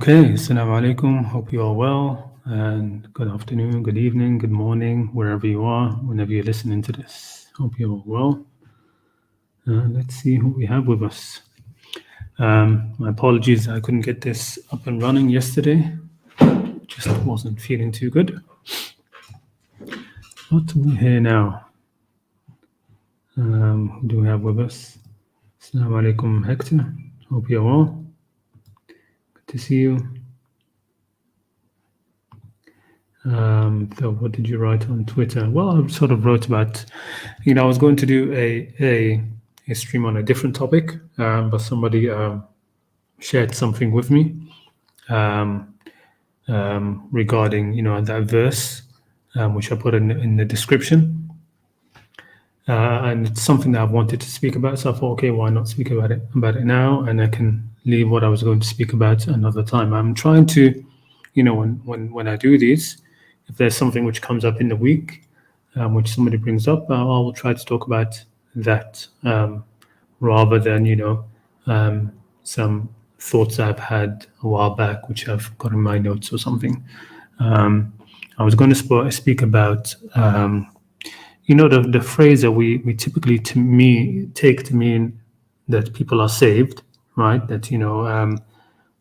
Okay, Assalamu alaikum. Hope you are well. And good afternoon, good evening, good morning, wherever you are, whenever you're listening to this. Hope you're all well. Let's see who we have with us. My apologies, I couldn't get this up and running yesterday. Just wasn't feeling too good. But we're here now. Who do we have with us? Assalamu alaikum, Hector. Hope you're well. Good to see you. So what did you write on Twitter? Well, I sort of wrote about, I was going to do a stream on a different topic, but somebody shared something with me regarding, that verse, which I put in the description. And it's something that I've wanted to speak about. So I thought, okay, why not speak about it now? And I can leave what I was going to speak about another time. I'm trying to, when I do these, if there's something which comes up in the week, which somebody brings up, I will try to talk about that rather than, some thoughts I've had a while back, which I've got in my notes or something. I was going to speak about, the phrase that we typically take to mean that people are saved, right? That,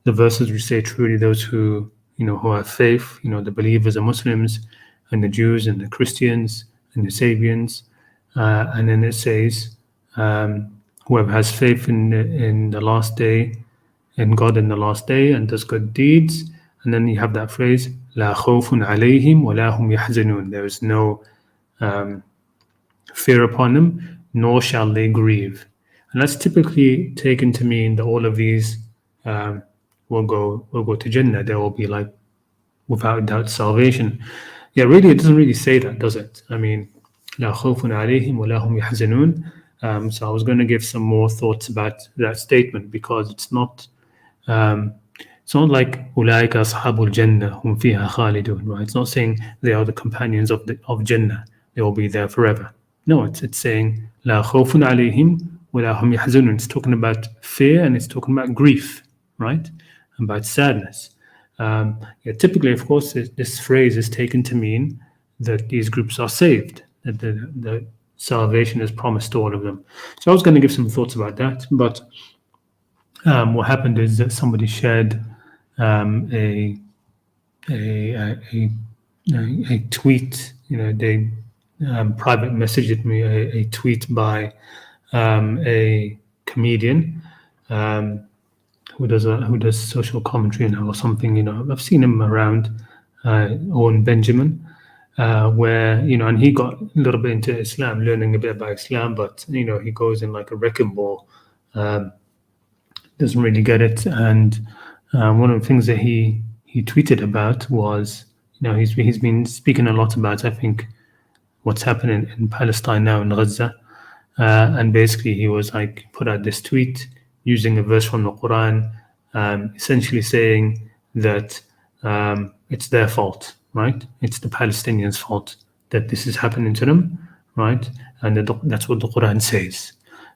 the verses which say truly those who have faith, the believers and Muslims and the Jews and the Christians and the Sabians. And then it says, whoever has faith in the last day, in God in the last day and does good deeds. And then you have that phrase, La khawfun alayhim wa la hum yahzanun. There is no fear upon them, nor shall they grieve. And that's typically taken to mean that all of these will go to Jannah. There will be like, without doubt, salvation. Yeah, really, it doesn't really say that, does it? I mean, لا خوف عليهم ولا هم يحزنون. So I was going to give some more thoughts about that statement because it's not like أولئك أصحاب الجنة هم فيها خالدون, right? It's not saying they are the companions of Jannah. They will be there forever. No, it's saying لا خوف عليهم ولا هم يحزنون. It's talking about fear and it's talking about grief, right? About sadness. Typically, of course, this phrase is taken to mean that these groups are saved, that the salvation is promised to all of them. So I was going to give some thoughts about that, but what happened is that somebody shared a tweet. They private messaged me a tweet by a comedian. Who does social commentary now or something, I've seen him around, Owen Benjamin, where, and he got a little bit into Islam, learning a bit about Islam, but, he goes in like a wrecking ball, doesn't really get it. And one of the things that he tweeted about was, he's been speaking a lot about, I think, what's happening in Palestine now in Gaza. And basically he was like, put out this tweet using a verse from the Qur'an, essentially saying that it's their fault, right? It's the Palestinians' fault that this is happening to them, right? And that's what the Qur'an says.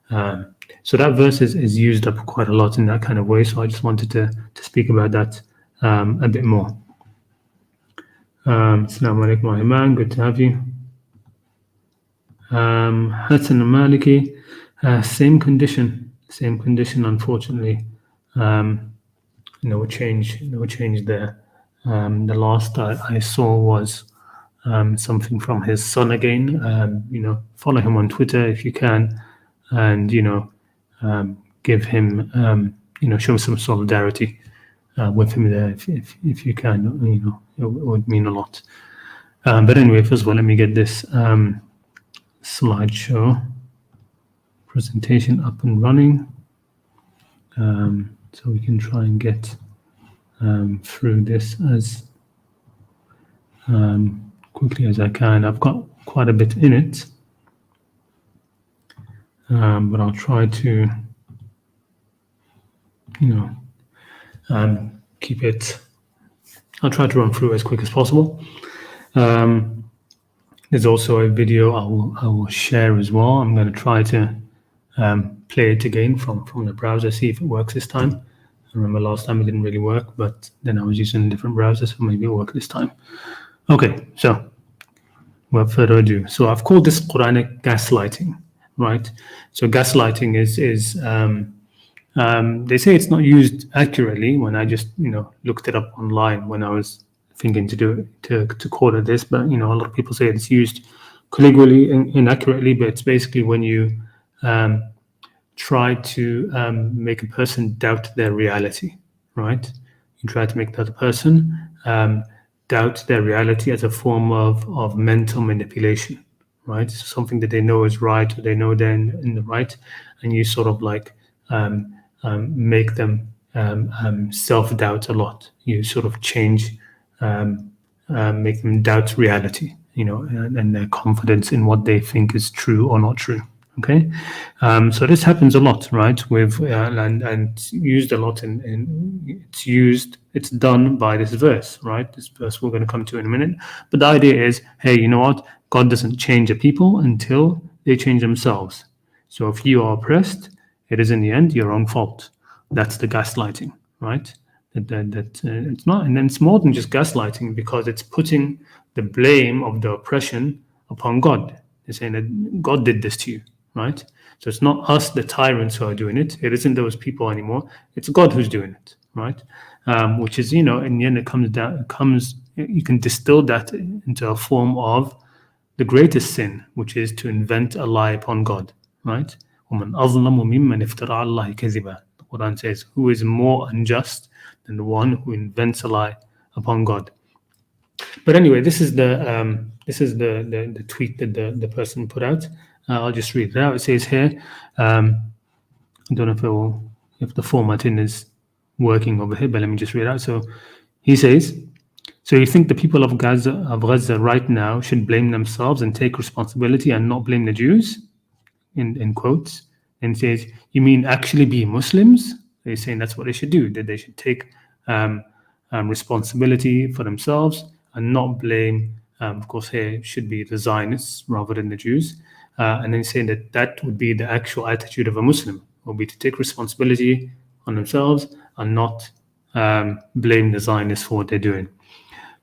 So that verse is used up quite a lot in that kind of way. So I just wanted to speak about that a bit more. Assalamu alaikum wa rahman, good to have you. Hassan al-Maliki, same condition, unfortunately. No change there. The last I saw was something from his son again. Follow him on Twitter if you can, and give him, show some solidarity with him there if you can. It would mean a lot. But anyway, first of all, let me get this slideshow presentation up and running, so we can try and get through this as quickly as I can. I've got quite a bit in it, but I'll try to keep it. I'll try to run through as quick as possible. There's also a video I will share as well. I'm going to try to play it again from the browser, see if it works this time. I remember last time it didn't really work, but then I was using a different browser, so maybe it'll work this time. Okay, so without further ado, so I've called this Quranic gaslighting, right? So gaslighting is they say it's not used accurately. When I just looked it up online when I was thinking to do it to call it this, but a lot of people say it's used colloquially inaccurately, but it's basically when you try to make a person doubt their reality, right? You try to make that person doubt their reality as a form of mental manipulation, right? So something that they know is right, or they know they're in the right, and you sort of like make them self-doubt a lot. You sort of change, make them doubt reality, and their confidence in what they think is true or not true. Okay, so this happens a lot, right? With and used a lot it's done by this verse, right? This verse we're going to come to in a minute. But the idea is, hey, you know what? God doesn't change a people until they change themselves. So if you are oppressed, it is in the end your own fault. That's the gaslighting, right? That it's not, and then it's more than just gaslighting, because it's putting the blame of the oppression upon God. They're saying that God did this to you, right? So it's not us, the tyrants, who are doing it. It isn't those people anymore. It's God who's doing it, right? Which is, in the end, you can distill that into a form of the greatest sin, which is to invent a lie upon God, right? وَمَنْ أَظْلَمُ مِمَّنِ افْتَرَى عَلَى اللَّهِ كَذِبًا. The Quran says, who is more unjust than the one who invents a lie upon God? But anyway, this is the tweet that the person put out. I'll just read it out. It says here, I don't know if the formatting is working over here, but let me just read it out. So he says, so you think the people of Gaza right now should blame themselves and take responsibility and not blame the Jews? In quotes. And says, you mean actually be Muslims? They're saying that's what they should do, that they should take responsibility for themselves and not blame, of course here it should be the Zionists rather than the Jews. And then saying that would be the actual attitude of a Muslim, will be to take responsibility on themselves and not blame the Zionists for what they're doing.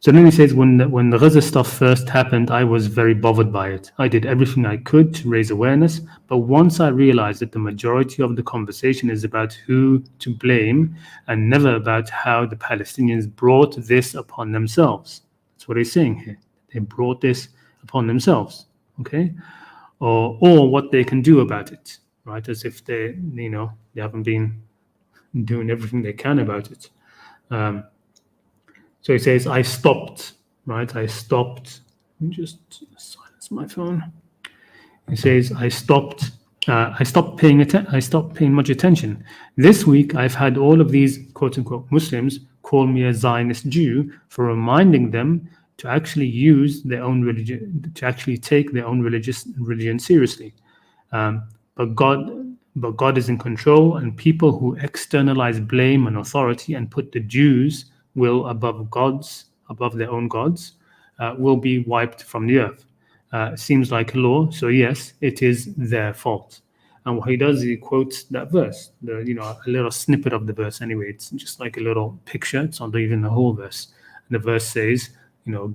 So then he says, when the Gaza stuff first happened, I was very bothered by it. I did everything I could to raise awareness, but once I realized that the majority of the conversation is about who to blame and never about how the Palestinians brought this upon themselves. That's what he's saying here. They brought this upon themselves, okay? Or what they can do about it, right? As if they haven't been doing everything they can about it. So he says, I stopped, right? I stopped. Let me just silence my phone. He says, I stopped paying much attention. This week, I've had all of these quote unquote Muslims call me a Zionist Jew for reminding them to actually use their own religion, to actually take their own religion seriously. But God is in control, and people who externalize blame and authority and put the Jews' will above their own gods, will be wiped from the earth. Seems like a law, so yes, it is their fault. And what he does, he quotes that verse, a little snippet of the verse anyway. It's just like a little picture. It's not even the whole verse. And the verse says,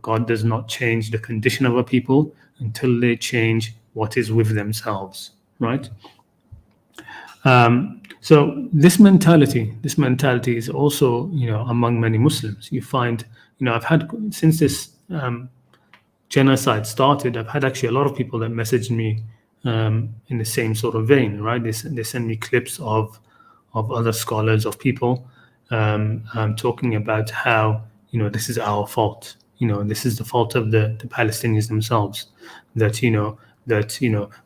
God does not change the condition of a people until they change what is with themselves, right? So this mentality is also, among many Muslims. You find, I've had, since this genocide started, I've had actually a lot of people that messaged me in the same sort of vein, right? They send me clips of other scholars, of people talking about how, this is our fault. This is the fault of the Palestinians themselves. That,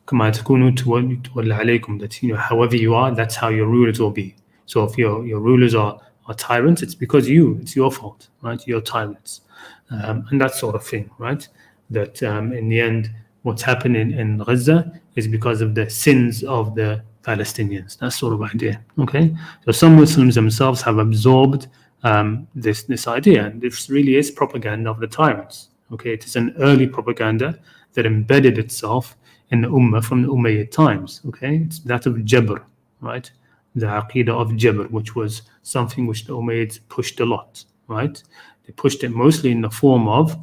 كما تكونوا تولى عليكم, that however you are, that's how your rulers will be. So if your rulers are tyrants, it's because it's your fault, right? You're tyrants, and that sort of thing, right? That in the end, what's happening in Gaza is because of the sins of the Palestinians. That sort of idea. Okay, so some Muslims themselves have absorbed this idea, and this really is propaganda of the tyrants. Okay, it is an early propaganda that embedded itself in the Ummah from the Umayyad times. Okay, it's that of Jabr, right? the aqidah of Jabr, which was something which the Umayyads pushed a lot, right? They pushed it mostly in the form of,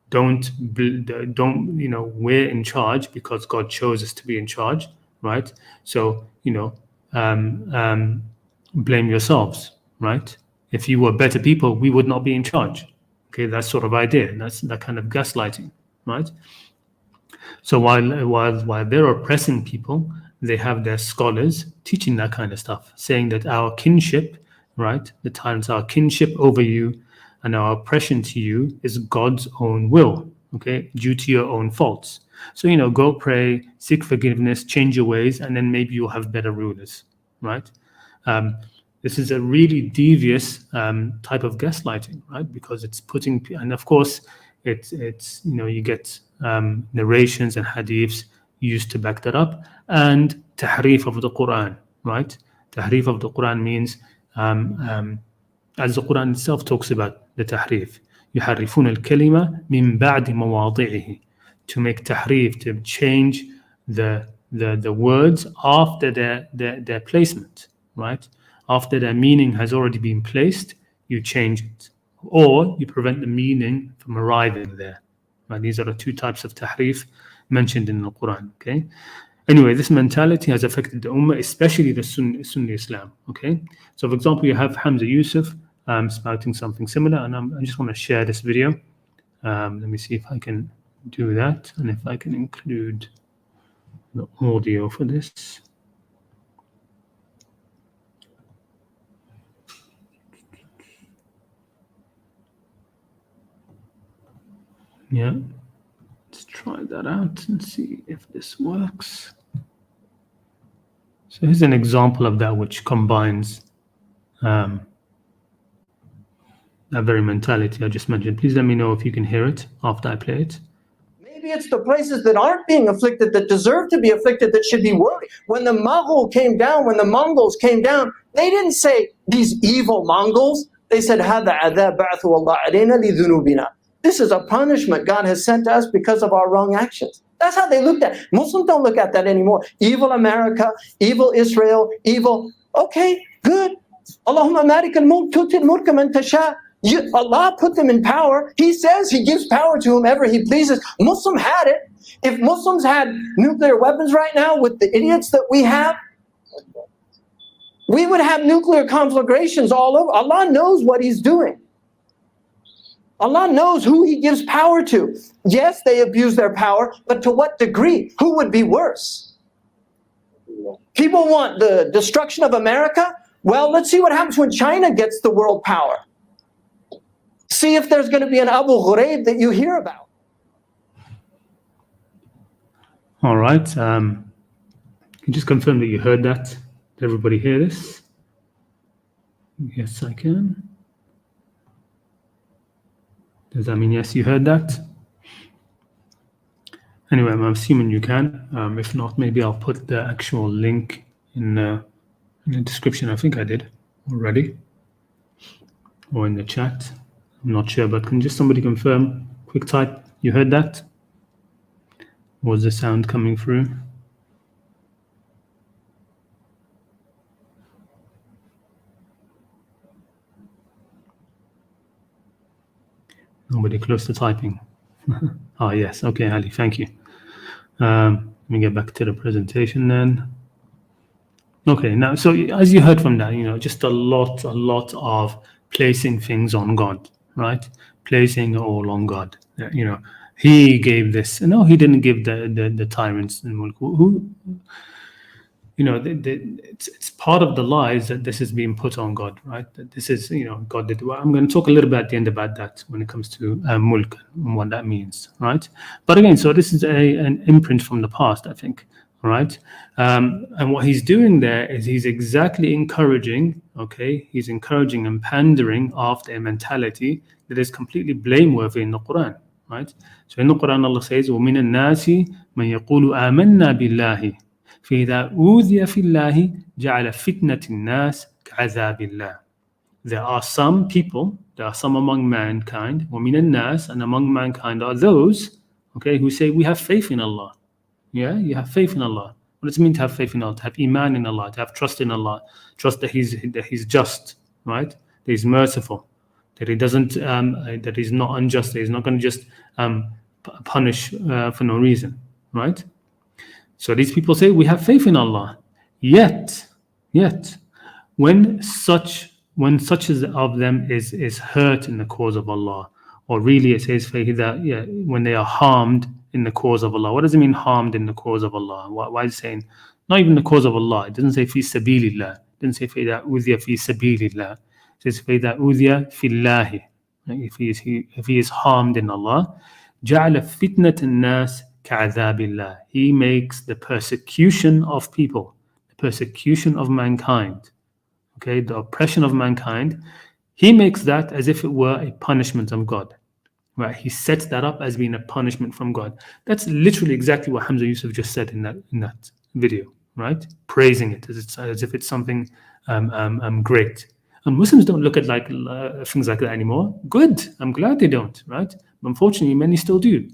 don't, we're in charge because God chose us to be in charge, right? So, blame yourselves, right? If you were better people, we would not be in charge. Okay, that sort of idea. That's that kind of gaslighting, right? So while they're oppressing people, they have their scholars teaching that kind of stuff, saying that our kinship, right, the tyrants, our kinship over you and our oppression to you is God's own will, okay, due to your own faults. So, go pray, seek forgiveness, change your ways, and then maybe you'll have better rulers, right? This is a really devious type of gaslighting, right? Because it's putting, and of course, it's you get narrations and hadiths used to back that up, and tahrif of the Quran, right? Tahrif of the Quran means, as the Quran itself talks about the tahrif, يحرفون الكلمة من بعد مواضعه, to make tahrif, to change the words after their placement, right? After their meaning has already been placed, you change it, or you prevent the meaning from arriving there. Right? These are the two types of tahrif mentioned in the Quran. Okay. Anyway, this mentality has affected the Ummah, especially the Sunni Islam. Okay. So, for example, you have Hamza Yusuf spouting something similar, and I just want to share this video. Let me see if I can do that, and if I can include the audio for this. Yeah, let's try that out and see if this works. So here's an example of that which combines that very mentality I just mentioned. Please let me know if you can hear it after I play it. Maybe it's the places that aren't being afflicted that deserve to be afflicted that should be worried. When the Mongols came down, they didn't say these evil Mongols. They said, هذا عذاب بعثه الله علينا لذنوبنا. This is a punishment God has sent to us because of our wrong actions. That's how they looked at it. Muslims don't look at that anymore. Evil America, evil Israel, evil. Okay, good. Allahumma malik al-mulk tu'ti al-mulka man tasha. Allah put them in power. He says He gives power to whomever He pleases. Muslim had it. If Muslims had nuclear weapons right now with the idiots that we have, we would have nuclear conflagrations all over. Allah knows what He's doing. Allah knows who He gives power to. Yes, they abuse their power, but to what degree? Who would be worse? People want the destruction of America? Well, let's see what happens when China gets the world power. See if there's going to be an Abu Ghraib that you hear about. All right. Can you just confirm that you heard that? Did everybody hear this? Yes, I can. Does that mean yes, you heard that? Anyway, I'm assuming you can. If not, maybe I'll put the actual link in the description. I think I did already, or in the chat. I'm not sure, but can just somebody confirm? Quick type. You heard that? Was the sound coming through? Nobody close to typing. Oh, yes. Okay, Ali, thank you. Let me get back to the presentation then. Okay, now, so as you heard from that, just a lot of placing things on God, right? Placing it all on God. He gave this. No, He didn't give the tyrants and mulk. Who it's part of the lies that this is being put on God, right? That this is, God did. Well, I'm going to talk a little bit at the end about that when it comes to mulk and what that means, right? But again, so this is an imprint from the past, I think, right? And what He's doing there is He's exactly encouraging, He's encouraging and pandering after a mentality that is completely blameworthy in the Quran, right? So in the Quran, Allah says, وَمِنَ النَّاسِ مَنْ يَقُولُ آمَنَّا بِاللَّهِ فإذا أوذي في الله جعل فتنة الناس كعذاب الله. There are some people, there are some among mankind, ومن الناس, and among mankind are those, who say we have faith in Allah. Yeah, you have faith in Allah. What does it mean to have faith in Allah? To have iman in Allah, to have trust in Allah, trust that He's just, right? That He's merciful, that He doesn't, that He's not unjust, that He's not going to just punish for no reason, right? So these people say we have faith in Allah, yet, when such of them is hurt in the cause of Allah, or really it says that when they are harmed in the cause of Allah. What does it mean harmed in the cause of Allah? Why is it saying not even the cause of Allah? It doesn't say fi sabilillah. It doesn't say فَإِذَا أُوذِيَ fi sabilillah. It says فَإِذَا أُوذِيَ fi اللَّهِ. If he is harmed in Allah, جَعَلَ فِتْنَةَ النَّاسِ كَعَذَابِ اللَّهِ. He makes the persecution of people, the persecution of mankind, okay, the oppression of mankind, he makes that as if it were a punishment of God. Right, he sets that up as being a punishment from God. That's literally exactly what Hamza Yusuf just said in that video, right? Praising it as if it's something great. And Muslims don't look at things like that anymore. Good, I'm glad they don't, right? But unfortunately, many still do.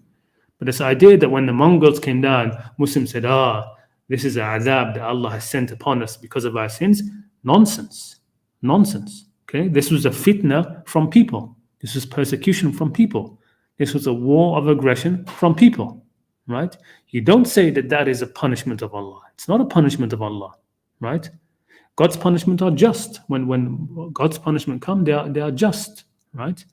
But this idea that when the Mongols came down, Muslims said, this is a azab that Allah has sent upon us because of our sins. Nonsense. Okay, this was a fitna from people. This was persecution from people. This was a war of aggression from people, right? You don't say that is a punishment of Allah. It's not a punishment of Allah, right? God's punishment are just. When God's punishment come, they are just, right?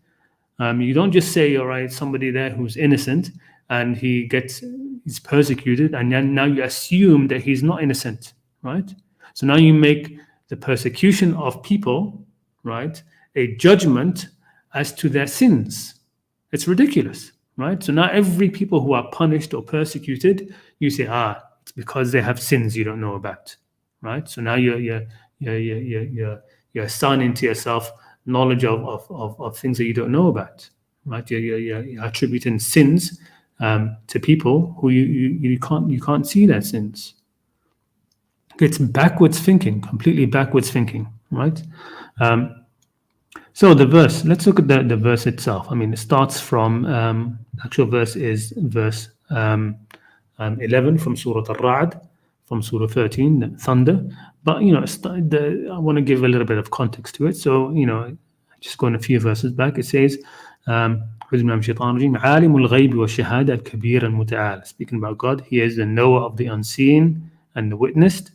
You don't just say, all right, somebody there who's innocent and he's persecuted, and then now you assume that he's not innocent, right? So now you make the persecution of people, right, a judgment as to their sins. It's ridiculous, right? So now every people who are punished or persecuted, you say, it's because they have sins you don't know about, right? So now you're assigning to yourself knowledge of things that you don't know about, right? You're attributing sins to people who you can't see their sins. It's backwards thinking, completely backwards thinking, right? So the verse, let's look at the verse itself. I mean, it starts from, actual verse is verse 11 from Surah Al-Ra'd, from Surah 13, the thunder. But, I want to give a little bit of context to it. So, just going a few verses back, it says, speaking about God, He is the knower of the unseen and the witnessed.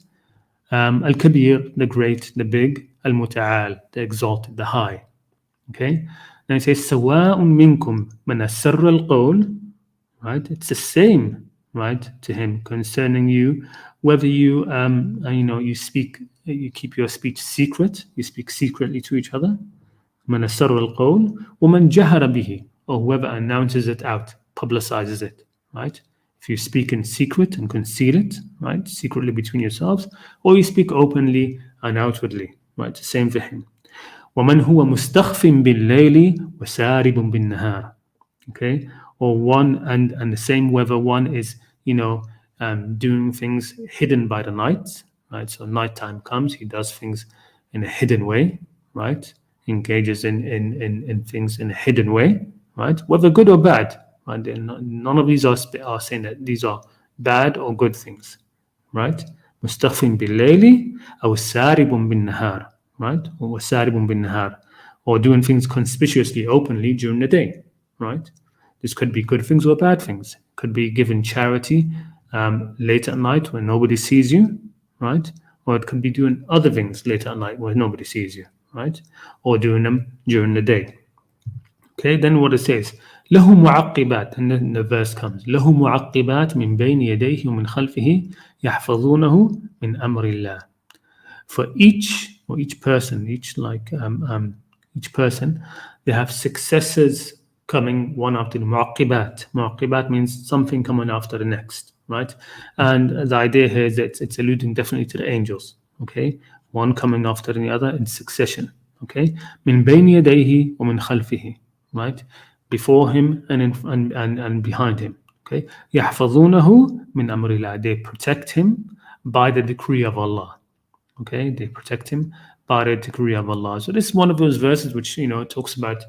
Al-Kabir, the great, the big, Al-Muta'al, the exalted, the high. Okay, then it says سواء منكم من أسر القول, right? It's the same, right, to him concerning you, whether you you speak, you keep your speech secret, you speak secretly to each other. من أسر القول ومن جهر به, or whoever announces it out, publicizes it, right? If you speak in secret and conceal it, right, secretly between yourselves, or you speak openly and outwardly, right? The same for him. وَمَنْ هُوَ مُسْتَخْفٍ بِاللَّيْلِ وَسَارِبٌ بِالنَّهَارِ. Okay, or one and the same whether one is doing things hidden by the night, right? So nighttime comes, he does things in a hidden way, right? Engages in things in a hidden way, right? Whether good or bad, right? None of these are saying that these are bad or good things, right? مُسْتَخْفٍ بِاللَّيْلِ أَوْ سَارِبٌ بِالنَّهَارِ, right? Or saribun bin nahar, or doing things conspicuously, openly during the day, right? This could be good things or bad things. Could be giving charity late at night when nobody sees you, right? Or it could be doing other things late at night where nobody sees you, right? Or doing them during the day. Okay, then what it says, له معقبات, and then the verse comes, له معقبات من بين يديه ومن خلفه يحفظونه من أمر الله. For each person, each person, they have successors coming one after the mu'aqibat. Mu'aqibat means something coming after the next, right? And the idea here is that it's alluding definitely to the angels, okay? One coming after the other in succession, okay? Min bayni yadayhi wa min khalfihi, right? Before him and behind him, okay? يحفظونه من أمر الله. They protect him by the decree of Allah. Okay, they protect him by the decree of Allah. So this is one of those verses which talks about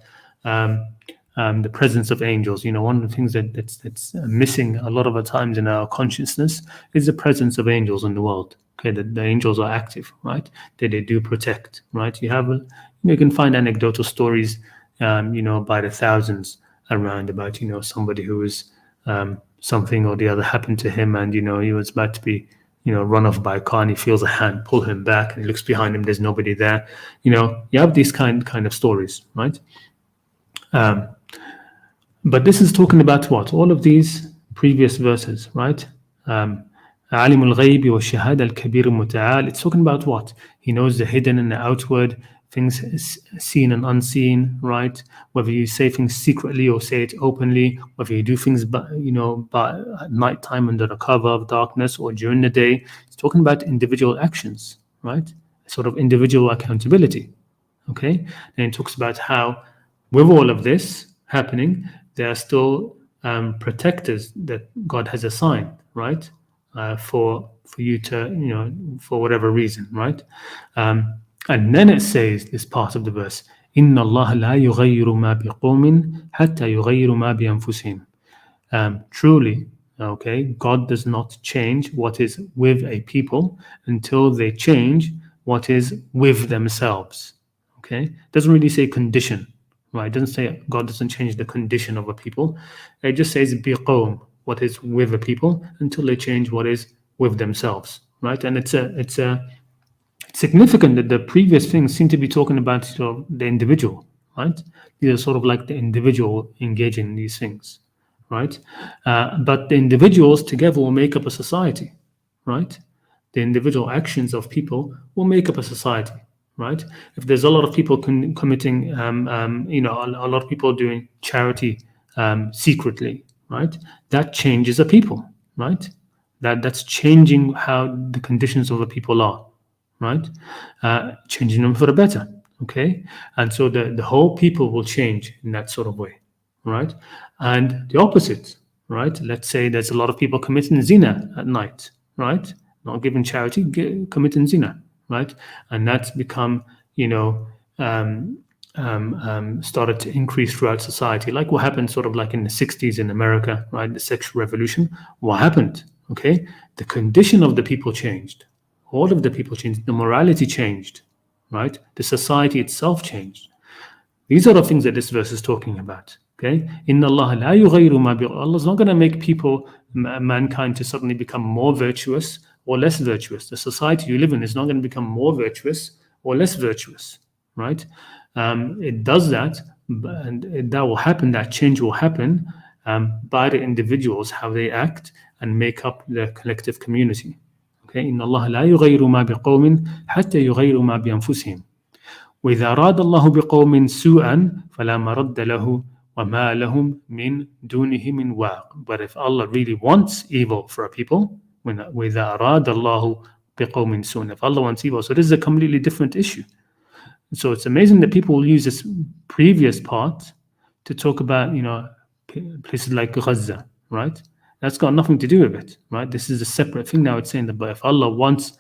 the presence of angels. One of the things that's missing a lot of the times in our consciousness is the presence of angels in the world. Okay, the angels are active, right? They do protect, right? You can find anecdotal stories, by the thousands around about, somebody who was something or the other happened to him, and he was about to be run off by a car, and he feels a hand pull him back, and he looks behind him, there's nobody there. You have these kind of stories, right? But this is talking about what? All of these previous verses, right? عالم الغيب والشهادة الكبير المتعال. It's talking about what? He knows the hidden and the outward, things seen and unseen, right? Whether you say things secretly or say it openly, whether you do things, by at night time under the cover of darkness or during the day. It's talking about individual actions, right? Sort of individual accountability. Okay, and it talks about how, with all of this happening, there are still protectors that God has assigned, right? For you to, for whatever reason, right? And then it says this part of the verse, إن الله لا يغير ما بقوم حتى يغيروا ما بأنفسهم. Truly, okay, God does not change what is with a people until they change what is with themselves. Okay, it doesn't really say condition, right? It doesn't say God doesn't change the condition of a people. It just says biqawm, what is with a people, until they change what is with themselves, right? And it's significant that the previous things seem to be talking about the individual, right? These are sort of like the individual engaging in these things, right? But the individuals together will make up a society, right? The individual actions of people will make up a society, right? If there's a lot of people committing, a lot of people doing charity secretly, right? That changes a people, right? That's changing how the conditions of the people are, right? Changing them for the better, okay? And so the whole people will change in that sort of way, right? And the opposite, right? Let's say there's a lot of people committing zina at night, right? Not giving charity, committing zina, right? And that's become, started to increase throughout society, like what happened sort of like in the 60s in America, right? The sexual revolution. What happened? Okay, the condition of the people changed. All of the people changed. The morality changed, right? The society itself changed. These are the things that this verse is talking about. Okay, Inna Allah la yughayyiru ma bi. Allah's not going to make people, mankind, to suddenly become more virtuous or less virtuous. The society you live in is not going to become more virtuous or less virtuous, right? It does that, and that will happen. That change will happen by the individuals, how they act and make up the collective community. Okay, إن الله لا يغير ما بقوم حتى يغيروا ما بأنفسهم. وإذا أراد الله بقوم سوءا فلا مرد له وما لهم من دونه من واق. But if Allah really wants evil for a people, وإذا أراد الله بقوم سوءا, if Allah wants evil, so this is a completely different issue. So it's amazing that people will use this previous part to talk about, places like Gaza, right? That's got nothing to do with it, right? This is a separate thing now. It's saying that, but if Allah wants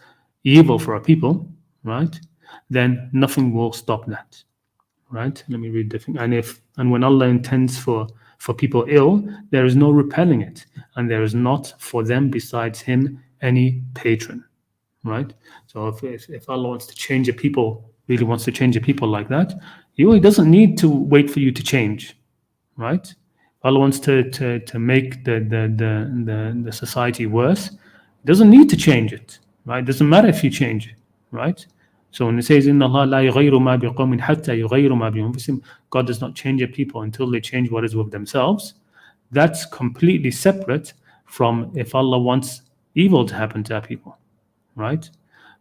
evil for a people, right, then nothing will stop that, right? Let me read the thing. And when Allah intends for people ill, there is no repelling it, and there is not for them besides Him any patron, right? So if Allah wants to change a people, really wants to change a people like that, He doesn't need to wait for you to change, right? Allah wants to make the society worse, doesn't need to change it, right? Doesn't matter if you change it, right? So when it says إن الله لا يغير ما بقوم حتى يغيروا ما بأنفسهم, God does not change a people until they change what is with themselves. That's completely separate from if Allah wants evil to happen to our people, right?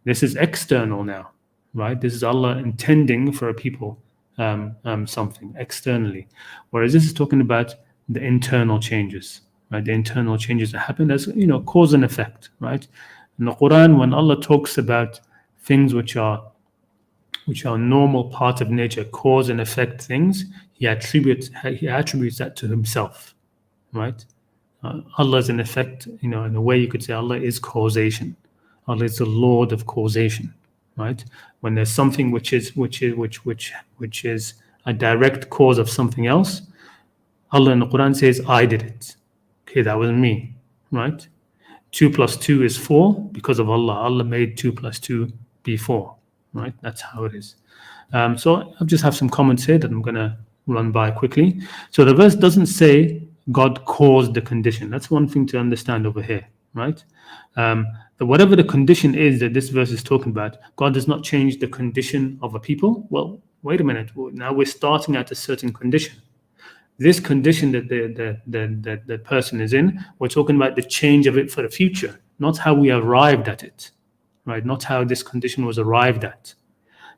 This is external now, right? This is Allah intending for a people something externally, whereas this is talking about the internal changes, right? The internal changes that happen as cause and effect, right? In the Quran, when Allah talks about things which are normal part of nature, cause and effect things, He attributes that to Himself, right? Allah is in effect, in a way you could say Allah is causation. Allah is the Lord of causation, right? When there's something which is a direct cause of something else, Allah in the Quran says, I did it. Okay, that was me, right? 2 plus 2 is 4 because of Allah. Allah made 2 plus 2 be 4, right? That's how it is. So I'll just have some comments here that I'm going to run by quickly. So the verse doesn't say God caused the condition. That's one thing to understand over here, right? That whatever the condition is that this verse is talking about, God does not change the condition of a people. Well, wait a minute. Now we're starting at a certain condition. This condition that the person is in, we're talking about the change of it for the future, not how we arrived at it, right? Not how this condition was arrived at.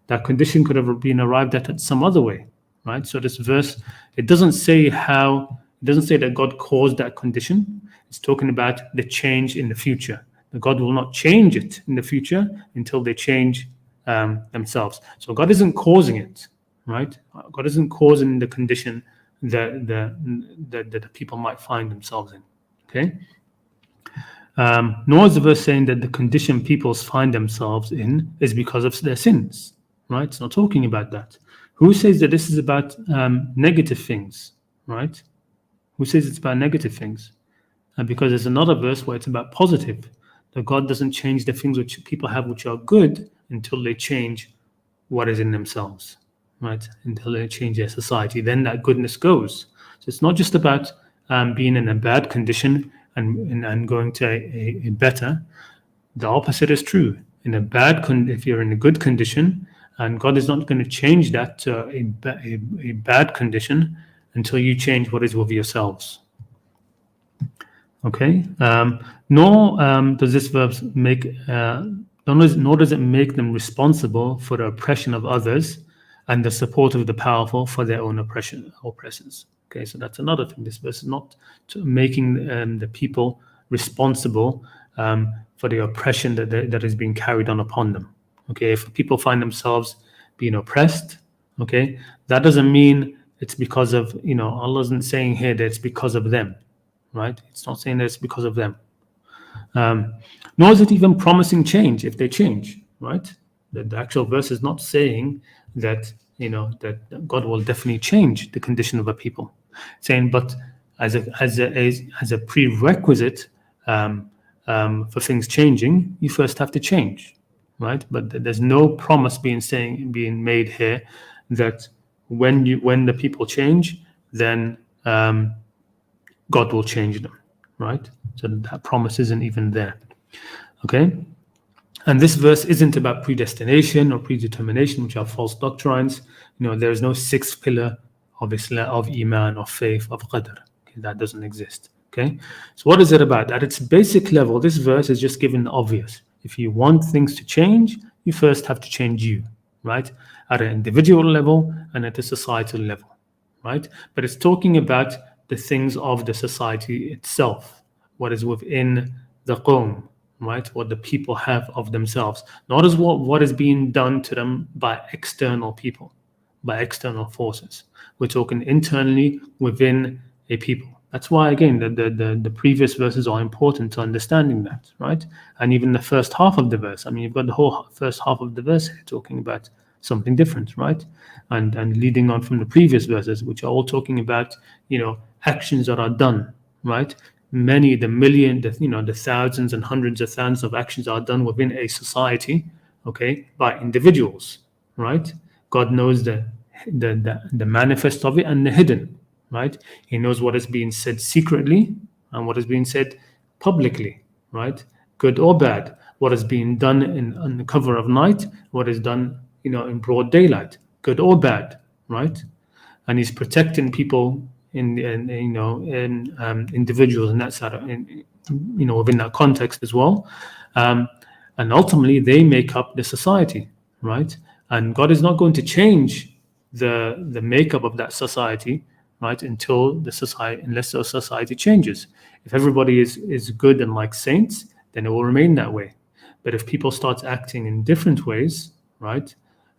That condition could have been arrived at some other way, right? So this verse, it doesn't say that God caused that condition. It's talking about the change in the future. That God will not change it in the future until they change themselves. So God isn't causing it, right? God isn't causing the condition that the people might find themselves in, okay? Nor is the verse saying that the condition peoples find themselves in is because of their sins, right? It's not talking about that. Who says that this is about negative things, right? Who says it's about negative things? Because there's another verse where it's about positive, that God doesn't change the things which people have which are good until they change what is in themselves, right? Until they change their society. Then that goodness goes. So it's not just about being in a bad condition and going to a better. The opposite is true. In a if you're in a good condition, and God is not going to change that to a bad condition until you change what is with yourselves. Okay. Nor does this verse nor does it make them responsible for the oppression of others and the support of the powerful for their own oppressors. Okay, so that's another thing. This verse is not making the people responsible for the oppression that is being carried on upon them. Okay, if people find themselves being oppressed, okay, that doesn't mean it's because of, Allah isn't saying here that it's because of them, right? It's not saying that it's because of them. Nor is it even promising change if they change, right? The actual verse is not saying that, that God will definitely change the condition of a people. It's saying, but as a prerequisite for things changing, you first have to change, right? But there's no promise being made here that when the people change, then God will change them, right? So that promise isn't even there. Okay? And this verse isn't about predestination or predetermination, which are false doctrines. There is no sixth pillar of Islam, of Iman, of faith, of Qadr. Okay? That doesn't exist. Okay? So what is it about? At its basic level, this verse is just given the obvious. If you want things to change, you first have to change you, right? At an individual level and at a societal level, right? But it's talking about the things of the society itself, what is within the qawm, right? What the people have of themselves, not as what is being done to them by external people, by external forces. We're talking internally within a people. That's why, again, the previous verses are important to understanding that, right? And even the first half of the verse. I mean, you've got the whole first half of the verse here talking about something different, right? And leading on from the previous verses, which are all talking about, actions that are done, right? The thousands and hundreds of thousands of actions are done within a society, okay, by individuals, right? God knows the manifest of it and the hidden, right? He knows what is being said secretly and what is being said publicly, right? Good or bad. What is being done on the cover of night, what is done, in broad daylight, good or bad, right? And he's protecting people in individuals in that side of, within that context as well, and ultimately they make up the society, right? And God is not going to change the makeup of that society, right, unless the society changes. If everybody is good and like saints, then it will remain that way. But if people start acting in different ways, right,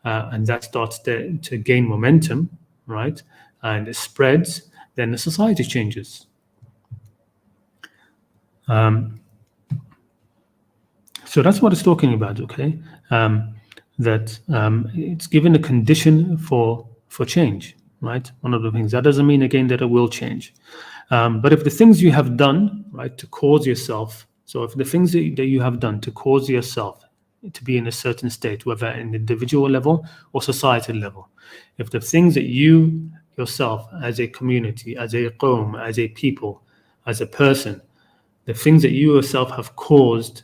and that starts to gain momentum, right, and it spreads, then the society changes. So that's what it's talking about, okay? That it's given a condition for change, right? One of the things. That doesn't mean, again, that it will change. But if the things you have done, right, to cause yourself, so if the things that you have done to cause yourself to be in a certain state, whether at an individual level or societal level, if the things that you yourself, as a community, as a qawm, as a people, as a person, the things that you yourself have caused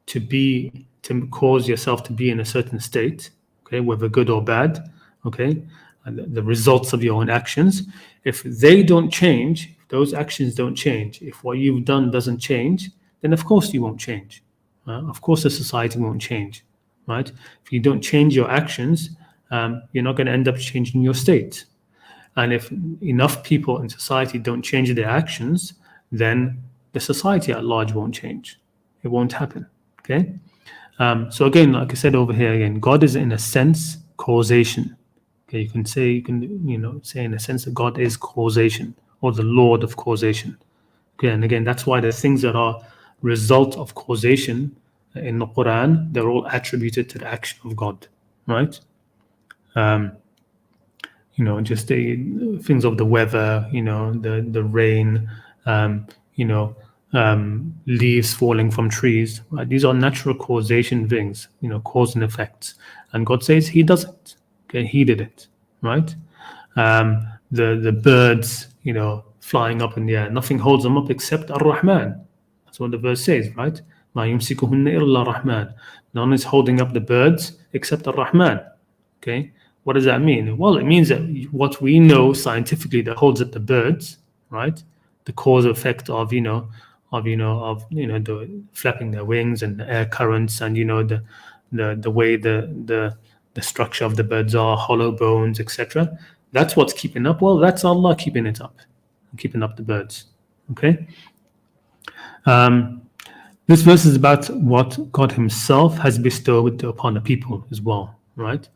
to cause yourself to be in a certain state, okay, whether good or bad, okay, and the results of your own actions, if they don't change, if those actions don't change, if what you've done doesn't change, then of course you won't change. Of course the society won't change, right? If you don't change your actions, you're not going to end up changing your state. And if enough people in society don't change their actions, then the society at large won't change. It won't happen. Okay. So again, like I said over here again, God is in a sense causation. Okay, you can say in a sense that God is causation or the Lord of causation. Okay, and again, that's why the things that are result of causation in the Quran, they're all attributed to the action of God, right? Just the things of the weather, the rain, leaves falling from trees. Right? These are natural causation things, cause and effects. And God says He does it. Okay, He did it, right? The birds, flying up in the air, nothing holds them up except Ar-Rahman. That's what the verse says, right? مَا يُمْسِكُهُنَّ إِلَّا الرَّحْمَنُ. None is holding up the birds except Ar-Rahman. Okay, what does that mean? Well, it means that what we know scientifically that holds up the birds, right? The cause effect of the flapping their wings and the air currents and the way the structure of the birds are, hollow bones, etc. That's what's keeping up. Well, that's Allah keeping it up, keeping up the birds. Okay. This verse is about what God Himself has bestowed upon the people as well, right?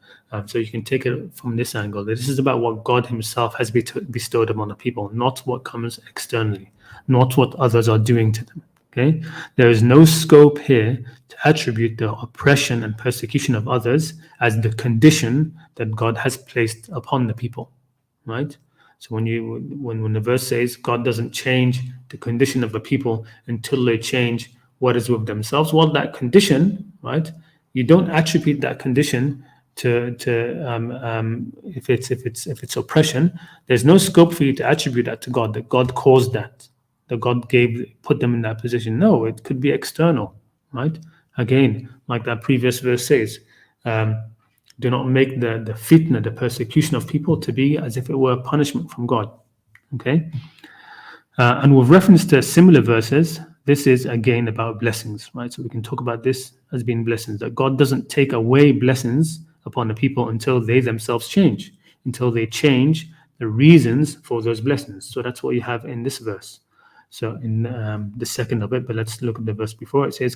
So you can take it from this angle. This is about what God Himself has bestowed upon the people, not what comes externally, not what others are doing to them. Okay, there is no scope here to attribute the oppression and persecution of others as the condition that God has placed upon the people, right? So when the verse says God doesn't change the condition of the people until they change what is with themselves, well, that condition, right? You don't attribute that condition to if it's oppression. There's no scope for you to attribute that to God. That God caused that God put them in that position. No, it could be external, right? Again, like that previous verse says, do not make the fitna, the persecution of people, to be as if it were a punishment from God. Okay? And with reference to similar verses, this is again about blessings, right? So we can talk about this as being blessings, that God doesn't take away blessings upon the people until they themselves change, until they change the reasons for those blessings. So that's what you have in this verse. So in the second of it, but let's look at the verse before. It says,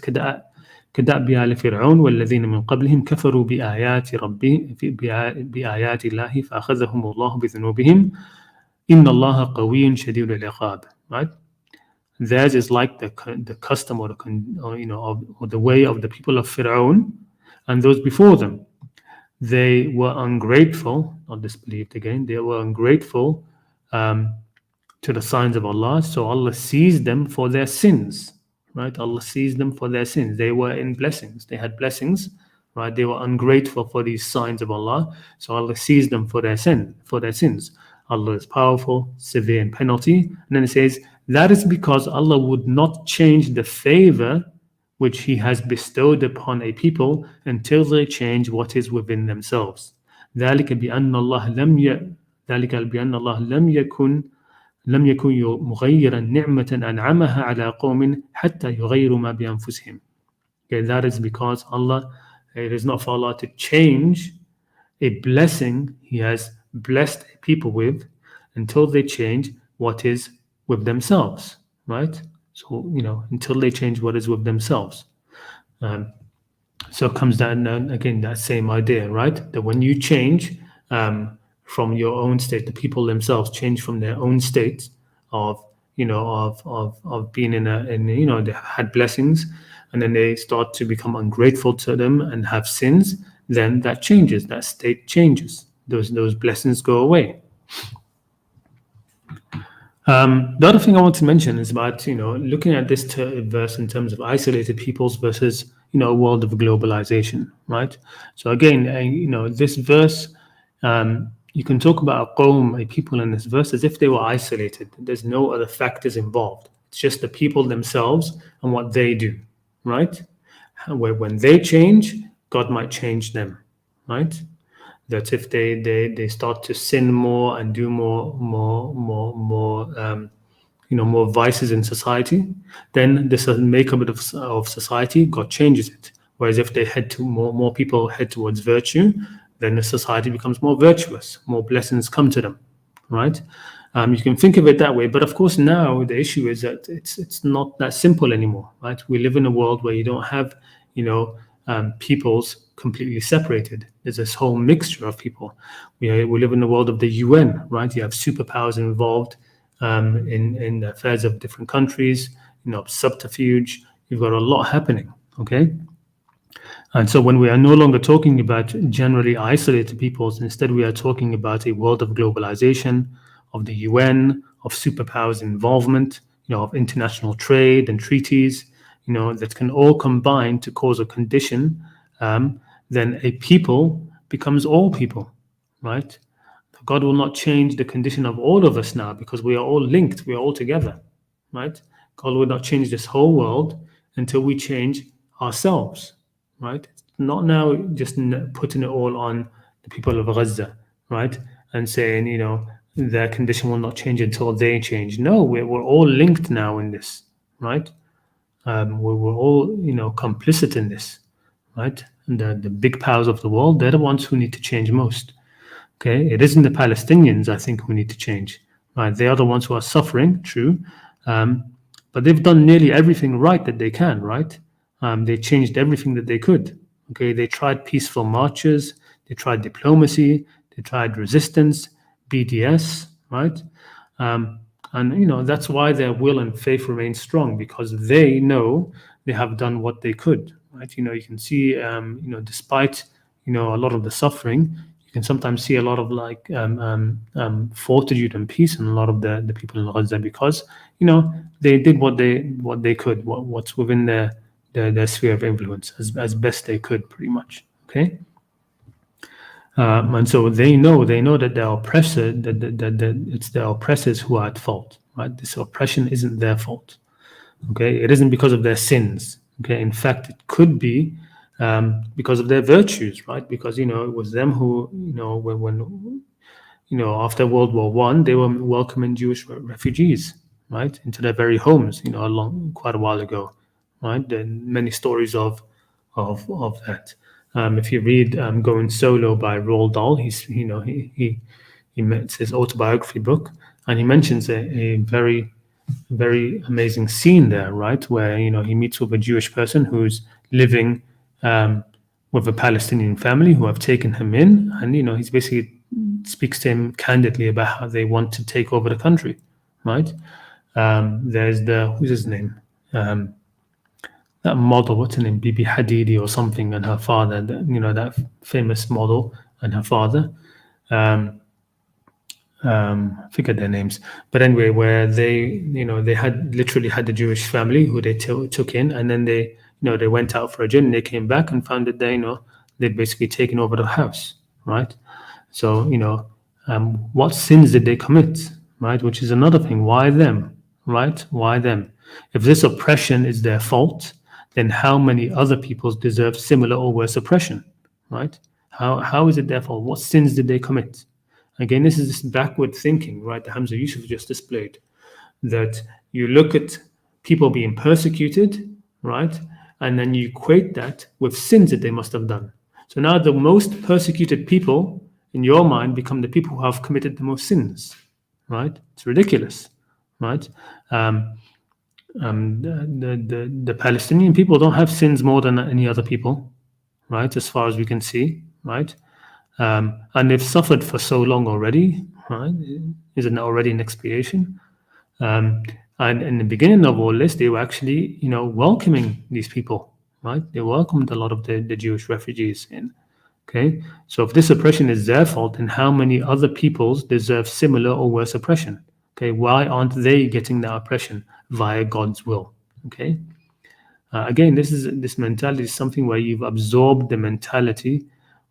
كدأب آل فرعون والذين من قبلهم كفروا بآيات ربهم بآيات الله فأخذهم الله بذنوبهم إن الله قوي شديد العقاب. Right? Theirs is like the custom or the way of the people of Fir'aun and those before them. They were ungrateful, not disbelieved again. They were ungrateful to the signs of Allah, so Allah seized them for their sins, right? Allah seized them for their sins. They were in blessings. They had blessings, right? They were ungrateful for these signs of Allah, so Allah seized them for their sins. Allah is powerful, severe in penalty. And then it says, that is because Allah would not change the favor which He has bestowed upon a people until they change what is within themselves. ذلك بأن الله لم يكن مغيرا نعمة أنعمها على قوم حتى يغيروا ما بأنفسهم. Okay, that is because it is not for Allah to change a blessing He has blessed people with until they change what is with themselves, right? So, until they change what is with themselves. So it comes down again, that same idea, right? That when you change from your own state, the people themselves change from their own state of being they had blessings, and then they start to become ungrateful to them and have sins, then that changes, that state changes. Those blessings go away. The other thing I want to mention is about, looking at this verse in terms of isolated peoples versus, a world of globalization, right? So again, this verse, you can talk about a qawm, a people in this verse, as if they were isolated. There's no other factors involved. It's just the people themselves and what they do, right? Where when they change, God might change them, right? That if they start to sin more and do more more vices in society, then this makeup of society, God changes it. Whereas if they head to more people head towards virtue, then the society becomes more virtuous, more blessings come to them, right? You can think of it that way, but of course now the issue is that it's not that simple anymore, right? We live in a world where you don't have peoples completely separated. There's this whole mixture of people. We live in the world of the UN, right? You have superpowers involved in the affairs of different countries, subterfuge. You've got a lot happening, okay? And so when we are no longer talking about generally isolated peoples, instead we are talking about a world of globalization, of the UN, of superpowers involvement, of international trade and treaties, that can all combine to cause a condition, then a people becomes all people, right? God will not change the condition of all of us now because we are all linked, we are all together, right? God will not change this whole world until we change ourselves, right? Not now just putting it all on the people of Gaza, right? And saying, their condition will not change until they change. No, we're all linked now in this, right? We're all, complicit in this, right? And the big powers of the world, they're the ones who need to change most. Okay, it isn't the Palestinians, I think, who need to change. Right, they are the ones who are suffering, true, but they've done nearly everything right that they can. Right, they changed everything that they could. Okay, they tried peaceful marches, they tried diplomacy, they tried resistance, BDS. Right, and that's why their will and faith remain strong because they know they have done what they could. Right, you can see, despite a lot of the suffering, you can sometimes see a lot of fortitude and peace in a lot of the people in Gaza because they did what they could, what's within their sphere of influence as best they could, pretty much. Okay, and so they know that their oppressor that it's their oppressors who are at fault. Right, this oppression isn't their fault. Okay, it isn't because of their sins. Okay, in fact, it could be because of their virtues, right? Because it was them who, when after World War I, they were welcoming Jewish refugees, right, into their very homes, quite a while ago, right? There are many stories of that. If you read "Going Solo" by Roald Dahl, it's his autobiography book, and he mentions a very amazing scene there, right, where he meets with a Jewish person who's living with a Palestinian family who have taken him in, and he's basically speaks to him candidly about how they want to take over the country, right? There's who's his name? That model, what's her name? Bibi Hadidi or something, and her father. That famous model and her father. I forget their names, but anyway, where they had literally had the Jewish family who they took in, and then they went out for a gin and they came back and found that they'd basically taken over the house, right? So what sins did they commit, right? Which is another thing. Why them, right? Why them? If this oppression is their fault, then how many other peoples deserve similar or worse oppression, right? How is it their fault? What sins did they commit? Again, this is this backward thinking, right, that Hamza Yusuf just displayed, that you look at people being persecuted, right, and then you equate that with sins that they must have done. So now the most persecuted people in your mind become the people who have committed the most sins, right? It's ridiculous, right? The Palestinian people don't have sins more than any other people, right, as far as we can see, right? And they've suffered for so long already, right? Isn't that already an expiation? And in the beginning of all this, they were actually, welcoming these people, right? They welcomed a lot of the Jewish refugees in. Okay, so if this oppression is their fault, then how many other peoples deserve similar or worse oppression? Okay, why aren't they getting that oppression via God's will? Okay, again, this mentality is something where you've absorbed the mentality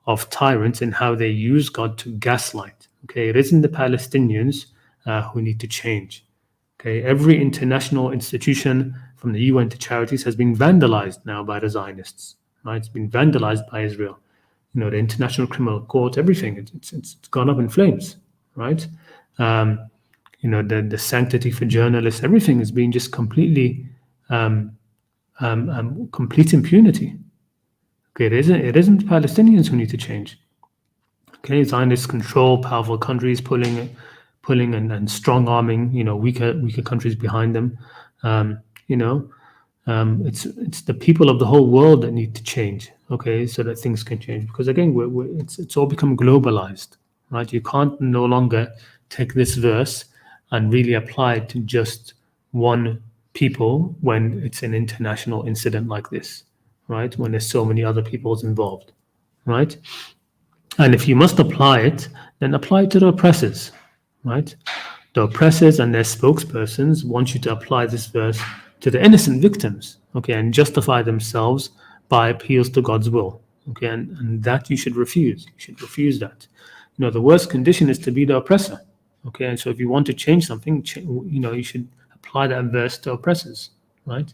of tyrants and how they use God to gaslight. Okay, it isn't the Palestinians who need to change. Okay, every international institution from the UN to charities has been vandalized now by the Zionists. Right, it's been vandalized by Israel. You know, the International Criminal Court, everything, it's gone up in flames, right? You know, the sanctity for journalists, everything has been just completely complete impunity. Okay, it isn't Palestinians who need to change. Okay, Zionists control powerful countries, pulling and strong arming, you know, weaker countries behind them. You know, it's the people of the whole world that need to change. Okay, so that things can change. Because again, it's all become globalized, right? You can't no longer take this verse and really apply it to just one people when it's an international incident like this, right? When there's so many other peoples involved, right? And if you must apply it, then apply it to the oppressors, right? The oppressors and their spokespersons want you to apply this verse to the innocent victims, okay, and justify themselves by appeals to God's will, okay, and that you should refuse. You should refuse that. You know, the worst condition is to be the oppressor, okay, and so if you want to change something, you know, you should apply that verse to oppressors, right?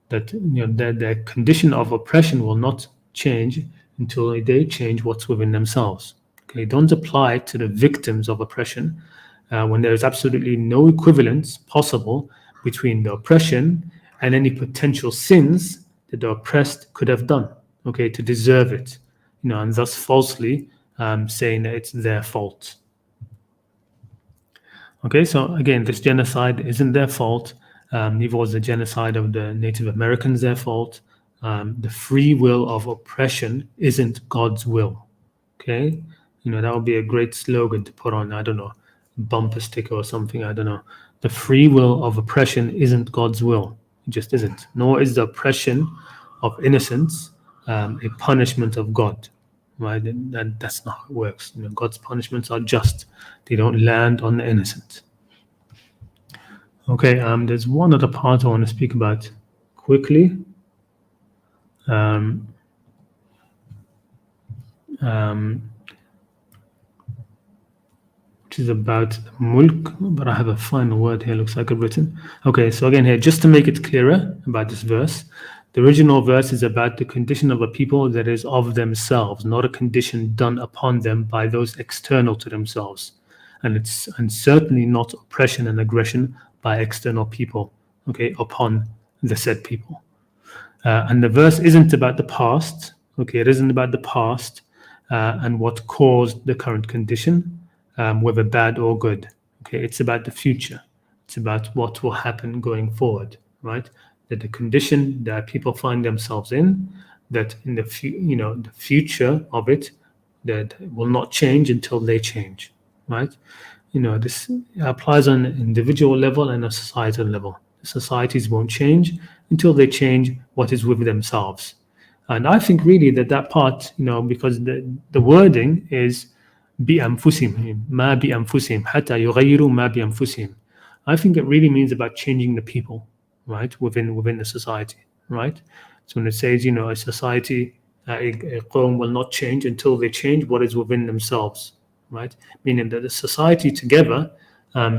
That, you know, their condition of oppression will not change until they change what's within themselves. Okay, don't apply it to the victims of oppression when there is absolutely no equivalence possible between the oppression and any potential sins that the oppressed could have done, okay, to deserve it, you know, and thus falsely saying that it's their fault. Okay, so again, this genocide isn't their fault. Neither was the genocide of the Native Americans their fault. The free will of oppression isn't God's will. Okay, you know, that would be a great slogan to put on, I don't know, bumper sticker or something, I don't know. The free will of oppression isn't God's will. It just isn't. Nor is the oppression of innocence a punishment of God. Right? That's not how it works. You know, God's punishments are just. They don't land on the innocent. Okay, there's one other part I want to speak about quickly. Which is about mulk, but I have a final word here, looks like I've written. Okay, so again here, just to make it clearer about this verse, the original verse is about the condition of a people that is of themselves, not a condition done upon them by those external to themselves. And certainly not oppression and aggression by external people, okay, upon the said people. And the verse isn't about the past, okay, it isn't about the past and what caused the current condition, whether bad or good. Okay, it's about the future. It's about what will happen going forward, right? That the condition that people find themselves in, that in the the future of it, that will not change until they change, right? You know, this applies on an individual level and a societal level. The societies won't change until they change what is within themselves. And I think really that part, you know, because the wording is بأنفسهم ما بأنفسهم حتى يغيروا ما بأنفسهم. I think it really means about changing the people, right, within the society, right? So when it says, you know, a society, a qawm will not change until they change what is within themselves, right? Meaning that the society together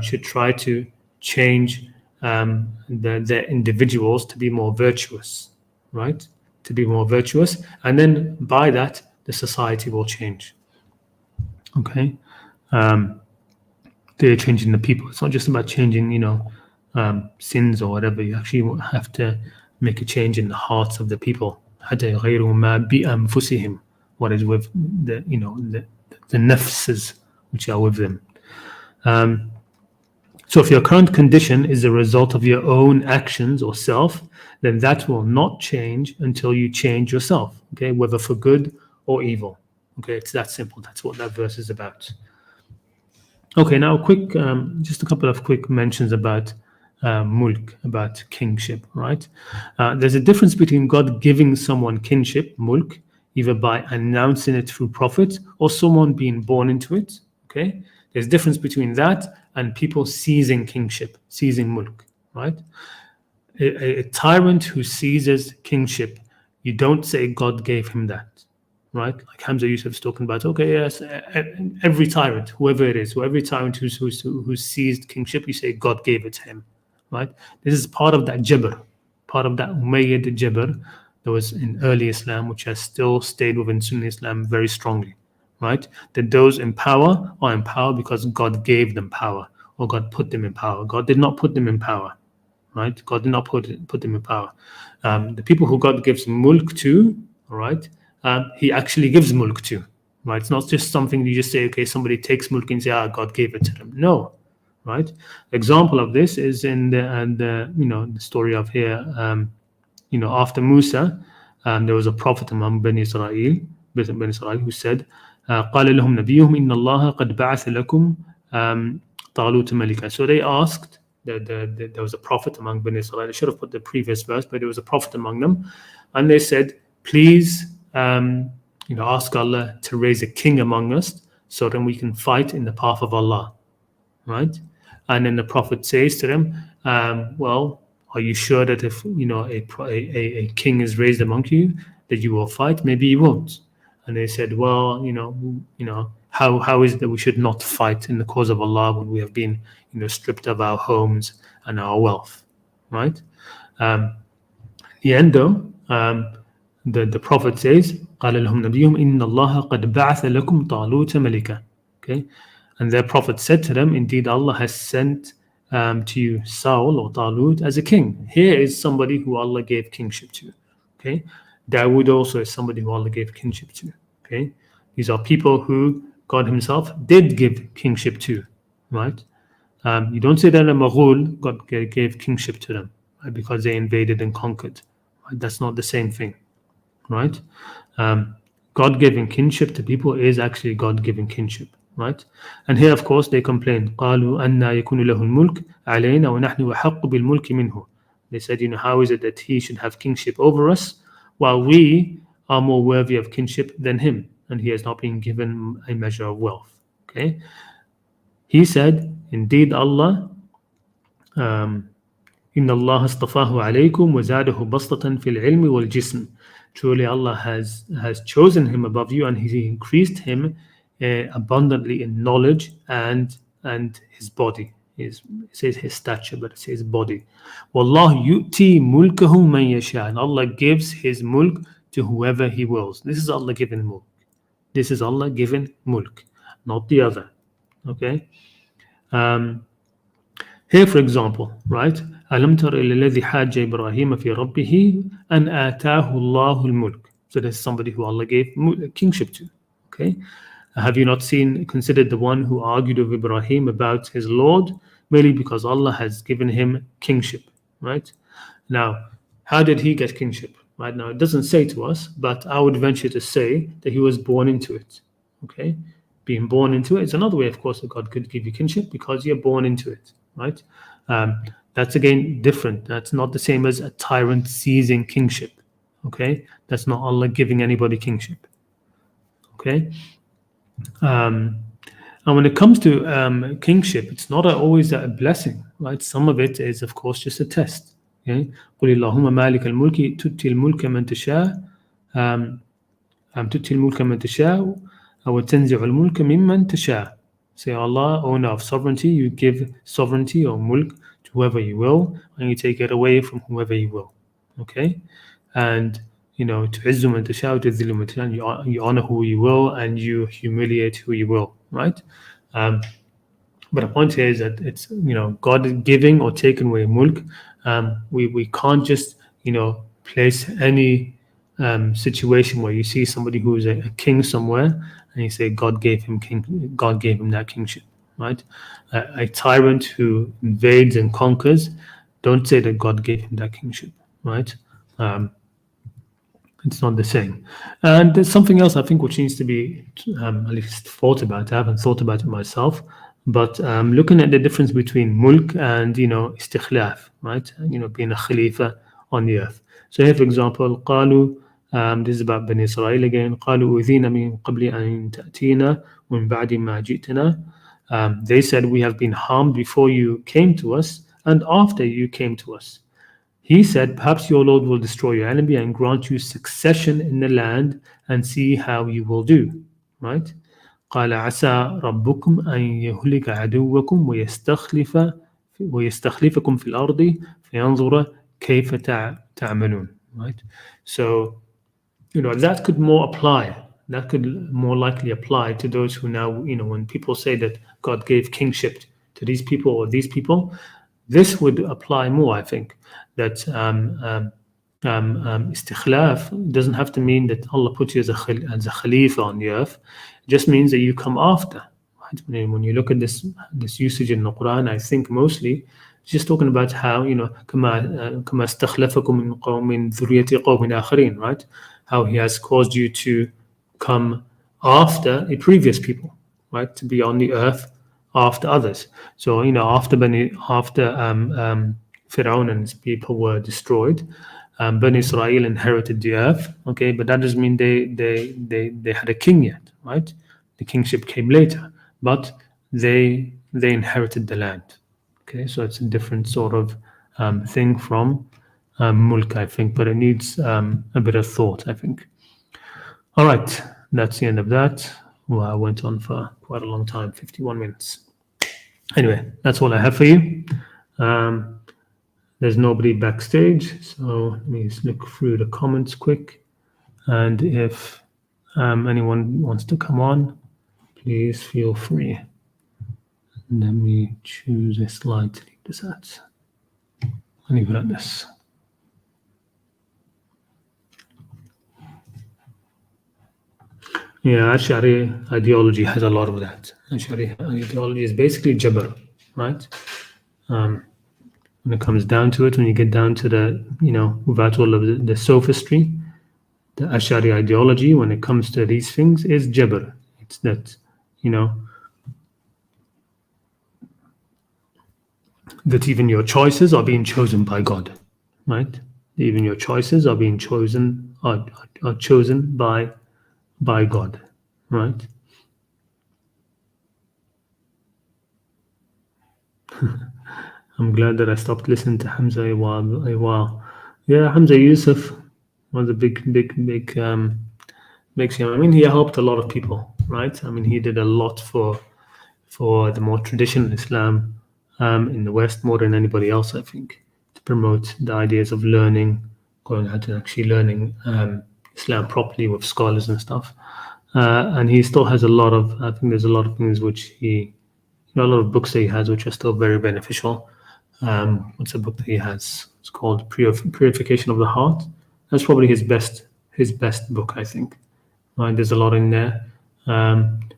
should try to change the individuals to be more virtuous, right? To be more virtuous, and then by that the society will change. Okay, they're changing the people. It's not just about changing, you know, sins or whatever. You actually have to make a change in the hearts of the people. حتى يغيروا ما بأنفسهم, what is with the, you know, the nafses which are with them. So if your current condition is the result of your own actions or self, then that will not change until you change yourself, okay, whether for good or evil. Okay, it's that simple. That's what that verse is about. Okay, now just a couple of quick mentions about mulk, about kingship, right? There's a difference between God giving someone kingship, mulk, either by announcing it through prophets or someone being born into it. Okay, there's a difference between that and people seizing kingship, seizing mulk, right? A tyrant who seizes kingship, you don't say God gave him that, right? Like Hamza Yusuf's talking about, okay, yes, every tyrant, whoever it is, every tyrant who seized kingship, you say God gave it to him, right? This is part of that jabr, part of that Umayyad jabr that was in early Islam, which has still stayed within Sunni Islam very strongly, right? That those in power are in power because God gave them power or God put them in power. God did not put them in power, right? God did not put them in power. The people who God gives mulk to, all right, He actually gives mulk to, right? It's not just something you just say, okay, somebody takes mulk and say, God gave it to them. No, right? Example of this is in the story of here, after Musa, there was a prophet among Bani Israel, who said, قال لهم نبيهم إن الله قد بعث لكم طالوت ملكا. So they asked, there was a prophet among Bani Israel. I should have put the previous verse, but there was a prophet among them, and they said, please, ask Allah to raise a king among us, so then we can fight in the path of Allah, right? And then the prophet says to them, well, are you sure that if a king is raised among you, that you will fight? Maybe you won't. And they said, well, how is it that we should not fight in the cause of Allah when we have been stripped of our homes and our wealth, right? In the end, though, the prophet says, قال لهم نبيهم إن الله قد بعث لكم طالوت ملكا. Okay, and their prophet said to them, indeed Allah has sent to you Saul or Talut as a king. Here is somebody who Allah gave kingship to. Okay, Dawood also is somebody who Allah gave kingship to. Okay, these are people who God Himself did give kingship to, right? You don't say that a Mughal God gave kingship to them, right? Because they invaded and conquered. Right? That's not the same thing, right? God giving kinship to people is actually God giving kinship, right? And here, of course, they complain. قالوا أن يكون له الملك علينا ونحن أحق بالملك منه. They said, how is it that he should have kingship over us while we are more worthy of kinship than him, and he has not been given a measure of wealth? Okay. He said, indeed Allah, إن الله اصطفاه عليكم وزاده بسطة في العلم والجسم. Truly Allah has chosen him above you, and He increased him abundantly in knowledge and his body. It says his stature, but it says body. وَاللَّهُ يُؤْتِي مُلْكَهُ مَنْ يَشَاءُ. And Allah gives His mulk to whoever He wills. This is Allah given mulk. This is Allah given mulk, not the other. Okay. Here, for example, right? أَلَمْ تَرَ إِلَى الَّذِي حَاجَّ إِبْرَاهِيمَ فِي رَبِّهِ أَنْ آتَاهُ اللَّهُ الْمُلْكَ. So there's somebody who Allah gave kingship to. Okay, have you not considered the one who argued with Ibrahim about his Lord, merely because Allah has given him kingship, right? Now, how did he get kingship? Right now, it doesn't say to us, but I would venture to say that he was born into it. Okay, being born into it is another way, of course, that God could give you kinship because you're born into it, right? That's again different. That's not the same as a tyrant seizing kingship. Okay, that's not Allah giving anybody kingship. Okay, and when it comes to kingship, it's not always a blessing, right? Some of it is, of course, just a test. Okay, قل اللهم مالك الملك تؤتي الملك من تشاء تؤتي الملك من تشاء وتنزع الملك ممن تشاء. Say, Allah, owner of sovereignty, you give sovereignty or mulk to whoever you will, and you take it away from whoever you will. Okay, and تعز من تشاء وتذل من تشاء. You honor who you will and you humiliate who you will, right? But the point here is that it's God giving or taking away mulk. We can't just place any situation where you see somebody who is a king somewhere and you say God gave him that kingship, right? A tyrant who invades and conquers, don't say that God gave him that kingship, right? It's not the same. And there's something else I think which needs to be at least thought about. I haven't thought about it myself, but looking at the difference between mulk and istikhlaf, right? Being a khalifa on the earth. So here, for example, قالوا This is about Bani Israel again. قالوا أوذينا من قبل أن تأتينا ومن بعد ما جئتنا. They said, we have been harmed before you came to us and after you came to us. He said, perhaps your Lord will destroy your enemy and grant you succession in the land and see how you will do. Right? قال عسى ربكم أن يهلك عدوكم ويستخلفكم في الأرض فينظر كيف تعملون. Right? So, that could more apply. That could more likely apply to those who now, when people say that God gave kingship to these people or these people, this would apply more, I think. That istikhlaf doesn't have to mean that Allah puts you as a khalifa on the earth. It just means that you come after. Right? When you look at this usage in the Quran, I think mostly it's just talking about how, كما استخلفكم من قوم ذرية قوم آخرين, right? How He has caused you to come after a previous people, right? To be on the earth after others. So, after Pharaoh and his people were destroyed, Bani Israel inherited the earth, okay, but that doesn't mean they had a king yet, right? The kingship came later, but they inherited the land. Okay, so it's a different sort of thing from mulk, I think, but it needs a bit of thought, I think. All right, that's the end of that. Well, I went on for quite a long time, 51 minutes. Anyway, that's all I have for you. There's nobody backstage, so let me just look through the comments quick. And if anyone wants to come on, please feel free. Let me choose a slide to leave this at. I'll leave it at this. Yeah, Ash'ari ideology has a lot of that. Ash'ari ideology is basically Jabr, right? When it comes down to it, when you get down to the, without all of the sophistry, the Ash'ari ideology, when it comes to these things, is Jabr. It's that, that even your choices are being chosen by God, right? Even your choices are being chosen, are chosen by God, right? I'm glad that I stopped listening to Hamza a while. Yeah, Hamza Yusuf was a big I mean, he helped a lot of people, right? I mean, he did a lot for the more traditional Islam in the West, more than anybody else, I think, to promote the ideas of learning, going out and actually learning Islam properly with scholars and stuff. And he still has I think there's a lot of things which a lot of books that he has which are still very beneficial. What's a book that he has? It's called Purification of the Heart. That's probably his best book, I think. Right? There's a lot in there,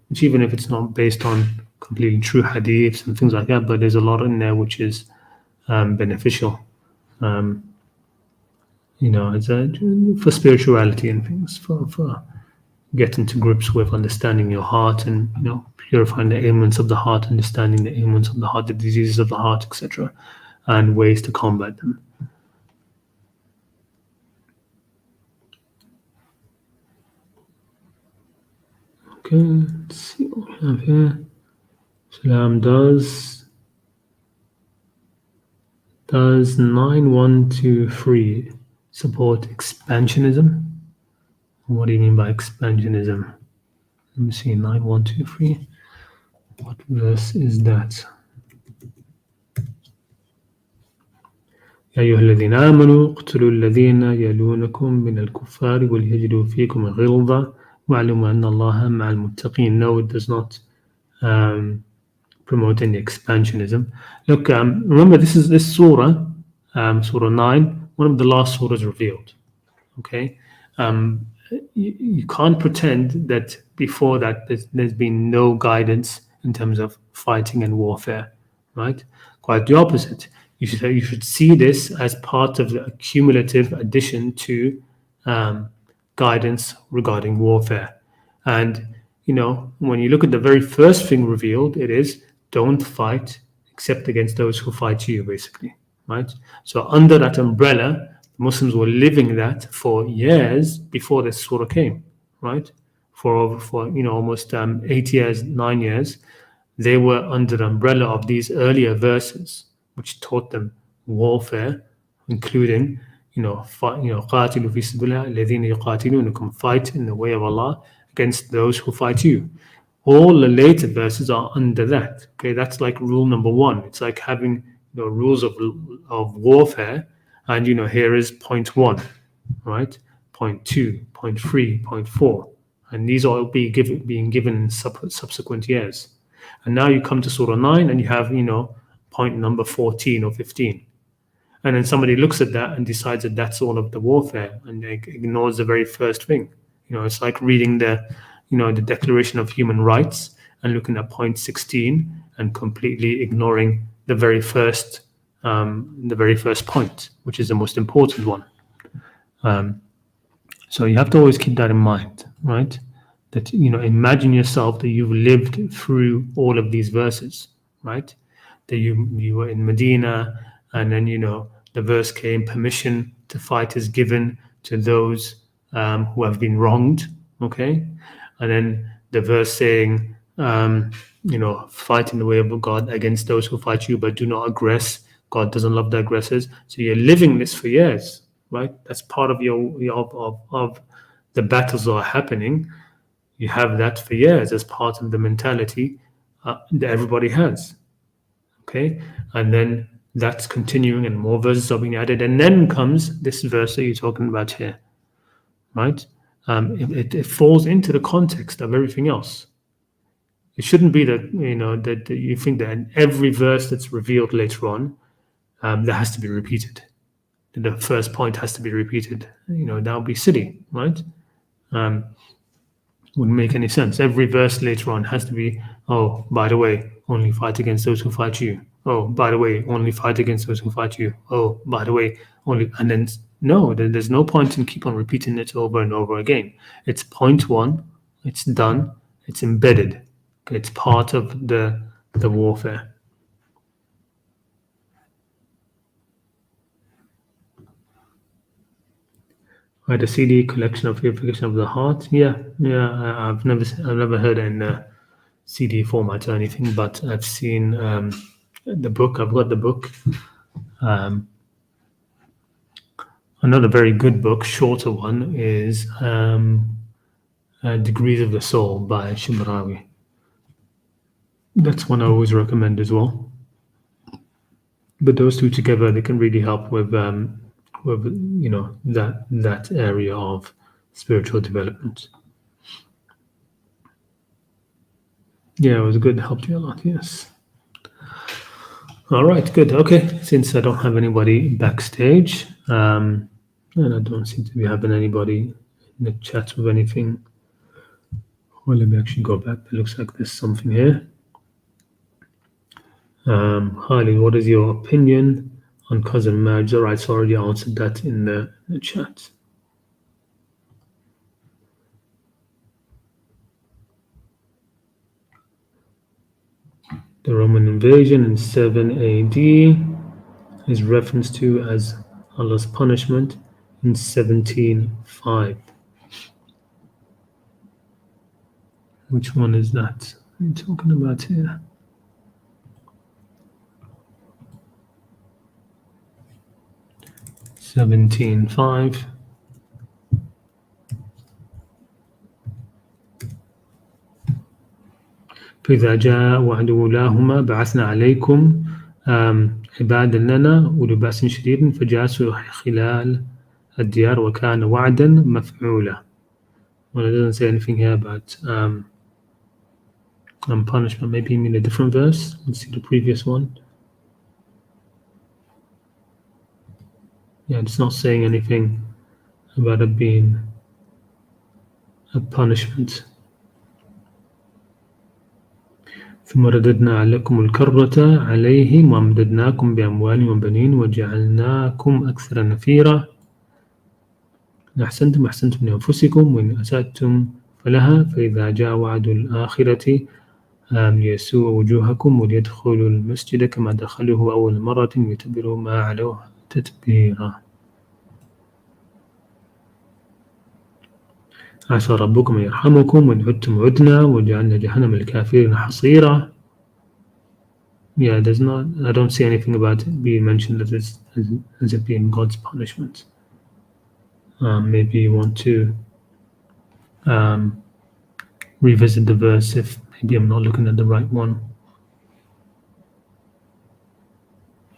which even if it's not based on completely true hadiths and things like that, but there's a lot in there which is beneficial. It's for spirituality and things, for getting to grips with understanding your heart and purifying the ailments of the heart, understanding the ailments of the heart, the diseases of the heart, etc., and ways to combat them. Okay, let's see what we have here. Islam does 9123 support expansionism? What do you mean by expansionism? Let me see, 9123. What verse is that? يا أيها الذين آمنوا اقتلوا الذين يلونكم من الكفار وليجدوا فيكم غلظة واعلموا أن الله مع المتقين. No, it does not promote any expansionism. Look, remember this surah, Surah 9, one of the last surahs revealed. Okay, you can't pretend that before that there's been no guidance in terms of fighting and warfare, right? Quite the opposite. You should see this as part of the cumulative addition to guidance regarding warfare. And when you look at the very first thing revealed, it is don't fight except against those who fight you, basically, right? So under that umbrella, Muslims were living that for years before this surah came, right? For almost 8 years, 9 years, they were under the umbrella of these earlier verses, which taught them warfare, including قاتلوا في سبيل الله الذين يقاتلونكم, fight in the way of Allah against those who fight you. All the later verses are under that. Okay, that's like rule number one. It's like having rules of warfare, and here is point one, right? Point two, point three, point four, and these are all being given in subsequent years. And now you come to Surah 9 and you have point number 14 or 15, and then somebody looks at that and decides that that's all of the warfare and ignores the very first thing. It's like reading the Declaration of Human Rights and looking at point 16 and completely ignoring the very first point, which is the most important one. So you have to always keep that in mind, right? That imagine yourself that you've lived through all of these verses, right? That you were in Medina, and then the verse came, permission to fight is given to those who have been wronged, okay? And then the verse saying, fight in the way of God against those who fight you, but do not aggress. God doesn't love the aggressors. So you're living this for years, right? That's part of of the battles that are happening. You have that for years as part of the mentality that everybody has, okay? And then that's continuing, and more verses are being added, and then comes this verse that you're talking about here, right? It falls into the context of everything else. It shouldn't be that that you think that in every verse that's revealed later on, that has to be repeated. The first point has to be repeated. That would be silly, right? Wouldn't make any sense. Every verse later on has to be, oh, by the way, only fight against those who fight you. Oh, by the way, only fight against those who fight you. Oh, by the way, only, and then no, there's no point in keep on repeating it over and over again. It's point one, it's done, it's embedded. It's part of the warfare. Right, a CD collection of purification of the heart. Yeah. I've never heard it in CD format or anything, but I've seen the book. I've got the book. Another very good book, shorter one, is Degrees of the Soul by Shibrawi. That's one I always recommend as well. But those two together, they can really help with that area of spiritual development. Yeah, it was good. Helped you a lot. Yes. All right. Good. Okay. Since I don't have anybody backstage, and I don't seem to be having anybody in the chat with anything. Well, let me actually go back. It looks like there's something here. Harley, what is your opinion on cousin marriage? All right, so I already answered that in the chat. The Roman invasion in 7 AD is referenced to as Allah's punishment in 17:5. Which one is that? What are you talking about here? $17.5. فإذا جاء وعد أولاهما بعثنا عليكم عبادا لنا أولي بأس شديد فجاسوا خلال الديار وكان وعدا مفعولا. Well, it doesn't say anything here about punishment. Maybe you mean a different verse. Let's see the previous one. Yeah, it's not saying anything about it being a punishment. ثم رددنا عليكم الكرة عليهم وأمددناكم بأموال وبنين وجعلناكم أكثر نفيرا أحسنتم لأنفسكم وإن أسأتم فلها فإذا جاء وعد الآخرة يسوء وجوهكم وليدخلوا المسجد كما دخلوه أول مرة يتبروا ما علوه تتبيرا. عسى ربكم يرحمكم وإن عدتم عدنا وجعلنا جهنم للكافرين حصيرا. Yeah, there's not. I don't see anything about it being mentioned as it being God's punishment. Maybe you want to revisit the verse if maybe I'm not looking at the right one.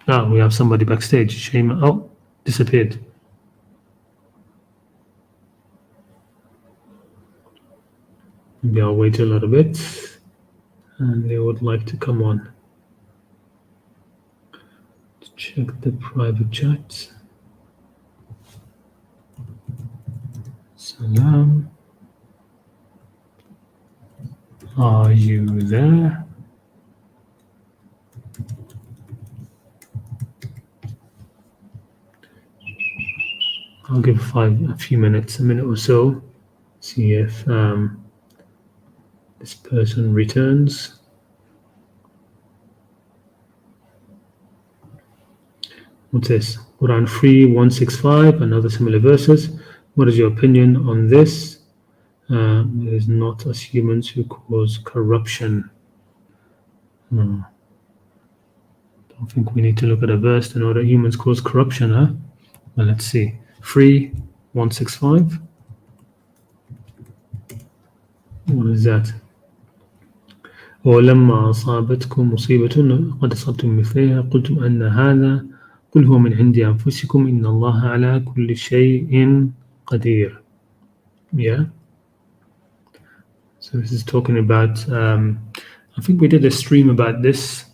Ah, we have somebody backstage. Shame. Oh, disappeared. Maybe I'll wait a little bit, and they would like to come on. Check the private chat. Salam. Are you there? I'll give a few minutes, a minute or so, see if this person returns. What's this? Quran 3:165 and other similar verses. What is your opinion on this? It is not us humans who cause corruption. Don't think we need to look at a verse to know that humans cause corruption, huh? Well, let's see. 3:165. What is that? ولما أصابتكم مصيبة قد أصبتم مثلها قلتم أن هذا قل هو من عند أنفسكم إن الله على كل شيء قدير. Yeah. So this is talking about, I think we did a stream about this,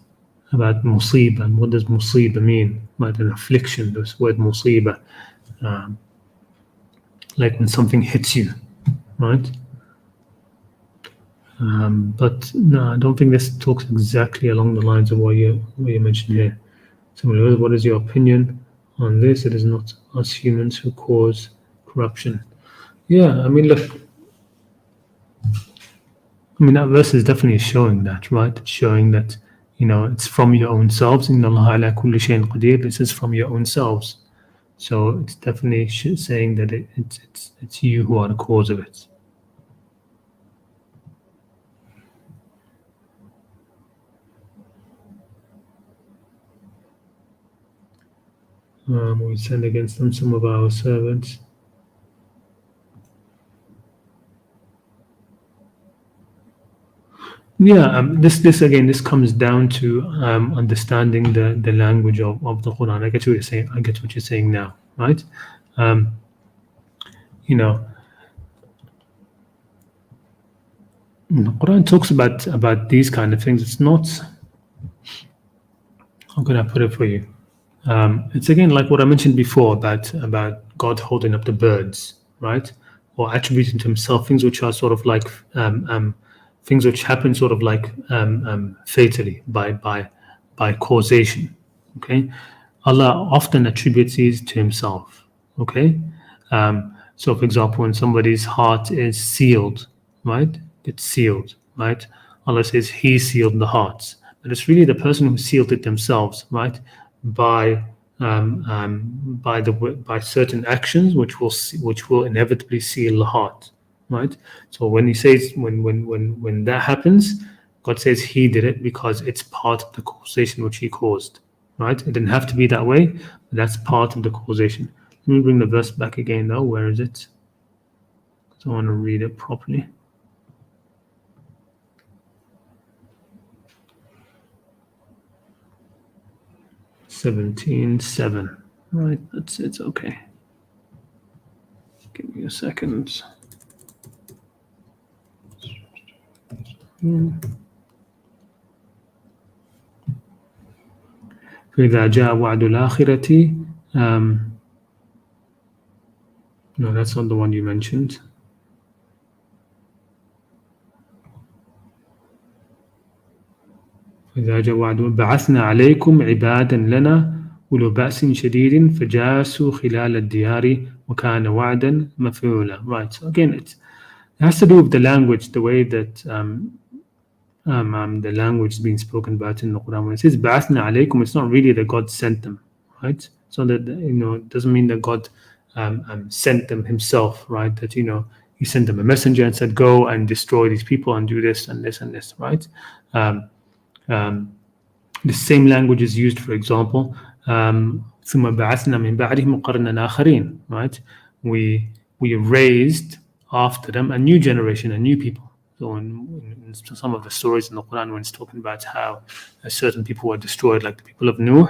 about musiba, and what does musiba mean? Like an affliction, this word musiba. Like when something hits you, right? But no, I don't think this talks exactly along the lines of what you mentioned here. So what is your opinion on this? It is not us humans who cause corruption. Yeah, I mean, look, that verse is definitely showing that, right? It's showing that, it's from your own selves. Inna Allah ala kulli shayin qadir. This is from your own selves. So it's definitely saying that it's you who are the cause of it. We send against them some of our servants. Yeah, this comes down to understanding the language of the Quran. I get what you're saying. I get what you're saying now, right? The Quran talks about these kind of things. It's not. How can I put it for you? It's again like what I mentioned before about God holding up the birds, right? Or attributing to Himself things which are sort of like things which happen sort of like fatally by causation. Okay, Allah often attributes these to Himself. Okay, so for example, when somebody's heart is sealed, right? It's sealed, right? Allah says He sealed the hearts, but it's really the person who sealed it themselves, right? By certain actions which will inevitably seal the heart, right? So when He says when that happens, God says He did it because it's part of the causation which He caused, right? It didn't have to be that way, but that's part of the causation. Let me bring the verse back again though. Where is it? Because I want to read it properly. 17:7. Right, it's okay. Give me a second. فإذا جاء وعد الآخرة. No, that's not the one you mentioned. فإذا جاء وعد بعثنا عليكم عبادا لنا أولو بأس شديد فجاسوا خلال الديار وكان وعدا مفعولا. Right. So again, it has to do with the language, the way that the language is being spoken about in the Quran. When it says بعثنا عليكم, it's not really that God sent them, right? So that it doesn't mean that God sent them Himself, right? That He he sent them a messenger and said, go and destroy these people and do this and this and this, right? The same language is used, for example, ثم بعثنا من بعدهم قرنا آخرين, right? We raised after them a new generation, a new people. So in some of the stories in the Quran, when it's talking about how certain people were destroyed, like the people of Nuh,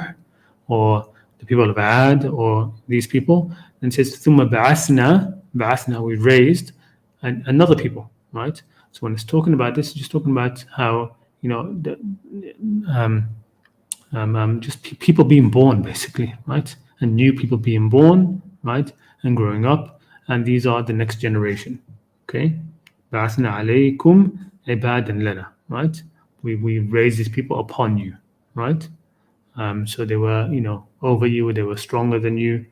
or the people of Ad, or these people, and it says ثم بعثنا, we raised another people, right? So when it's talking about this, it's just talking about how, you know, just people being born, basically, right? And new people being born, right? And growing up, and these are the next generation. Okay, بعثنا عليكم عبادا لنا, right? We raised these people upon you, right? So they were, you know, over you. They were stronger than you,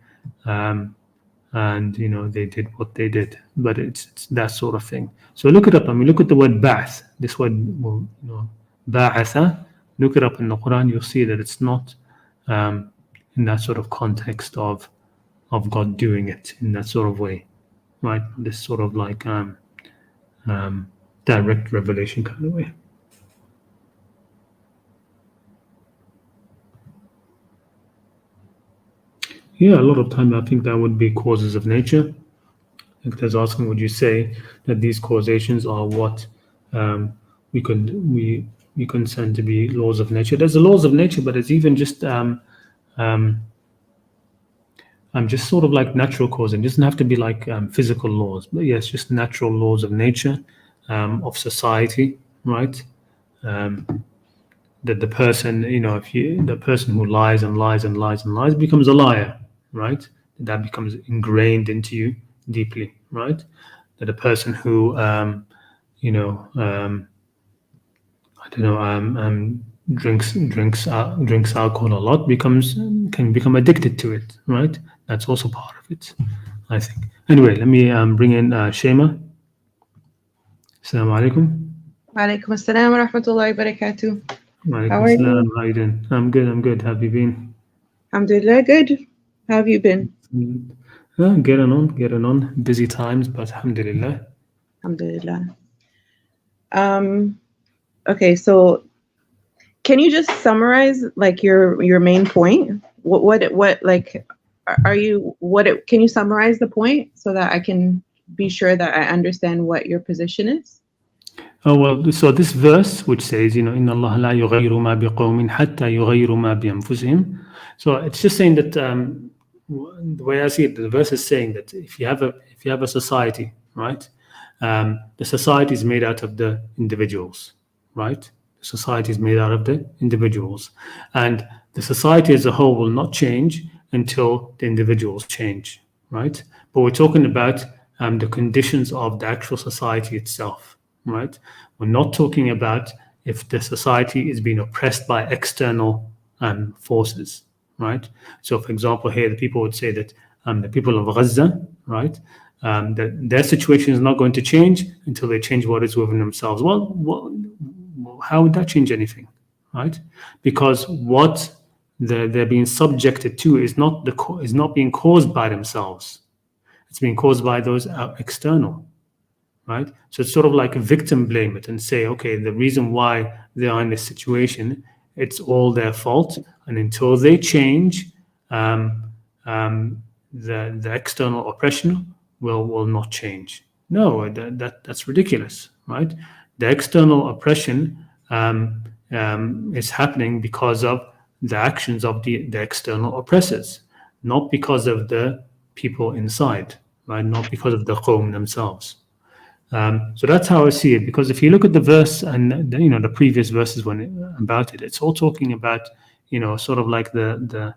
and you know they did what they did. But it's that sort of thing. So look it up. I mean, look at the word ba'ath. This word, you know, ba'atha. Look it up in the Quran. You'll see that it's not in that sort of context of God doing it in that sort of way, right? This sort of like direct revelation kind of way. Yeah, a lot of time I think that would be causes of nature. If there's asking, would you say that these causations are what we consent to be laws of nature? There's the laws of nature, but it's even just just sort of like natural causing. It doesn't have to be like physical laws, but yes, just natural laws of nature, of society, right? That the person, you know, the person who lies and lies and lies and lies becomes a liar, right? That becomes ingrained into you deeply, right? That a person who, you know, I don't know, drinks alcohol a lot can become addicted to it, right? That's also part of it, I think. Anyway, let me bring in Shema. Assalamu alaikum. Walaikum assalam wa rahmatullahi wa barakatuh. How are you? How you doing? I'm good. How have you been? Alhamdulillah, good. How have you been? Getting on. Busy times, but alhamdulillah. Alhamdulillah. Okay, so can you just summarize like your main point? What like are you can you summarize the point so that I can be sure that I understand what your position is? Oh, well, so this verse which says, you know, إِنَّ اللَّهَ لَا يُغَيِّرُ مَا بِقَوْمٍ حَتَّى يُغَيِّرُ مَا بِأَنفُسِهِمْ. So it's just saying that the way I see it, the verse is saying that if you have a society, right, the society is made out of the individuals, right? The society is made out of the individuals, and the society as a whole will not change until the individuals change, right? But we're talking about the conditions of the actual society itself, right? We're not talking about if the society is being oppressed by external forces, right? So, for example, here the people would say that the people of Gaza, right, that their situation is not going to change until they change what is within themselves. Well, how would that change anything, right? Because what they're being subjected to is not being caused by themselves. It's being caused by those external, right? So it's sort of like a victim blame it and say, okay, the reason why they are in this situation, it's all their fault, and until they change, the external oppression will not change. No, that's ridiculous, right? The external oppression is happening because of the actions of the external oppressors, not because of the people inside, right? Not because of the qawm themselves. So that's how I see it. Because if you look at the verse and the previous verses about it, it's all talking about sort of like the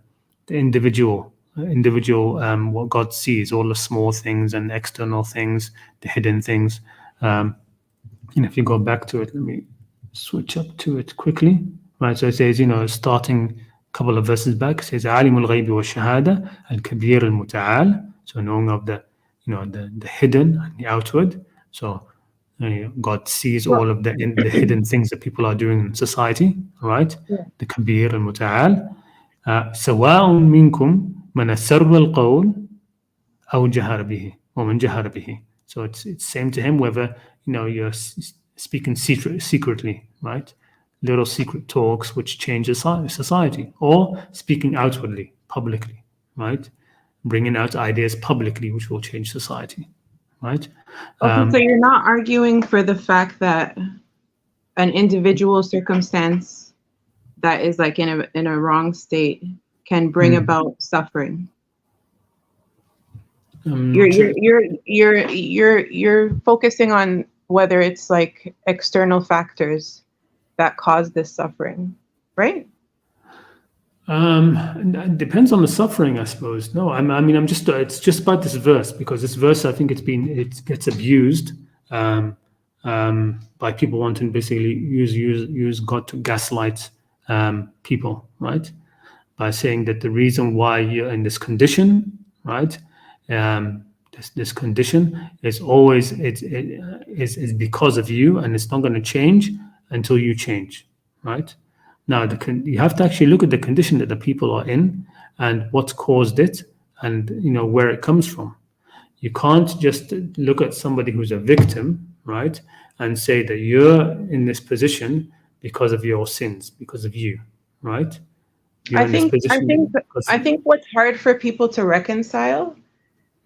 individual what God sees, all the small things and external things, the hidden things. If you go back to it, let me switch up to it quickly. Right, so it says, starting a couple of verses back, it says, عالم الغيب والشهادة الكبير المتعال. So knowing of the hidden and the outward. So God sees all of the hidden things that people are doing in society, right? Yeah. The كبير المتعال. سواء منكم من أسر القول أو جهر به ومن جهر به. So it's same to him whether you're speaking secretly, right? Little secret talks which change society, or speaking outwardly, publicly, right? Bringing out ideas publicly which will change society, right? Okay, so you're not arguing for the fact that an individual circumstance that is like in a wrong state can bring about suffering. You're focusing on whether it's like external factors that cause this suffering, right? It depends on the suffering, I suppose. No, it's just about this verse, because this verse, I think it gets abused by people wanting to basically use God to gaslight people, right? By saying that the reason why you're in this condition, right? This condition is always is because of you, and it's not going to change until you change, right? Now, you have to actually look at the condition that the people are in and what's caused it, and where it comes from. You can't just look at somebody who's a victim, right, and say that you're in this position because of your sins, because of you, right? I think what's hard for people to reconcile,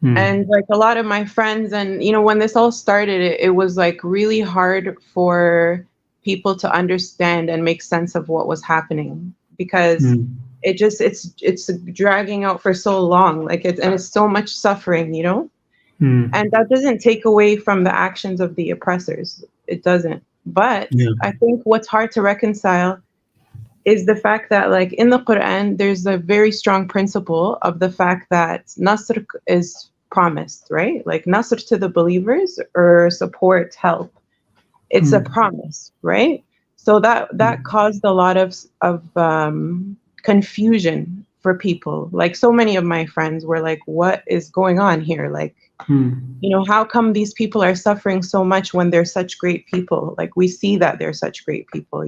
and like a lot of my friends, and when this all started, it was like really hard for people to understand and make sense of what was happening, because it's dragging out for so long, like it's so much suffering, and that doesn't take away from the actions of the oppressors. It doesn't. But I think what's hard to reconcile is the fact that, like, in the Qur'an, there's a very strong principle of the fact that Nasr is promised, right? Like Nasr to the believers, or support, help. It's a promise, right? So that caused a lot of confusion for people. Like, so many of my friends were like, what is going on here? Like, how come these people are suffering so much when they're such great people? Like, we see that they're such great people,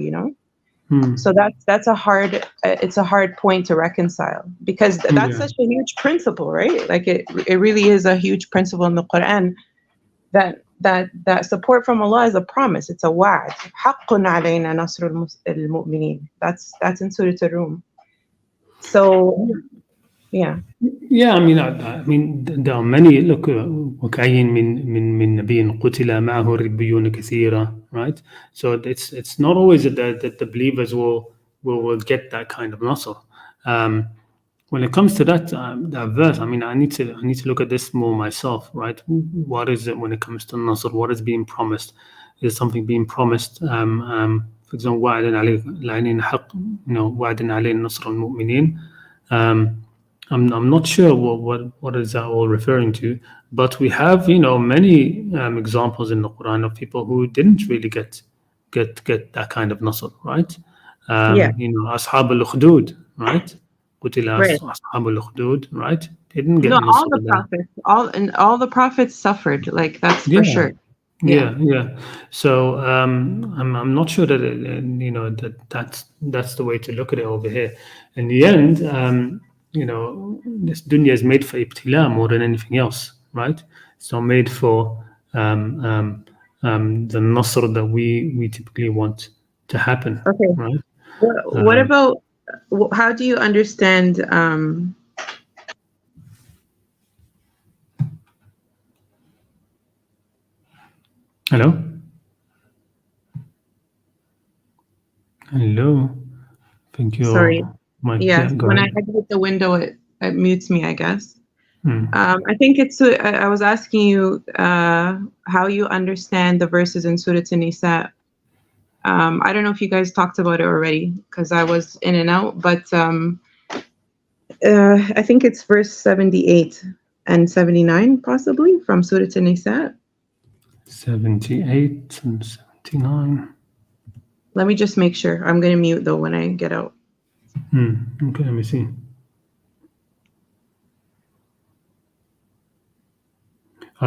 So it's a hard point to reconcile, because that's such a huge principle, right? Like it really is a huge principle in the Quran, that support from Allah is a promise. It's a wa'd. حَقٌّ عَلَيْنَا نَصْرُ الْمُؤْمِنِينَ. That's in Surah Ar-Rum. So, yeah. Yeah, I mean, there are many. Look, وَكَأَيٍّ من نبي قتل معه ربيون كثيرا, right? So it's not always that the believers will get that kind of nasr. When it comes to that verse, I need to look at this more myself, right? What is it when it comes to nasr? What is being promised? Is something being promised? For example, وَعْدًا عَلَيْنَا حَقٌّ, وَعْدًا عَلَيْنَا نَصْرَ الْمُؤْمِنِينَ. I'm not sure what is that all referring to, but we have many examples in the Quran of people who didn't really get that kind of nasr, right? Ashab al-Ukhdud, right? Right. Ashab al-Ukhdud, right? They didn't get No, nasr. all the prophets, all the prophets suffered. Like, that's for sure. Yeah. So I'm not sure that that's the way to look at it over here. In the end, this dunya is made for ibtila more than anything else, right? It's not made for the nasr that we typically want to happen. Okay. Right? What about, how do you understand Hello? Thank you. Sorry. Mic. Yes. Go When ahead. I exit the window, it mutes me, I guess. I think I was asking you how you understand the verses in Surah An-Nisa. I don't know if you guys talked about it already, because I was in and out, but I think it's verse 78 and 79, possibly, from Surah An-Nisa. 78 and 79. Let me just make sure. I'm going to mute, though, when I get out. Okay, let me see.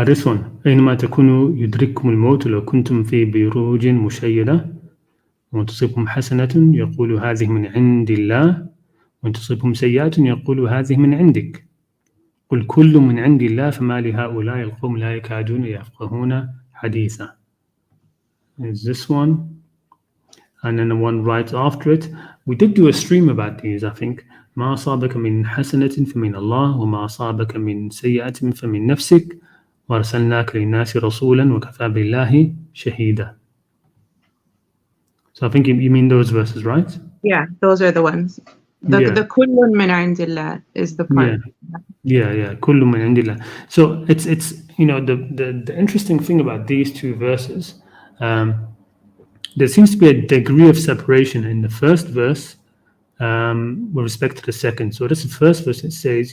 This one. أينما تكونوا يدرككم الموت لو كنتم في بروج مشيدة وإن تصبكم حسنة يقول هذه من عند الله وإن تصبكم سيئة يقول هذه من عندك قل كل من عند الله فما لهؤلاء القوم لا يكادون يفقهون حديثا. Is this one? And then the one right after it. We did do a stream about these, I think. ما أصابك من حسنة فمن الله وما أصابك من سيئة فمن نفسك وأرسلناك للناس رسولا وكفى بالله شهيدا. So I think you mean those verses, right? Yeah, those are the ones. The kullun min indillah is the part. Yeah. كل من عند الله. So it's the interesting thing about these two verses, there seems to be a degree of separation in the first verse with respect to the second. So this is the first verse. It says,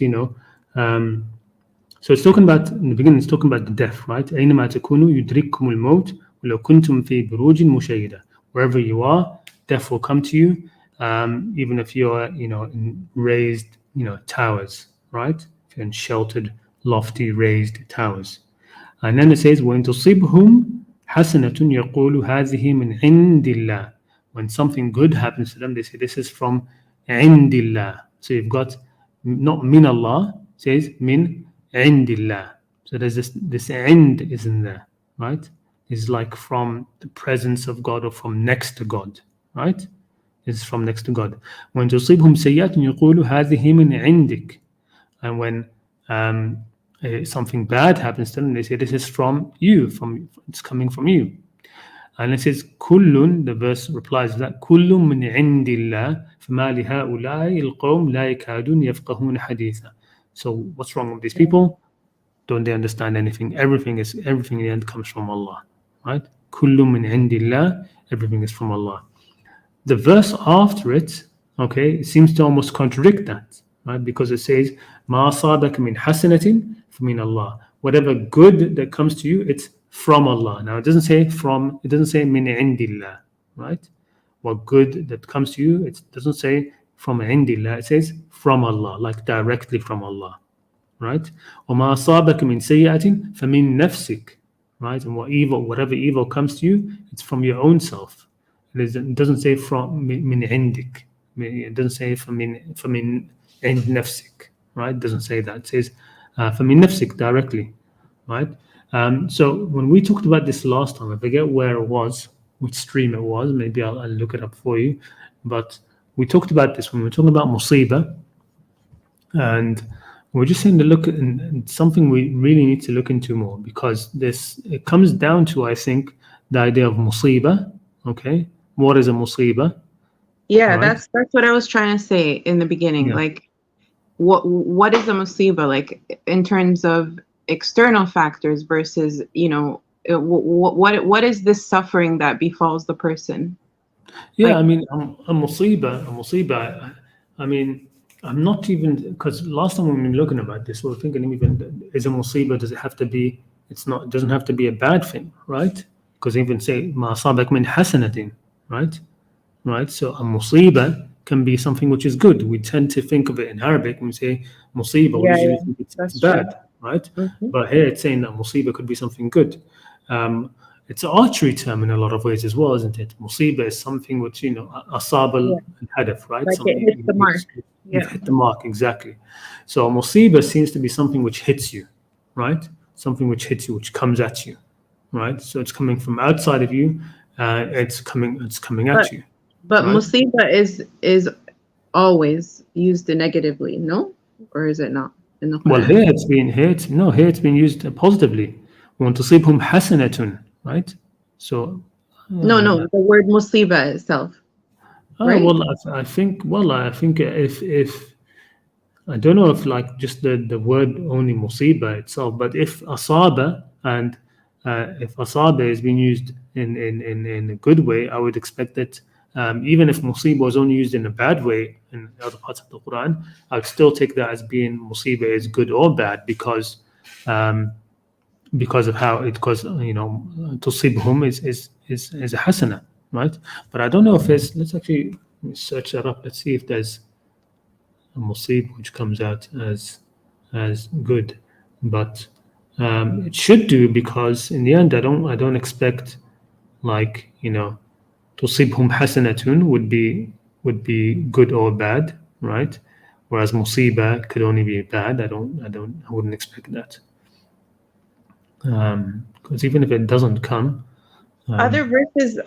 so it's talking about, in the beginning, it's talking about the death, right? أينما تكونوا يدرككم الموت ولو كنتم في بروج مشيدة. Wherever you are, death will come to you, even if you're, in raised, towers, right? If you're in sheltered, lofty, raised towers. And then it says, وَإِن تُصِبْهُمْ حَسَنَةٌ يَقُولُ هَذِهِ مِنْ عِنْدِ اللَّهِ. When something good happens to them, they say, this is from عِنْدِ اللَّهِ. So you've got not min Allah, it says min indillah. So there's this end is in there, right? Is like from the presence of God or from next to God, right? It's from next to God. When تصيبهم سيئات يقولوا هذه من عندك. And when something bad happens to them, they say this is from you, it's coming from you. And it says كل, the verse replies to that, كل من عند الله فما لهؤلاء القوم لا يكادون يفقهون حديثا. So what's wrong with these people? Don't they understand anything? Everything in the end comes from Allah, right? كل من عند الله, everything is from Allah. The verse after it, okay, seems to almost contradict that, right? Because it says ما أصابك من حسنة فمن الله. Whatever good that comes to you, it's from Allah. Now it doesn't say min indillah, right? What good that comes to you, it doesn't say from indillah, it says from Allah, like directly from Allah, right? وما أصابك من سيئة فمن نفسك, right? And whatever evil comes to you, it's from your own self. It doesn't say from min indik. It doesn't say from in nafsik, right? It doesn't say that. It says from in nafsik directly, right? So when we talked about this last time, I forget where it was, which stream it was. Maybe I'll look it up for you. But we talked about this when we were talking about musibah, and we're just saying to look at something we really need to look into more, because it comes down to, I think, the idea of musibah. Okay, what is a musibah? Yeah, right? That's what I was trying to say in the beginning. Yeah. Like, what is a musibah, like in terms of external factors versus, what is this suffering that befalls the person? Yeah, like, I mean, a musibah. I mean, I'm not even, because last time when we were looking about this, we were thinking, even is a musibah, does it have to be? It doesn't have to be a bad thing, right? Because even say ma asabak min hasanatin, right? So a musibah can be something which is good. We tend to think of it in Arabic when we say musibah, we usually think it's bad, true. Right? Mm-hmm. But here it's saying that musibah could be something good. It's an archery term in a lot of ways as well, isn't it? Musibah is something which, asab al-hadaf, right? Like something it hits the mark. You've hit the mark, exactly. So a musibah seems to be something which hits you, right? Something which hits you, which comes at you, right? So it's coming from outside of you, it's coming at you. But right? Musibah is always used negatively, no? Or is it not in the Quran? Well, here it's been used positively. وَأَن تُصِبْهُمْ حَسَنَةٌ, right? So no, the word musibah itself. Right? Well, I think if I don't know if like just the word only musibah itself, but if asaba and if asaba is being used in a good way, I would expect that even if musibah was only used in a bad way in other parts of the Quran, I would still take that as being musibah is good or bad because of how tusibhum is a hasana, right? But I don't know if there's, let's actually search that up. Let's see if there's a musib which comes out as good, but it should do, because in the end I don't expect like tusibhum hasanatun would be good or bad, right? whereas musiba could only be bad. I wouldn't expect that. Because even if it doesn't come, Other verses,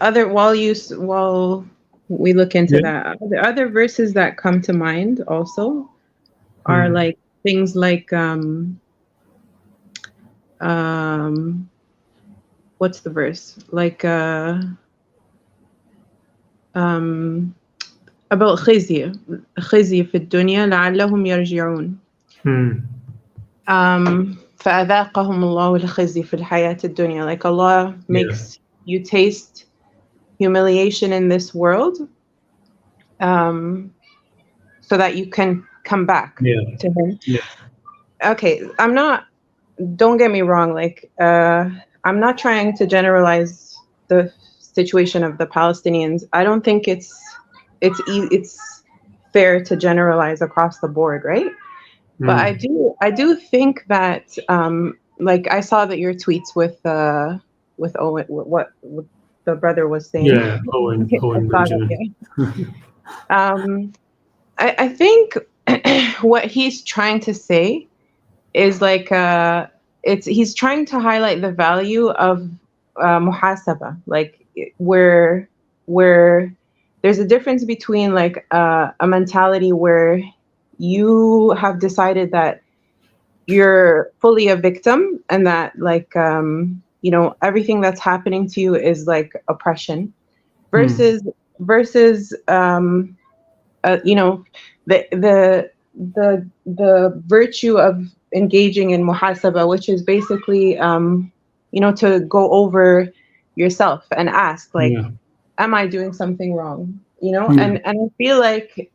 while we look into that, the other verses that come to mind also are like things like what's the verse? Like about خزي في الدنيا لعلهم يرجعون. فأذاقهم الله الخزي في الحياة الدنيا. Like Allah makes you taste humiliation in this world, so that you can come back to Him. Okay, don't get me wrong, like I'm not trying to generalize the situation of the Palestinians. I don't think it's fair to generalize across the board, right? But I do think that like I saw that your tweets with Owen, what the brother was saying. Yeah, Owen Benjamin. I think what he's trying to say is like he's trying to highlight the value of muhasaba, like where there's a difference between like a mentality where you have decided that you're fully a victim and that like you know, everything that's happening to you is like oppression, versus you know, the virtue of engaging in muhasaba, which is basically you know, to go over yourself and ask like, am I doing something wrong? You know, and I feel like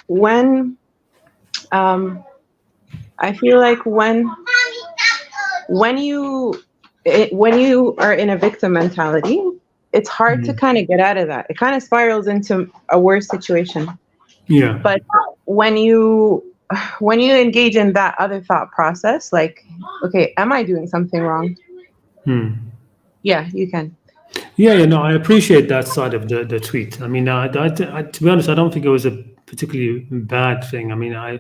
when when you are in a victim mentality, it's hard to kind of get out of that. It kind of spirals into a worse situation. Yeah. But when you engage in that other thought process, like, okay, am I doing something wrong? Yeah, you can. Yeah, no, I appreciate that side of the tweet. I mean, to be honest, I don't think it was a particularly bad thing. I mean, I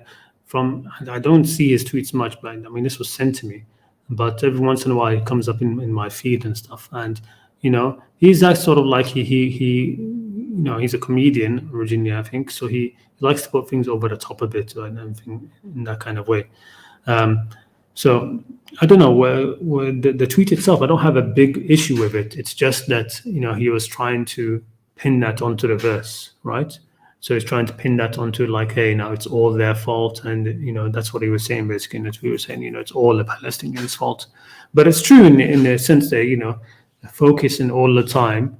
don't see his tweets much, but I mean, this was sent to me. But every once in a while, it comes up in my feed and stuff. And you know, he's that sort of like he you know, he's a comedian originally, I think. So he likes to put things over the top a bit and everything in that kind of way. So I don't know where the tweet itself, I don't have a big issue with it. It's just that, you know, he was trying to pin that onto the verse, right? So he's trying to pin that onto like, hey, now it's all their fault. And, you know, that's what he was saying, basically. And we were saying, you know, it's all the Palestinians' fault. But it's true in the sense that, you know, focusing all the time,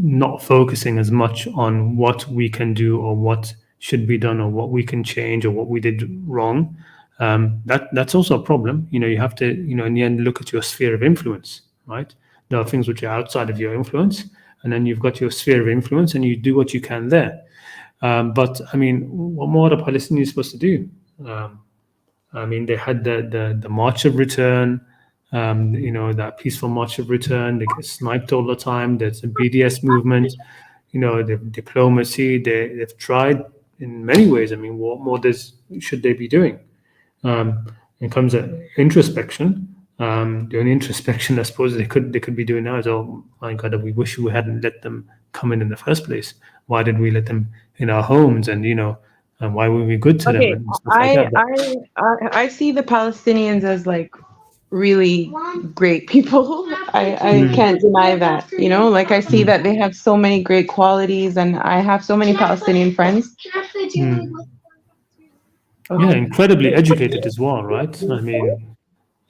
not focusing as much on what we can do or what should be done or what we can change or what we did wrong. That's also a problem. You know, you have to, you know, in the end, look at your sphere of influence, right? There are things which are outside of your influence, and then you've got your sphere of influence and you do what you can there. But I mean, what more are the Palestinians supposed to do? I mean, they had the March of Return, you know, that peaceful March of Return. They get sniped all the time. There's a BDS movement, you know, the diplomacy. They've tried in many ways. I mean, what more should they be doing? In terms of introspection, the only introspection I suppose they could be doing now is, oh my God, we wish we hadn't let them come in the first place. Why did we let them in our homes? And you know, and why were we good to them? And stuff like that. I see the Palestinians as like really great people. I can't deny that. You know, like I see that they have so many great qualities, and I have so many Palestinian friends. Yeah, incredibly educated as well, right? I mean,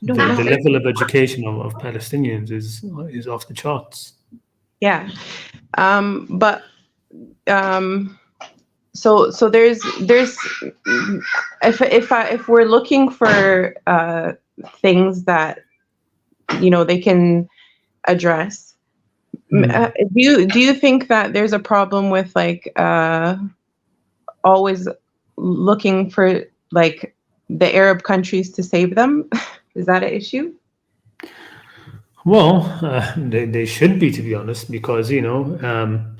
the level of education of Palestinians is off the charts. Yeah, but so there's if we're looking for things that, you know, they can address, do you think that there's a problem with like always looking for like the Arab countries to save them? Is that an issue? Well, they should be, to be honest, because one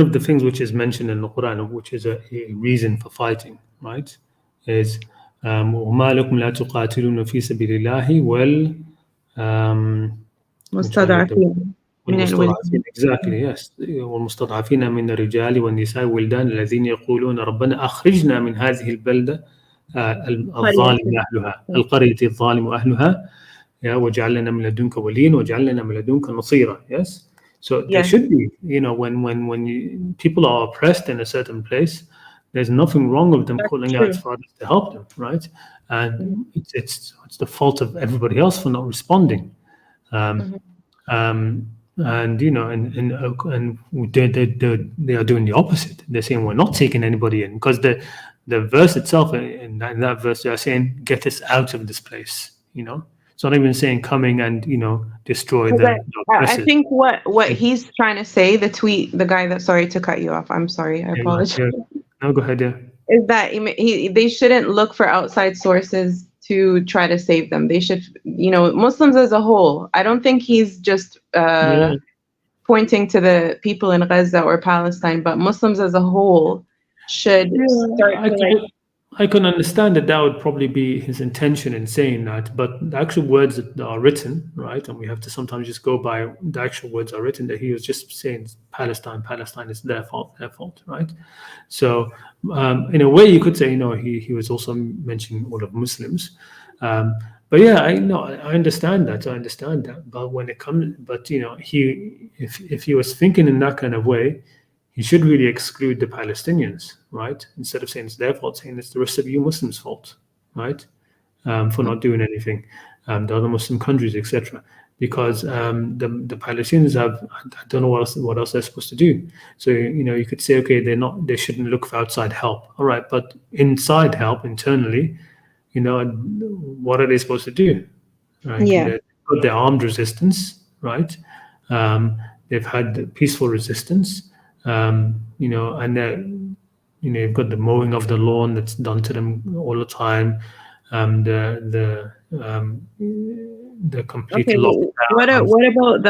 of the things which is mentioned in the Quran, which is a reason for fighting, right, is وَمَا لَكُمْ لَا تُقَاتِلُونَ فِي سَبِيلِ اللَّهِ I'm trying to get the مستضعفين من والمستضعفين, الولدان. exactly, yes, والمستضعفين من الرجال والنساء والولدان الذين يقولون ربنا أخرجنا من هذه البلدة قرية. الظالم أهلها القرية الظالم أهلها وجعل لنا من لدنك وليا وجعل لنا من لدنك نصيرا. Yes, so there Yes, should be, when people are oppressed in a certain place, there's nothing wrong with them that's calling out true. for others to help them, right? And it's the fault of everybody else for not responding. Mhm. And they are doing the opposite. They're saying we're not taking anybody in, because the verse itself, in that verse, they are saying get us out of this place. It's not even saying coming and destroy the I oppressors. think what he's trying to say, the guy that, sorry to cut you off, I'm sorry, I apologize, No, go ahead. Yeah. is that they shouldn't look for outside sources to try to save them. They should, Muslims as a whole. I don't think he's just Yeah. pointing to the people in Gaza or Palestine, but Muslims as a whole should start to I can understand that would probably be his intention in saying that, but the actual words that are written, right, and we have to sometimes just go by the actual words are written, that he was just saying Palestine is their fault, right? So, in a way, you could say, he was also mentioning all of Muslims. But yeah, I understand that. But when it comes, if he was thinking in that kind of way, he should really exclude the Palestinians, right? Instead of saying it's their fault, saying it's the rest of you Muslims' fault, right? For not doing anything, the other Muslim countries, etc. Because the Palestinians I don't know what else they're supposed to do. So you could say, okay, they shouldn't look for outside help, all right, but inside help internally, what are they supposed to do? Right? Yeah. They've got their armed resistance, right? They've had the peaceful resistance, and you've got the mowing of the lawn that's done to them all the time, the complete Okay, but lockdown. what about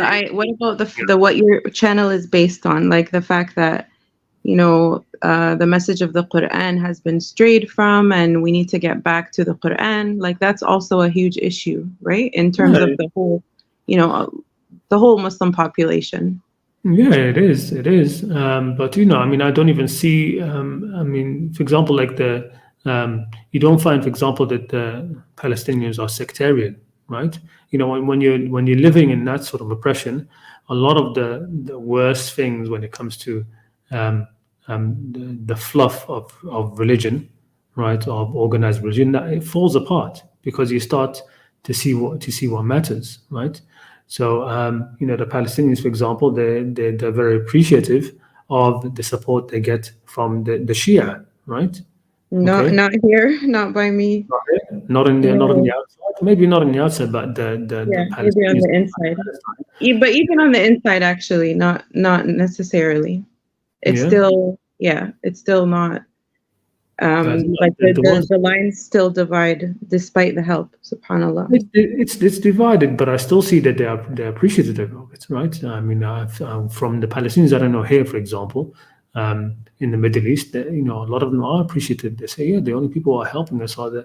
the what your channel is based on, like the fact that the message of the Qur'an has been strayed from, and we need to get back to the Qur'an. Like that's also a huge issue, right? In terms of the whole, the whole Muslim population. Yeah, it is. But I don't even see. For example, like you don't find, for example, that the Palestinians are sectarian, right? When you're living in that sort of oppression, a lot of the worst things when it comes to the fluff of religion, right, of organized religion, that it falls apart because you start to see what matters, right? So the Palestinians, for example, they're very appreciative of the support they get from the Shia, right? Okay. Not here, not by me. Not in the No. outside, maybe not on the outside, but the Yeah, maybe on Palestinians. the inside. But even on the inside, actually, not necessarily. It's Yeah. still, it's still not. Like the lines still divide despite the help. Subhanallah. It's divided, but I still see that they're appreciative of it, right? From the Palestinians, I don't know, here, for example, in the Middle East, a lot of them are appreciative. They say, yeah, the only people who are helping us are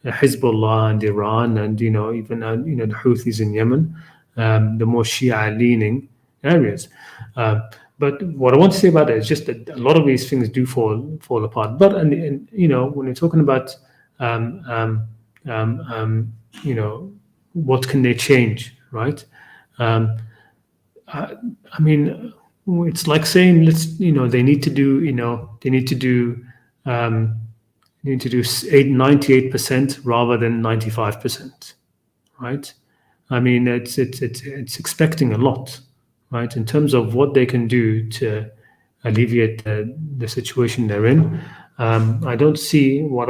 Hezbollah and Iran, and even the Houthis in Yemen, the more Shia-leaning areas. But what I want to say about it is just that a lot of these things do fall apart. But and when you're talking about what can they change, right? It's like saying they need to do 98% rather than 95%, right? It's expecting a lot, right, in terms of what they can do to alleviate the situation they're in. I don't see what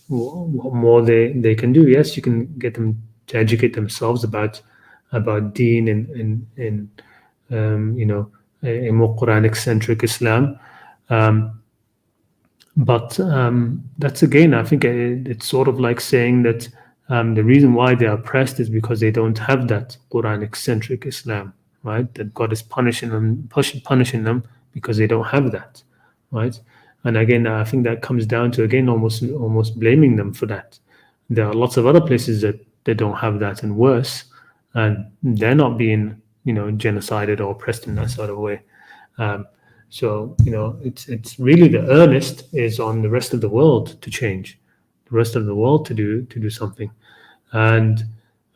more they can do. Yes, you can get them to educate themselves about Deen in a more Quranic centric Islam. But that's again, I think it's sort of like saying that the reason why they are oppressed is because they don't have that Quranic centric Islam, right? That God is punishing them because they don't have that, right? And again, I think that comes down to again almost blaming them for that. There are lots of other places that they don't have that and worse, and they're not being genocided or oppressed in that sort of way. So it's really the earnest is on the rest of the world to change, the rest of the world to do something. And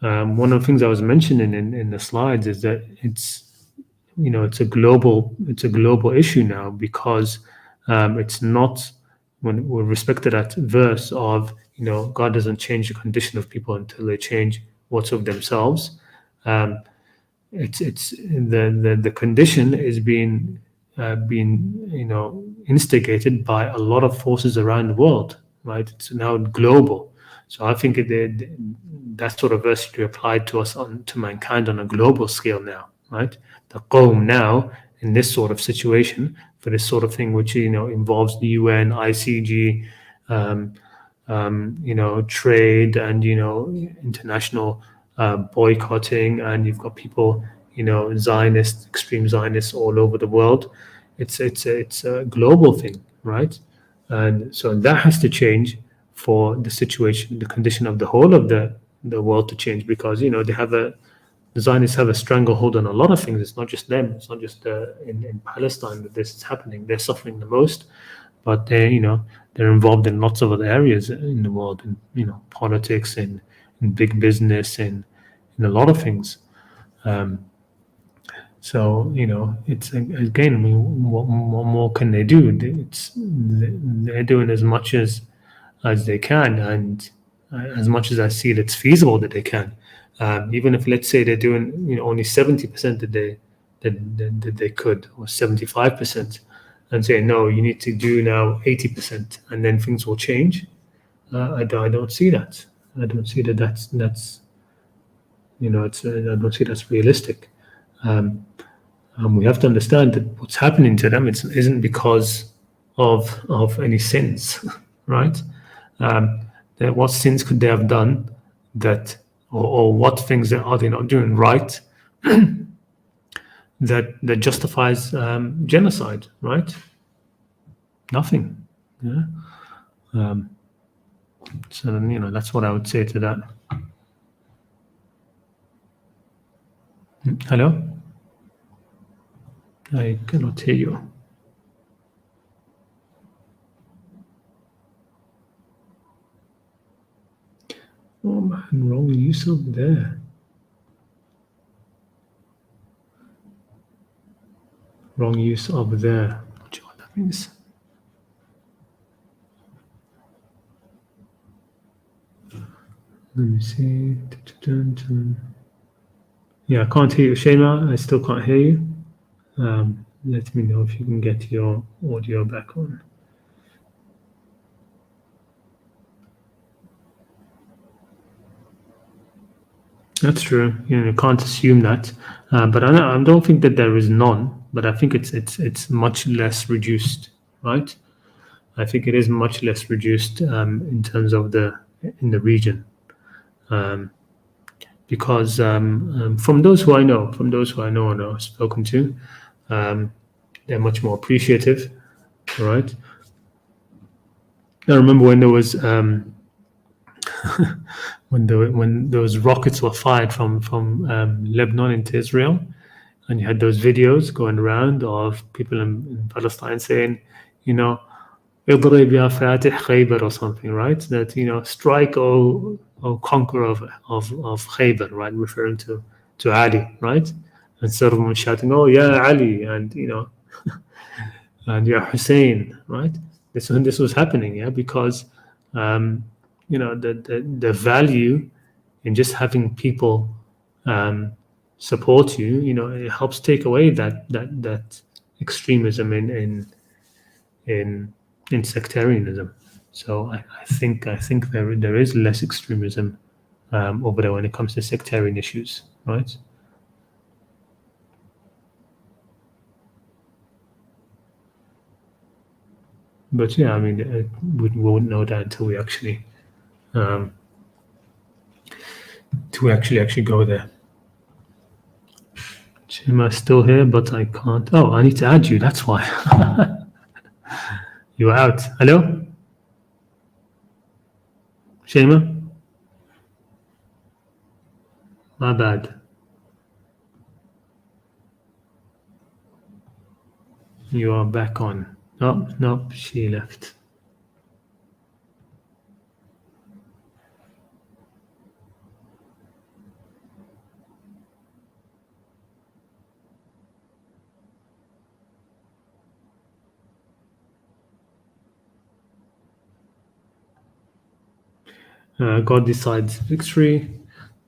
one of the things I was mentioning in the slides is that it's a global issue now, because it's not, when with respect to that verse of God doesn't change the condition of people until they change what's of themselves. It's the condition is being instigated by a lot of forces around the world, right? It's now global. So I think that sort of verse should be applied to us, to mankind on a global scale now, right? The qawm now in this sort of situation for this sort of thing, which involves the UN, ICG, trade, and international boycotting, and you've got people, Zionists, extreme Zionists all over the world. It's a global thing, right? And so that has to change for the situation, the condition of the whole of the world to change, because the Zionists have a stranglehold on a lot of things. It's not just them. It's not just in Palestine that this is happening. They're suffering the most, but they're involved in lots of other areas in the world, in politics, and in big business, and in a lot of things. So it's again, I mean, what more can they do? They're doing as much as they can, and as much as I see it's feasible that they can. Even if, let's say, they're doing only 70% that they could, or 75%, and say no, you need to do now 80%, and then things will change. I don't see that. I don't see that. That's I don't see that's realistic. We have to understand that what's happening to them isn't because of any sins, right? That what sins could they have done that, or what things are they not doing right that justifies genocide, right? Nothing. Yeah. So that's what I would say to that. Hello? I cannot hear you. Oh man, wrong use of there. Wrong use of there. Not sure what that means. Let me see. Yeah, I can't hear you, Shema. I still can't hear you. Let me know if you can get your audio back on. That's true. You can't assume that, but I don't think that there is none. But I think it's much less reduced, right? I think it is much less reduced in terms of in the region, because from those who I know, and I've spoken to, they're much more appreciative, right? I remember when there was when those rockets were fired from Lebanon into Israel, and you had those videos going around of people in Palestine saying, "Idrib ya Fatih Khaybar" or something, right? That strike, or conqueror of Khaybar, right? Referring to Ali, right? And some of them shouting, "Oh yeah, Ali," and and yeah, Hussein, right? This was happening, yeah, because the value in just having people support you, it helps take away that extremism in sectarianism. So I think there is less extremism over there when it comes to sectarian issues, right? But yeah, I mean, we won't know that until we actually to actually go there. Shima still here, but I can't. Oh, I need to add you. That's why. You're out. Hello, Shima. My bad. You are back on. Oh, no, she left. God decides victory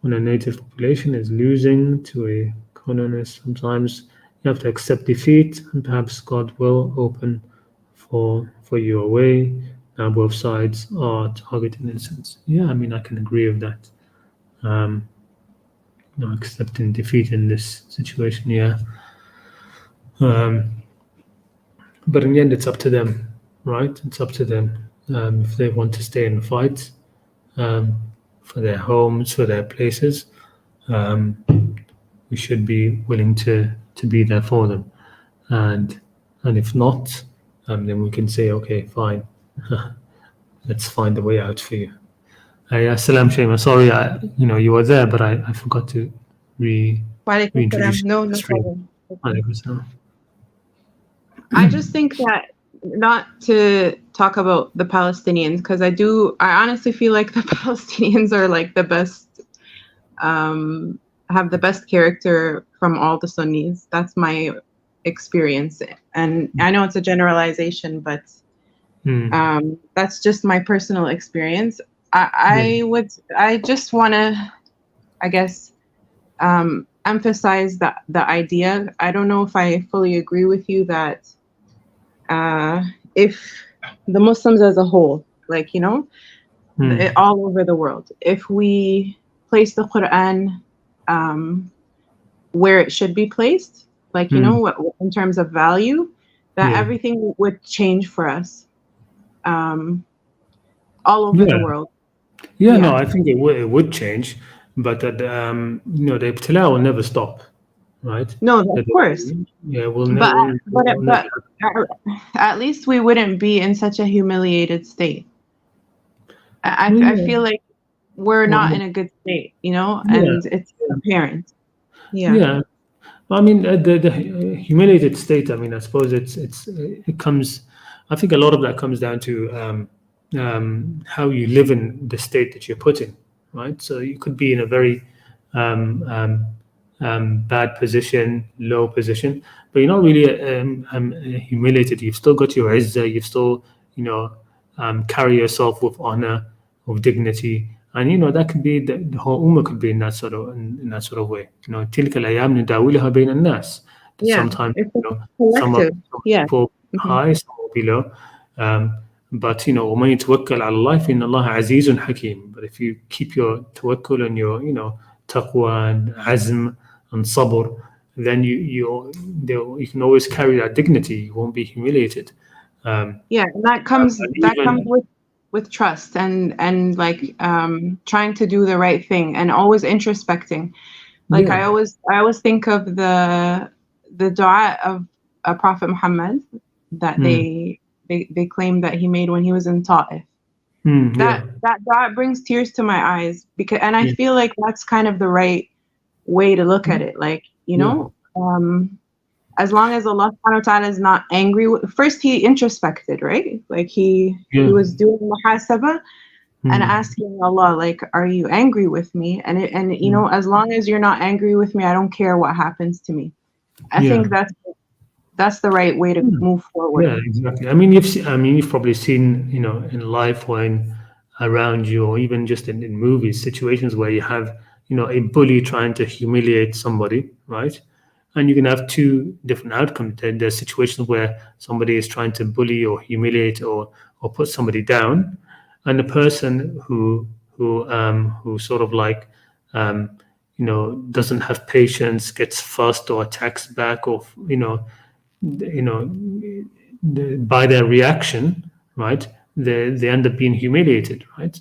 when a native population is losing to a colonist. Sometimes you have to accept defeat, and perhaps God will open for you a way. Now both sides are targeting innocence. Yeah, I mean I can agree with that. Accepting defeat in this situation. Yeah, but in the end, it's up to them, right? It's up to them if they want to stay and fight for their homes, for their places. We should be willing to be there for them, and if not, then we can say, okay, fine, let's find a way out for you. Yeah, Salam Shema. Sorry, you were there, but I forgot to reintroduce you No, to the no stream. problem. Alaikum salam. I just think that not to talk about the Palestinians, because I honestly feel like the Palestinians are like the best, have the best character from all the Sunnis. That's my experience. And I know it's a generalization, but that's just my personal experience. I just want to, I guess, emphasize the idea. I don't know if I fully agree with you that if the Muslims as a whole, like, all over the world, if we place the Qur'an where it should be placed, like, in terms of value, that everything would change for us all over the world. Yeah, no, I think it would change, but the ibtila will never stop, right? No, of course. Yeah, we'll But never. at least we wouldn't be in such a humiliated state. I feel like we're not in a good state, and it's apparent. Yeah. I mean, the humiliated state. I mean, I suppose it comes. I think a lot of that comes down to how you live in the state that you're put in, right? So you could be in a very bad position, low position, but you're not really humiliated. You've still got your izzah. You've still, carry yourself with honor, with dignity, and that could be the whole ummah could be in that sort of way. تلك الأيام نداولها بين الناس. Sometimes some people high, some below. But وَمَن يَتَوَكَّلْ عَلَى اللَّهِ فإن الله عزيز حكيم. But if you keep your tawakkul and your taqwa and azm and sabr, then you can always carry that dignity. You won't be humiliated. And that comes with trust and like trying to do the right thing and always introspecting. Like I always think of the dua of Prophet Muhammad that they claim that he made when he was in Ta'if. That dua brings tears to my eyes and I feel like that's kind of the right way to look at it. Like, as long as Allah subhanahu wa ta'ala is not angry first he introspected, right? Like he was doing muhasabah and asking Allah, like, are you angry with me? And as long as you're not angry with me, I don't care what happens to me. I think that's the right way to move forward. Yeah, exactly. I mean, you've probably seen, in life or around you, or even just in movies, situations where you have, a bully trying to humiliate somebody, right? And you can have two different outcomes. There's situations where somebody is trying to bully or humiliate or put somebody down, and the person who sort of like doesn't have patience, gets fussed or attacks back, or by their reaction, right? They end up being humiliated, right?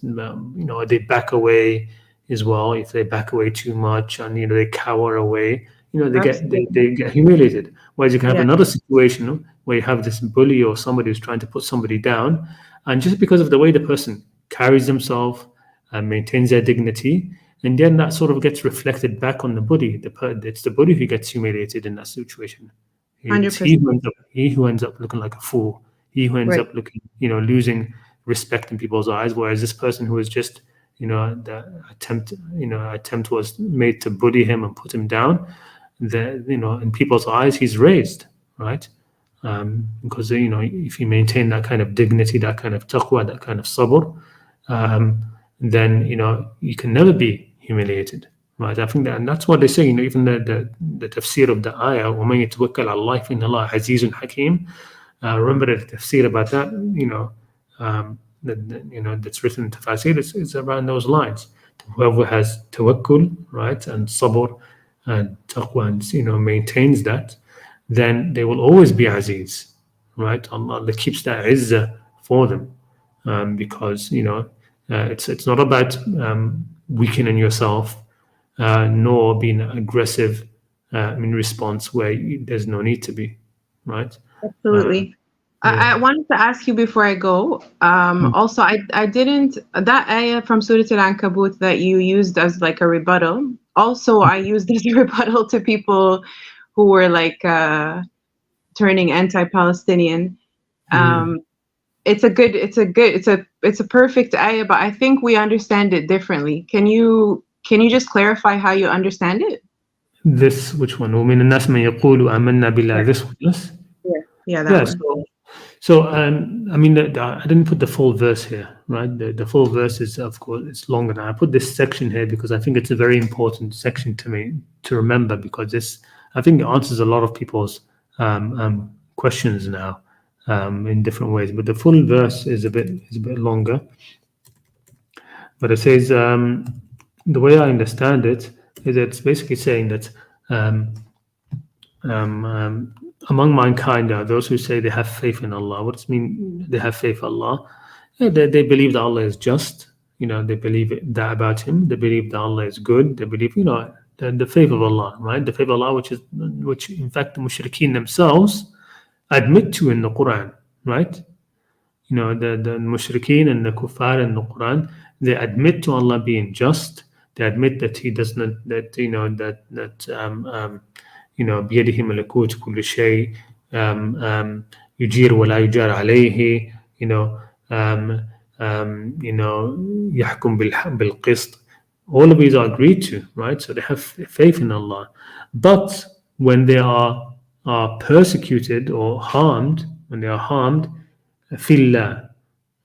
They back away, as well. If they back away too much and they cower away, they Absolutely. get humiliated. Whereas you can have Yeah. another situation where you have this bully or somebody who's trying to put somebody down, and just because of the way the person carries themselves and maintains their dignity, and then that sort of gets reflected back on the bully. It's the bully who gets humiliated in that situation. It's 100%. he who ends up looking like a fool. He who ends Right. up looking, losing respect in people's eyes. Whereas this person who is just, the attempt was made to bully him and put him down. In people's eyes, he's raised, right? Because if you maintain that kind of dignity, that kind of taqwa, that kind of sabr, then you can never be humiliated, right? I think that, and that's what they say. Even the tafsir of the ayah, وَمَن يَتَوَكَّلْ عَلَى اللَّهِ فَإِنَّ اللَّهَ عَزِيزٌ حَكِيمٌ. Remember the tafsir about that, that's written in tafsir is around those lines. Whoever has tawakkul, right, and sabr and taqwa, and maintains that, then they will always be aziz, right? Allah keeps that izzah for them, because it's not about weakening yourself, nor being aggressive in response where there's no need to be, right? Absolutely. I wanted to ask you before I go. Also, I didn't that ayah from Surah Al-Ankabut that you used as like a rebuttal. Also, I used as a rebuttal to people who were like turning anti-Palestinian. It's a perfect ayah, but I think we understand it differently. Can you just clarify how you understand it? This, which one? وَمِنَ النَّاسِ مَن يَقُولُ آمَنَّا بِاللَّهِ. This one, yes? Yeah, that Yeah. one. So I mean, I didn't put the full verse here, right? The full verse is, of course, it's longer now. I put this section here because I think it's a very important section to me to remember, because this, I think, it answers a lot of people's questions now in different ways. But the full verse is a bit longer. But it says, the way I understand it is it's basically saying that among mankind are those who say they have faith in Allah. What does it mean they have faith in Allah? Yeah, they believe that Allah is just. They believe that about Him. They believe that Allah is good. They believe, the faith of Allah, right? The faith of Allah, which in fact the mushrikeen themselves admit to in the Quran, right? The mushrikeen and the kuffar in the Quran, they admit to Allah being just. They admit that He does not, بيده ملكوت كل شيء, يجير ولا يجار عليه, يحكم بالقسط. All of these are agreed to, right? So they have faith in Allah. But when they are persecuted or harmed, fillah,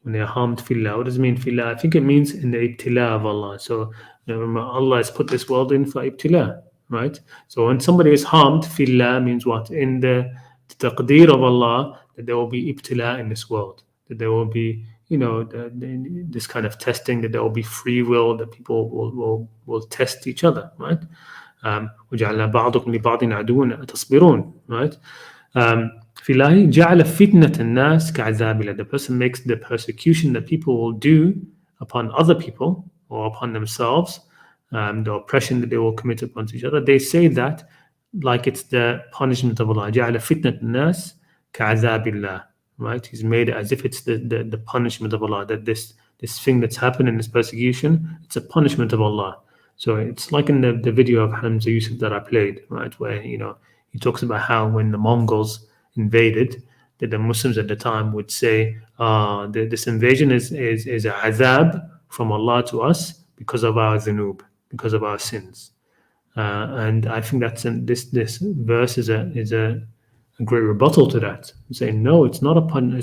when they are harmed fillah. What does it mean fillah? I think it means in the ibtila of Allah. So Allah has put this world in for ibtila, right? So when somebody is harmed fillah means what? In the taqdeer of Allah, that there will be ibtila in this world, that there will be this kind of testing, that there will be free will, that people will test each other, right? وَجَعَلْنَا بَعْضُكُمْ لِبَعْضٍ عَدُوًّا أَتَصْبِرُونَ, right? فِي جَعَلَ فِتْنَةَ النَّاسِ كَعَذَابِ اللَّهِ. The person makes the persecution that people will do upon other people or upon themselves, the oppression that they will commit upon each other, they say that like it's the punishment of Allah. جَعَلَ فِتْنَةَ النَّاسِ كَعَذَابِ اللَّهِ. Right? He's made it as if it's the punishment of Allah, that this thing that's happened in this persecution, it's a punishment of Allah. So it's like in the video of Hamza Yusuf that I played, right, where he talks about how when the Mongols invaded, that the Muslims at the time would say, this invasion is a azab from Allah to us because of our dhunub, because of our sins. And I think that's this verse is a great rebuttal to that, saying no, it's not this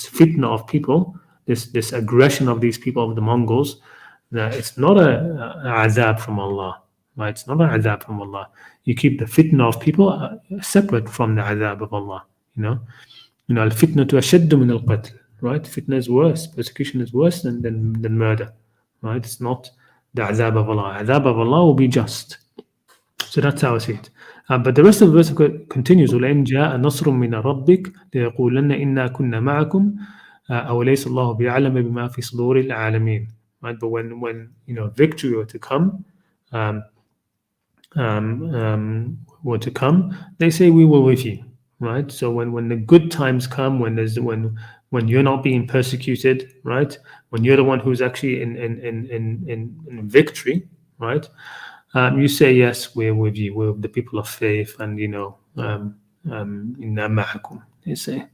fitna of people, this aggression of these people, of the Mongols, that it's not a azab from Allah, right? It's not an azab from Allah. You keep the fitna of people separate from the azab of Allah. Al-fitna to ashaddu min al-qatl, right? Fitna is worse, persecution is worse than murder, right? It's not the azab of Allah. Azab of Allah will be just. So that's how I see it. But the rest of the verse continues. وَلَئِنْ جَاءَ نَصْرٌ مِّنَ رَبِّكَ لَيَقُولَنَّ إِنَّا كُنَّا مَعَكُمْ أَوَلَيْسَ اللَّهُ بِأَعْلَمَ بِمَا فِي صُدُورِ الْعَالَمِينَ. right? But when victory were to come, were to come, they say we were with you, right? So when the good times come, when you're not being persecuted, right? When you're the one who's actually in victory, right? You say yes, we're with you. We're the people of faith, and inna ma'akum, they say.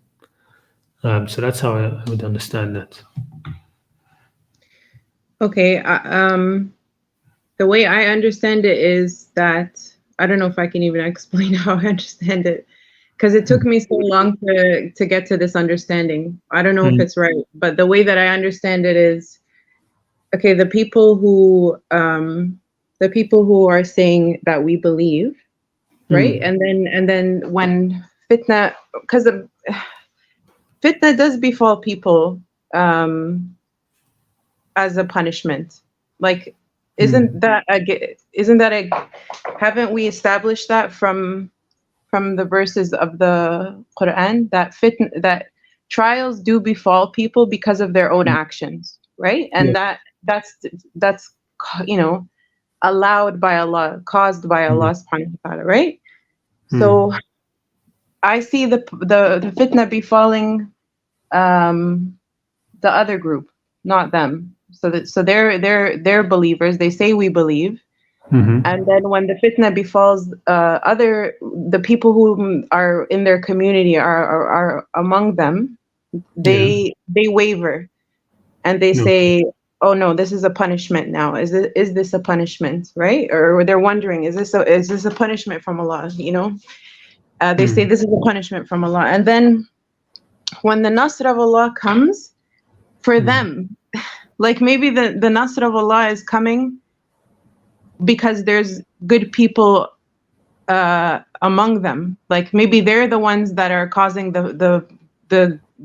So that's how I would understand that. Okay. The way I understand it is that I don't know if I can even explain how I understand it, because it took me so long to get to this understanding. I don't know if it's right, but the way that I understand it is, okay, the people who are saying that we believe, right? And then when fitna, because fitna does befall people as a punishment. Like, isn't that haven't we established that from the verses of the Qur'an that that trials do befall people because of their own actions, right? And that's allowed by Allah, caused by Allah subhanahu wa ta'ala, right? So I see the fitna befalling the other group, not them. So they're believers. They say we believe, and then when the fitna befalls the people who are in their community are among them, they waver, and they say, "Oh no, this is a punishment now. Is this a punishment, right?" Or they're wondering, "Is this a punishment from Allah?" They say this is a punishment from Allah, and then when the Nasr of Allah comes for them, like maybe the Nasr of Allah is coming because there's good people among them. Like maybe they're the ones that are causing the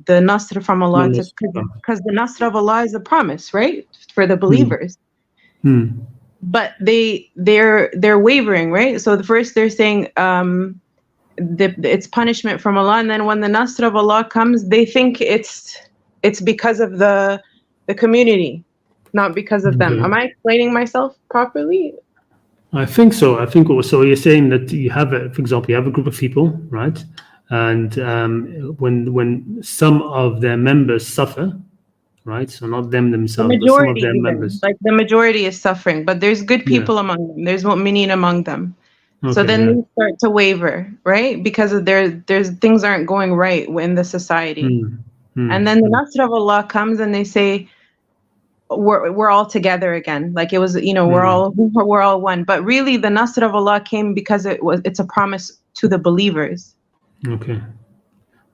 Nasr from Allah, because the Nasr of Allah is a promise, right, for the believers. But they're wavering, right? So first they're saying it's punishment from Allah, and then when the Nasr of Allah comes, they think it's because of the community, not because of them. Am I explaining myself properly? I think so. I think also you're saying that you have, for example, you have a group of people, right? And when some of their members suffer, right? So not them themselves, but some of their members. Like the majority is suffering, but there's good people among them. There's mu'mineen among them. So then they start to waver, right? Because of there's things aren't going right in the society. And then the Nasr of Allah comes and they say, we're all together again. Like it was, we're all one. But really the Nasr of Allah came because it's a promise to the believers. Okay.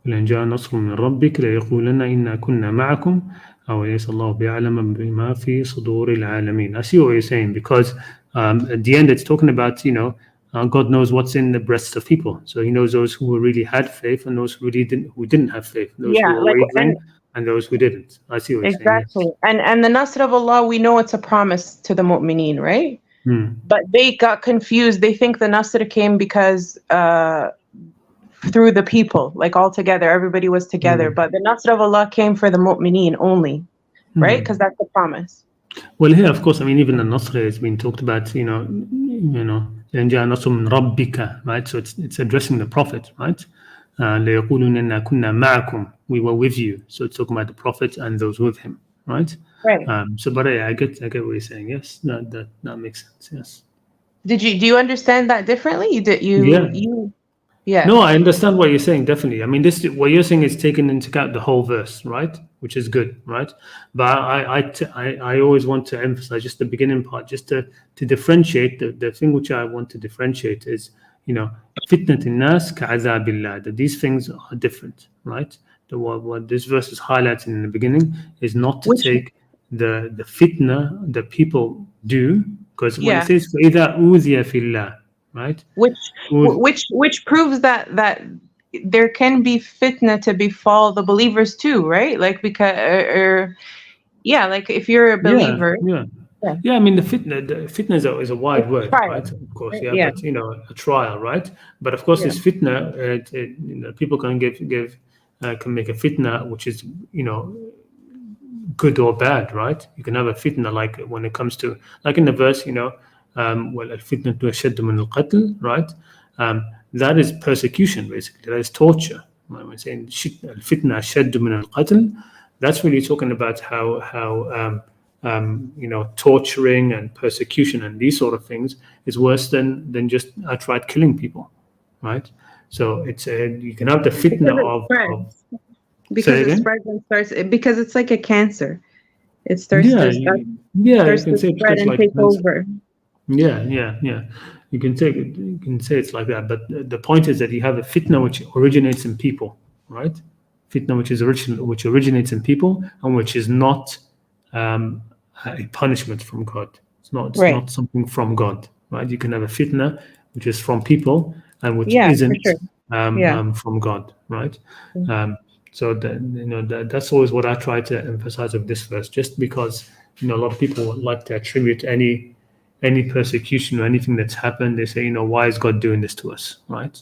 لأن جاء نصر من ربك ليقولن إنا كنا معكم أو ليس الله بأعلم بما في صدور العالمين. I see what you're saying, because at the end it's talking about, God knows what's in the breasts of people. So He knows those who really had faith and those who didn't have faith. Those who were wavering and those who didn't. I see what you're saying. Exactly. And the Nasr of Allah, we know it's a promise to the mu'mineen, right? But they got confused. They think the Nasr came because through the people, like all together, everybody was together. But the Nasr of Allah came for the mu'mineen only, right? Because that's the promise. Well, here, of course, I mean, even the Nasr has been talked about, لأن جاء نصر من ربك, right? So it's addressing the Prophet, right? ليقولون إنا كنا معكم, we were with you. So it's talking about the Prophet and those with him, right? Right. So, but I get what you're saying. Yes, that makes sense. Yes. Do you understand that differently? Yeah. No, I understand what you're saying, definitely. I mean, what you're saying is taken into account the whole verse, right? Which is good, right? But I always want to emphasize just the beginning part, just to differentiate. The thing which I want to differentiate is, fitnat nas ka'adhabillah, that these things are different, right? What this verse is highlighting in the beginning is not to take the fitna that people do, because when it says فَإِذَا أُوذِيَ فِي اللَّهِ, right? Which proves that there can be fitna to befall the believers too, right? Like because like if you're a believer. Yeah, I mean the fitna is a wide word, right? Of course, but a trial, right? But of course, this fitna, people can can make a fitna which is good or bad, right? You can have a fitna, like when it comes to, like in the verse, well, al-fitnatu ashaddu min al-qatl, right? That is persecution, basically. That is torture. When we're saying al-fitna ashaddu min al-qatl, that's really talking about how torturing and persecution and these sort of things is worse than just outright killing people, right? So it's you can have the fitna of because it again? spreads and starts because it's like a cancer. It starts Yeah, to you starts can to say spread it's and like take cancer. over. Yeah. You can say it's like that, but the point is that you have a fitna which originates in people, right? Fitna which originates in people and which is not a punishment from God. It's Right. not something from God, right? You can have a fitna which is from people and which Yeah, for isn't sure. Yeah. from God, right? Mm. So that's always what I try to emphasize of this verse. Just because a lot of people would like to attribute any persecution or anything that's happened, they say, why is God doing this to us, right?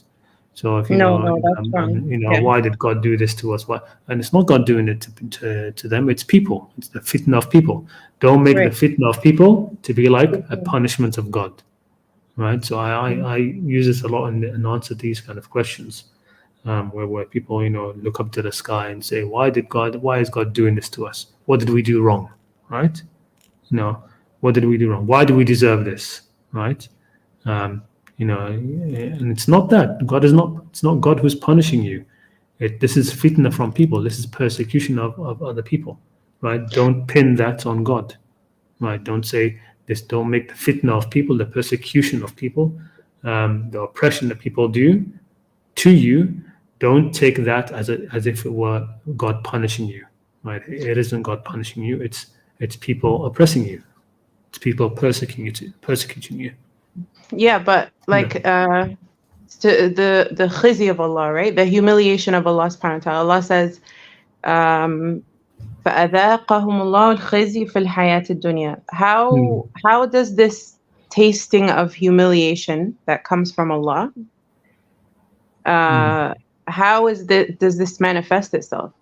So if No, that's wrong. Yeah. why did God do this to us? Why? And it's not God doing it to them; it's people. It's the fitna of people. Don't make Right. the fitna of people to be like a punishment of God, right? So I use this a lot in answer to these kind of questions, where people look up to the sky and say, why is God doing this to us? What did we do wrong, right? What did we do wrong? Why do we deserve this, right? And it's not that God is not. It's not God who's punishing you. This is fitna from people. This is persecution of other people, right? Don't pin that on God, right? Don't say this. Don't make the fitna of people, the persecution of people, the oppression that people do to you. Don't take that as if it were God punishing you, right? It isn't God punishing you. It's people oppressing you. It's people persecuting you. Yeah, but like the khizi of Allah, right? The humiliation of Allah subhanahu wa ta'ala. Allah says, فَأَذَاقَهُمُ اللَّهُ الْخِزْيَ فِي الْحَيَاةِ الدُّنْيَا. How does this tasting of humiliation that comes from Allah, how does this manifest itself?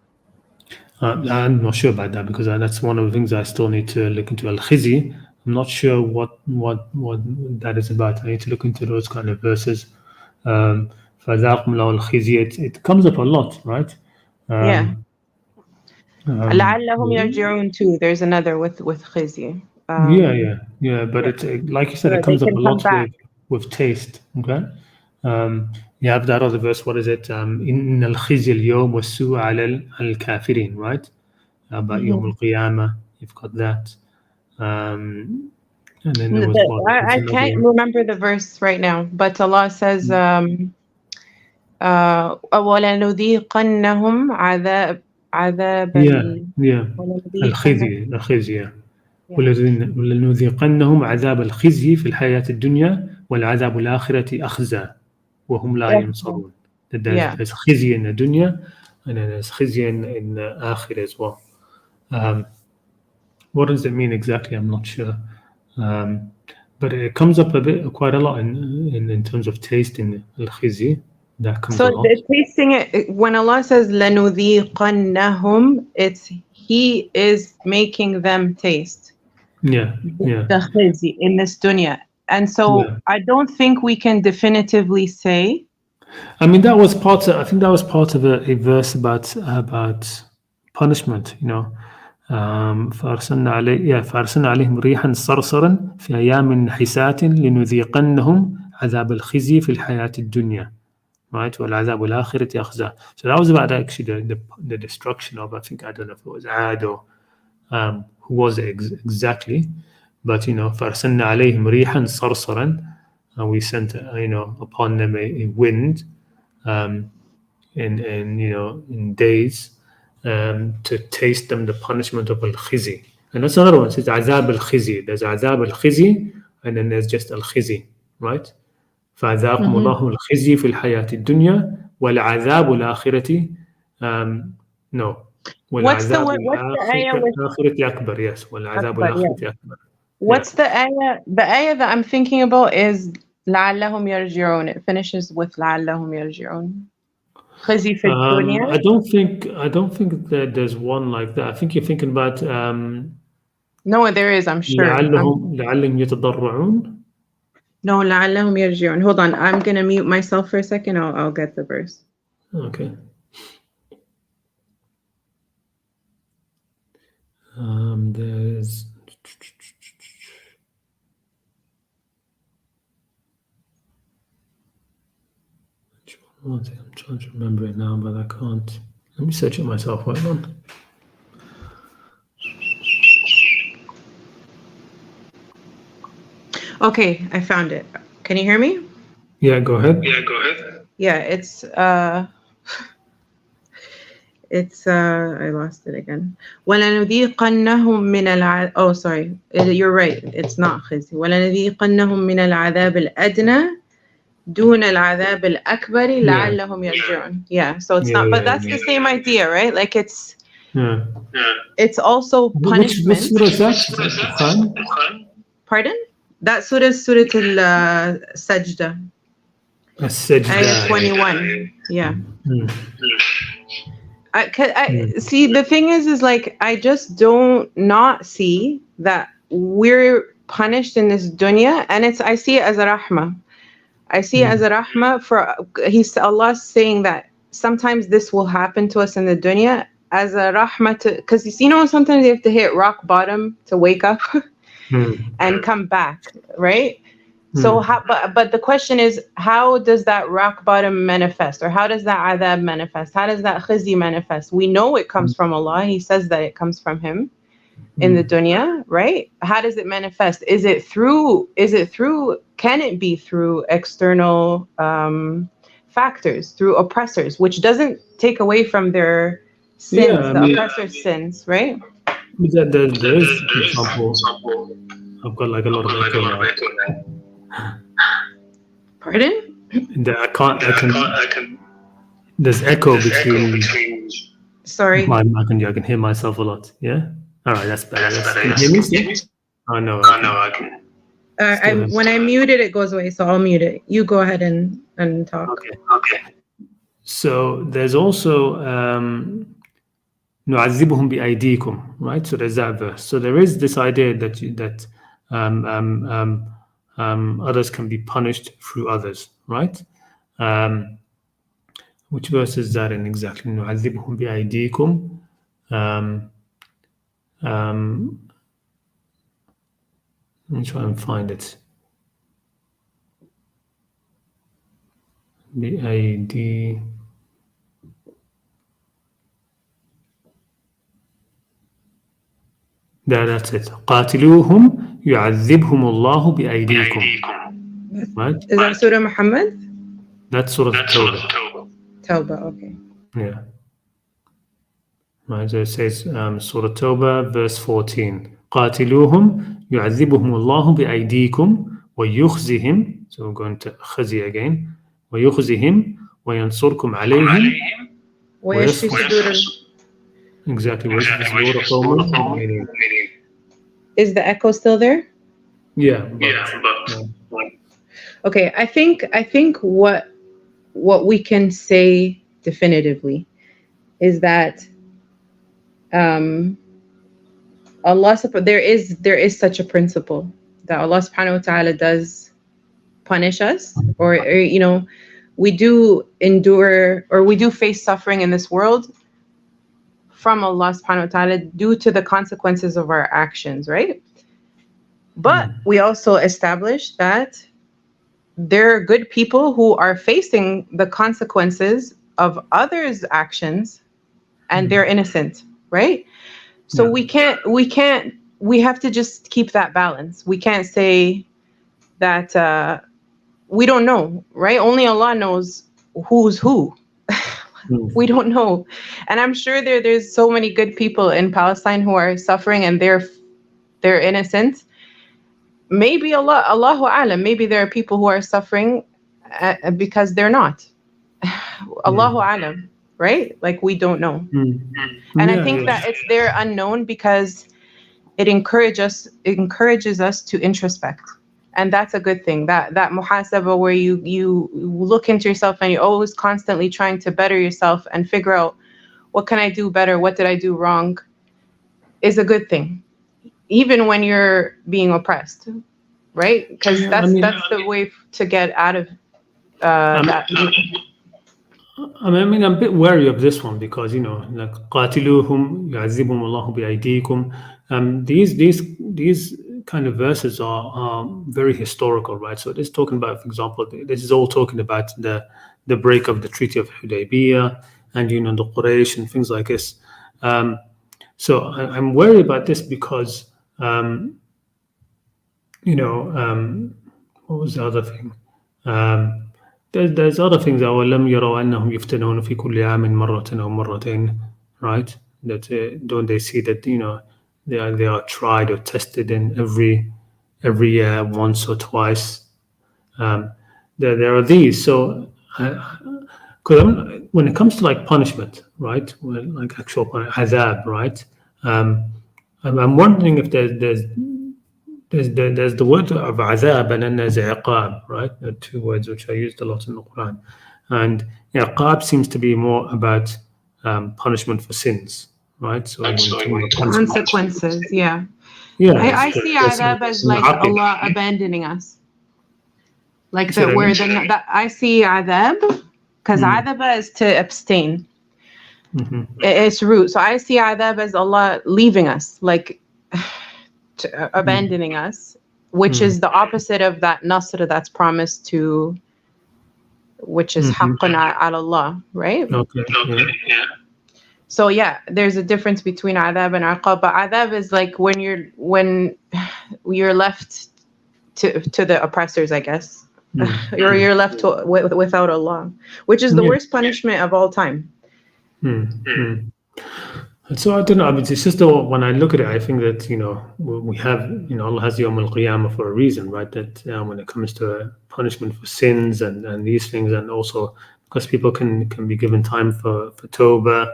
I'm not sure about that because that's one of the things I still need to look into. Al-Khizi, I'm not sure what that is about. I need to look into those kind of verses. فَذَاقُمْ لَهُ الْخِزْيَ, it comes up a lot, right? Yeah. لَعَلَّهُم يَرْجِعُونَ too. There's another with khizi. Yeah. But it's like you said, so it comes they up a can come lot back. with taste. Okay. You have that other verse. What is it? إِنَّ الْخِزْيَ الْيَوْمَ وَالسُّوءَ عَلَى الْكَافِرِينَ, right? About Yawm al-Qiyamah. You've got that. And then there was I can't remember the verse right now, but Allah says, وَلَنُذِيقَنَّهُمْ عَذَابًا الخزي ولنذيقنهم عذاب الخزي في الحياة الدنيا والعذاب الآخرة أخزى وهم لا ينصرون. There's خزي in the dunya and then there's خزي in the akhirah as well. What does it mean exactly? I'm not sure. But it comes up quite a lot in terms of tasting al-khizi. That comes a lot. So tasting it, when Allah says لَنُذِيقَنَّهُمْ, it's He is making them taste. Yeah. The khizi in this dunya. And so I don't think we can definitively say. I mean, that was part of. I think that was part of a verse about punishment. فأرسلنا عليهم ريحا صرصرا في أيام حسات لنذيقنهم عذاب الخزي في الحياة الدنيا, right? والعذاب الآخرة أخزى. So that was about actually the destruction of, I don't know if it was Ad or who was it exactly, but فأرسلنا عليهم ريحا صرصرا, and we sent upon them a wind in days to taste them the punishment of al-khizi. And that's another one. It says azab al-khizi. There's azab al-khizi and then there's just al-khizi, right? فَأَذَاقُمُ اللَّهُ الْخِزْيَ فِي الْحَيَاةِ الدُّنْيا وَالْعَذَابُ الْآخِرَةِ no. What's the ayah with أكبر, yes. وَالْعَذَابُ الْآخِرَةِ أكبر. What's the ayah? The ayah that I'm thinking about is لَعَلَّهُمْ يَرْجِعُونَ. It finishes with لَعَلَّهُمْ يَرْجِعُونَ. خزي في الدنيا. I don't think that there's one like that. I think you're thinking about No, there is, I'm sure. لعلهم يتضرعون. No, لعلهم يرجعون. Hold on, I'm gonna mute myself for a second. I'll get the verse. Okay. There's I'm trying to remember it now, but I can't. Let me search it myself. Hold on. Okay, I found it. Can you hear me? Yeah, go ahead. Yeah, it's I lost it again. وَلَنُذِيقَنَّهُم مِّنَ الْعَذَابِ. Oh, sorry. You're right. It's not خزي. وَلَنُذِيقَنَّهُم مِّنَ الْعَذَابِ الْأَدْنَى دون العذاب الأكبر لعلهم يرجعون. Yeah, so it's not, but that's the same idea, right? Like it's also punishment. Which surah is that? Pardon? That surah is Surah Al-Sajda. Ayah 21. Yeah. I see, the thing is like, I just don't not see that we're punished in this dunya, and I see it as a rahmah. I see it as a rahmah for Allah saying that sometimes this will happen to us in the dunya as a rahmah to, because you know sometimes you have to hit rock bottom to wake up and come back, right? So but the question is, how does that rock bottom manifest, or how does that adab manifest? How does that khizi manifest? We know it comes from Allah. He says that it comes from Him in the dunya, right? How does it manifest? Is it through, can it be through external factors, through oppressors, which doesn't take away from their sins, oppressor's sins, right? There is, for example, I've got like a lot of echo now. Pardon? I can. There's echo between. Sorry. I can hear myself a lot. Yeah. All right, that's better. Can you hear me? Oh no. I can. When I mute it, it goes away. So I'll mute it. You go ahead and talk. Okay. So there's also نعذبهم بأيديكم, right? So there's that verse. So there is this idea that others can be punished through others, right? Which verse is that in exactly? نعذبهم بأيديكم. Let me try and find it. بأيدي. That's it. قاتلوهم يعذبهم الله بأيديكم. Right? Is that Surah Muhammad? That's Surah Tawbah. Tawbah, okay. Yeah. Right, so it says Surah Tawbah, verse 14. قاتلوهم يعذبهم الله بأيديكم ويخزهم. So we're going to خزي again. ويخزهم وينصركم عليهم ويشفي صدور. Exactly. Is the echo still there? Yeah. Okay, I think what we can say definitively is that Allah, there is such a principle that Allah subhanahu wa ta'ala does punish us, or you know, we do endure, or we do face suffering in this world from Allah subhanahu wa ta'ala due to the consequences of our actions, right? But we also established that there are good people who are facing the consequences of others' actions and they're innocent, right? So we have to just keep that balance. We can't say that we don't know, right? Only Allah knows who's who. We don't know. And I'm sure there's so many good people in Palestine who are suffering and they're innocent. Maybe Allahu A'lam, maybe there are people who are suffering because they're not. Allahu A'lam, right? Like, we don't know. And I think that it's there unknown because it encourages us to introspect And that's a good thing. That muhasaba, where you look into yourself and you're always constantly trying to better yourself and figure out, what can I do better? What did I do wrong? Is a good thing, even when you're being oppressed, right? Because that's the way to get out of that. I mean, I'm a bit wary of this one because, like قاتلوهم يعذبهم الله بأيديكم. These kind of verses are very historical, right? So it's talking about, for example, this is all talking about the break of the Treaty of Hudaybiyah and the Quraysh and things like this. So I'm worried about this because what was the other thing? There's other things. أَوَلَمْ يَرَوْا أَنَّهُمْ يُفْتَنُونَ فِي كُلِّ عَامٍ مَرَّةً أَوْ مَرَّتَيْنِ, right? That don't they see that they are tried or tested in every year once or twice. There are these. So when it comes to like punishment, right? Like actual azab, right? I'm wondering if there's the word of azab and then there's iqab, right? The two words which are used a lot in the Quran. And iqab seems to be more about punishment for sins, right? So Consequences, yeah. Yeah, I see adab as like Allah abandoning us. Like that where I see adab, because adab is to abstain. It's root. So I see adab as Allah leaving us, like abandoning us, which is the opposite of that nasr that's promised to, which is haqqan ala Allah, right? Okay. Yeah. So yeah, there's a difference between adab and aqab. But adab is like when you're left to the oppressors, I guess. You're left without Allah, which is the worst punishment of all time. So I don't know. I mean, it's just when I look at it, I think that we have Allah has Yawm al-Qiyamah for a reason, right? That when it comes to punishment for sins and these things, and also because people can be given time for tawbah,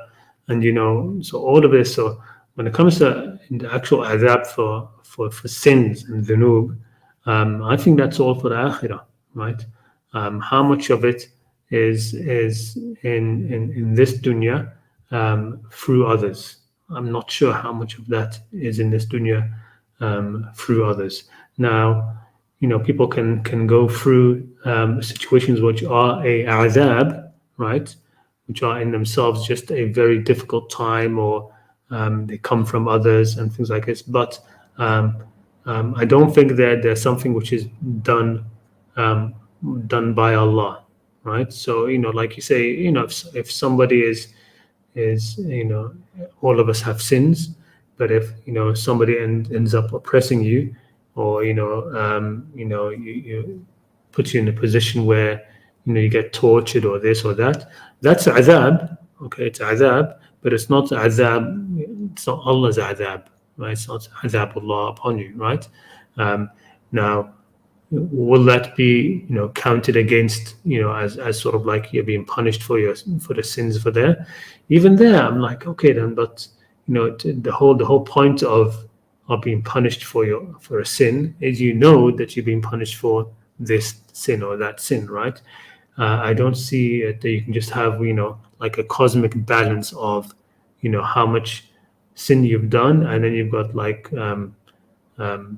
and so all of this. So when it comes to the actual azab for sins and dhunub, I think that's all for the akhirah, right? How much of it is in this dunya through others? I'm not sure how much of that is in this dunya through others. Now, people can go through situations which are a azab, right? Which are in themselves just a very difficult time, or they come from others and things like this. But I don't think that there's something which is done by Allah, right? So like you say, if somebody is all of us have sins, but if somebody ends up oppressing you, or you puts you in a position where you get tortured or this or that, that's azab. Okay, it's azab, but it's not azab. It's not Allah's azab, right? It's not azab Allah upon you, right? Now, will that be counted against as sort of like you're being punished for the sins for there? Even there, I'm like, okay then, but the whole point of being punished for a sin is that you're being punished for this sin or that sin, right? I don't see it that you can just have like a cosmic balance of how much sin you've done, and then you've got like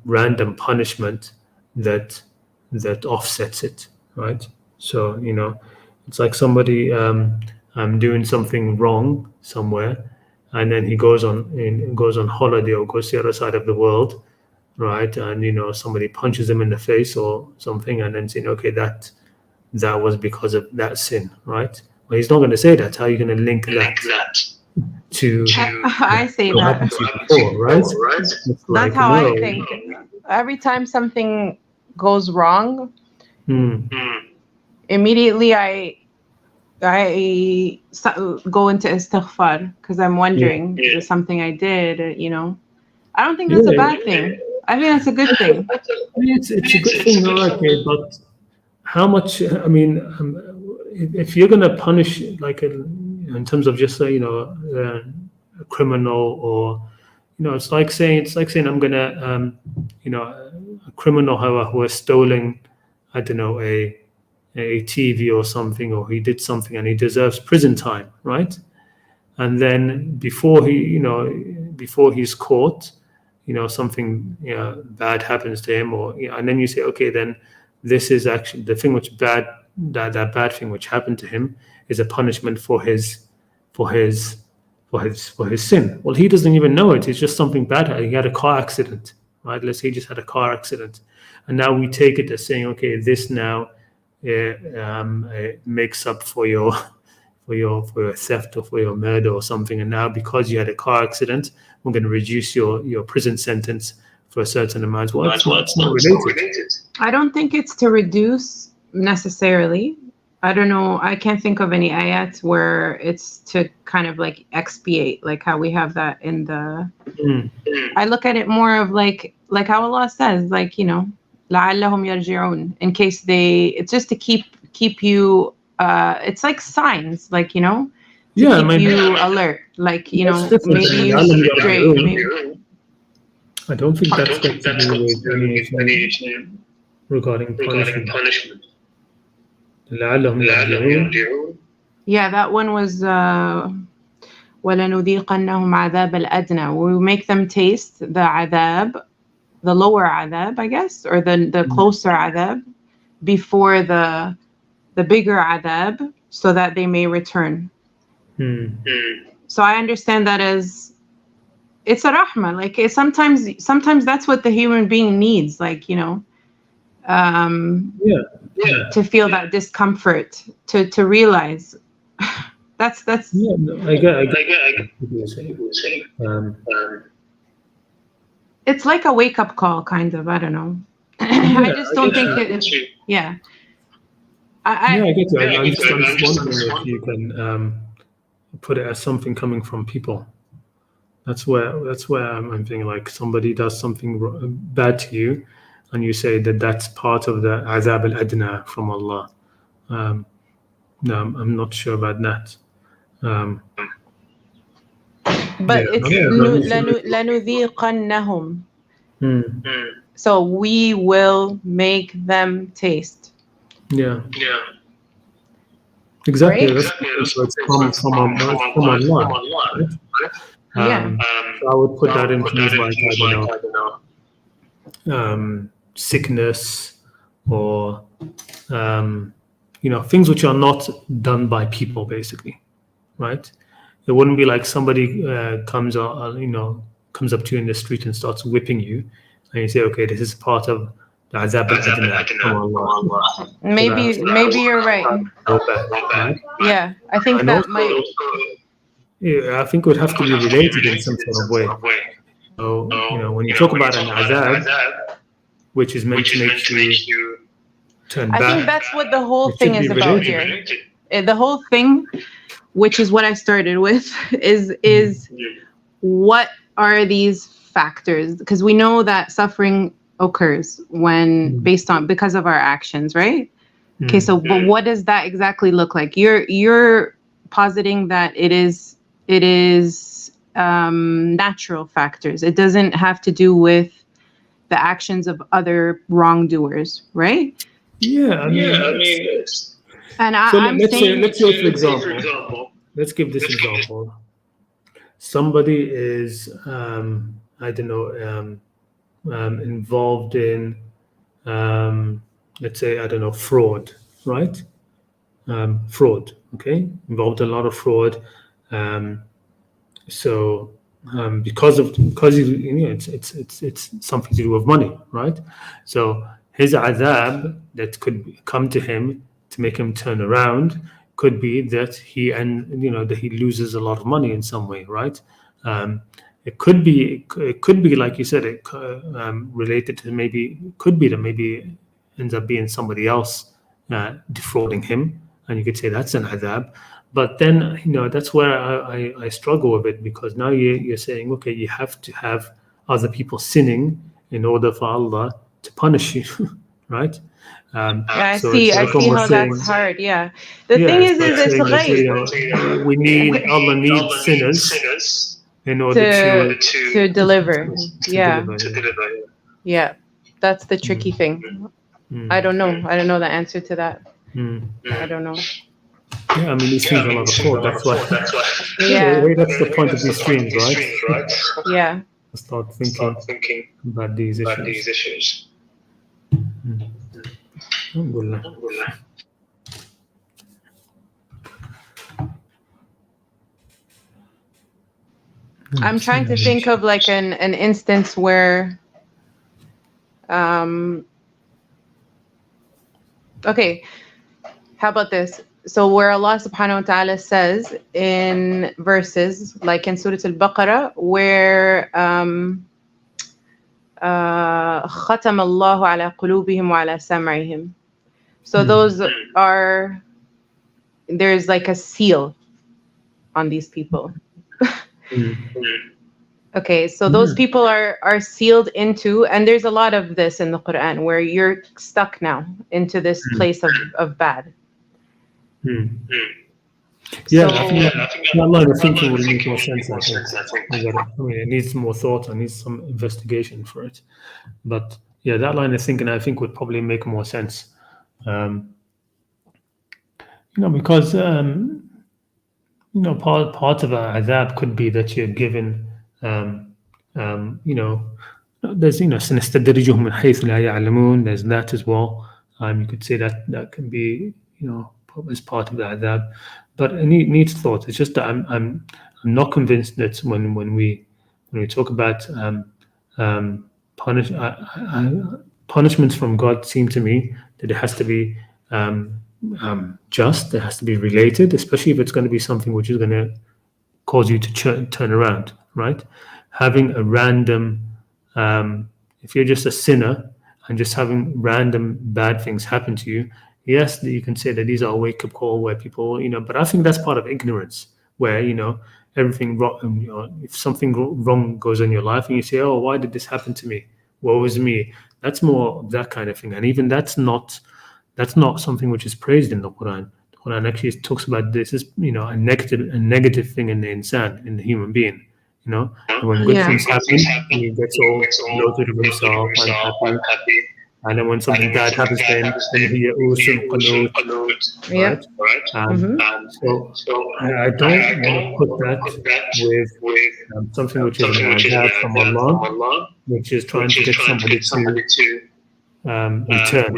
random punishment that offsets it, right? So it's like somebody doing something wrong somewhere, and then he goes on holiday or goes to the other side of the world, right? And somebody punches him in the face or something, and then saying, okay, that was because of that sin, right? Well, he's not going to say that. How are you going to link that to I say that before, right? That's like, how I think. Every time something goes wrong, immediately I go into istighfar because I'm wondering if there's something I did. I don't think that's a bad thing. I think that's a good thing. It's a good thing, okay, but how much? I mean, if you're going to punish, like in terms of just a criminal, or it's like saying I'm gonna, a criminal who has stolen, I don't know, a TV or something, or he did something and he deserves prison time, right? And then before he's caught, something bad happens to him, or and then you say, okay, then this is actually the thing which bad that bad thing which happened to him is a punishment for his sin. Well, he doesn't even know it. It's just something bad. He had a car accident, right? Let's say he just had a car accident, and now we take it as saying, okay, this now makes up for your theft or for your murder or something. And now because you had a car accident, we're going to reduce your prison sentence for a certain amount. Well, it's not related. I don't think it's to reduce necessarily. I don't know. I can't think of any ayats where it's to kind of like expiate, like how we have that in the. I look at it more of like how Allah says, like, لَعَلَّهُمْ يَرْجِعُونَ, in case it's just to keep you. It's like signs, like, to keep you alert, like, maybe you stray. I don't think that's got to do with anything regarding punishment. لعلهم يرجعون. Yeah, that one was وَلَنُذِيقَنَّهُمْ عَذَابَ الْأَدْنَى. We make them taste the adhab, the lower adhab, I guess, or the closer adhab before the bigger adhab, so that they may return. So I understand that as it's a rahmah, like sometimes that's what the human being needs, like, to feel that discomfort, to realize that's I get what you're saying. It's like a wake-up call, kind of. I don't know. I just don't think it. Yeah. I get it. I'm just wondering if you can put it as something coming from people. That's where I'm thinking, like, somebody does something bad to you, and you say that's part of the azab al-adna from Allah. No, I'm not sure about that. But it's لَنُذِيقَنَّهُمْ. So we will make them taste. Yeah. Exactly. Right? So it's from Allah. Right? So I would put that in things like, I don't know, sickness, or things which are not done by people, basically, right? It wouldn't be like somebody comes up to you in the street and starts whipping you, and you say, okay, this is part of the azab al-adna from Allah. Maybe you're right. Right? Yeah, I think and that also, might. Yeah, I think it would have to be related in some sort of way. So, when you talk about an azab, which is meant to make you turn back, I think that's what the whole thing is about here. The whole thing, which is what I started with, is what are these factors? Because we know that suffering occurs because of our actions, right? Okay, so but what does that exactly look like? You're positing that it is natural factors. It doesn't have to do with the actions of other wrongdoers, right? Yeah, I mean, and let's say, for example, let's give this example. Somebody is, involved in, let's say, fraud, right? Fraud, okay? Involved in a lot of fraud. Because it's something to do with money, right? So his adhab that could come to him to make him turn around could be that that he loses a lot of money in some way, right? It could be like you said, related to maybe ends up being somebody else defrauding him, and you could say that's an adhab. But then that's where I struggle with it, because now you're saying, okay, you have to have other people sinning in order for Allah to punish you, right? I see how that's hard. Yeah, the thing is it's Allah needs sinners in order to deliver. Yeah. deliver. Yeah. That's the tricky thing. I don't know. I don't know the answer to that. I don't know. Yeah, I mean, these things are a lot of thought. That's why. Yeah. That's the point of these streams, right? Yeah. Start thinking about these issues. Alhamdulillah. I'm trying to think of like an instance where okay, how about this? So where Allah subhanahu wa ta'ala says in verses like in Surah Al-Baqarah where ختم الله على قلوبهم وعلى سمعهم. So those are, there's like a seal on these people. Okay, so those people are sealed into, and there's a lot of this in the Quran where you're stuck now into this place of bad. Yeah, So, I think that line of thinking will make more sense. I think. I mean, it needs more thought. I need some investigation for it. But yeah, that line of thinking, I think, would probably make more sense. Because part of a adab could be that you're given, there's سنستدرجهم من حيث لا يعلمون. There's that as well. You could say that can be as part of the adab, but it needs thought. It's just that I'm not convinced that when we talk about punishments from God, seem to me that it has to be just. It has to be related, especially if it's going to be something which is going to cause you to turn around, right? Having a random, if you're just a sinner and just having random bad things happen to you, yes, you can say that these are a wake-up call where people, but I think that's part of ignorance, where, everything wrong, if something wrong goes on in your life and you say, oh, why did this happen to me? Woe was me. That's more that kind of thing. And even that's not something which is praised in the Quran. The Quran actually talks about this as, a negative thing in the insan, in the human being. And when good things happen, he gets all bloated of himself and happy. And then when something bad happens to him, then he also qanut, right? So I don't want to put that with something which is an adab from Allah, which is trying to get somebody to return.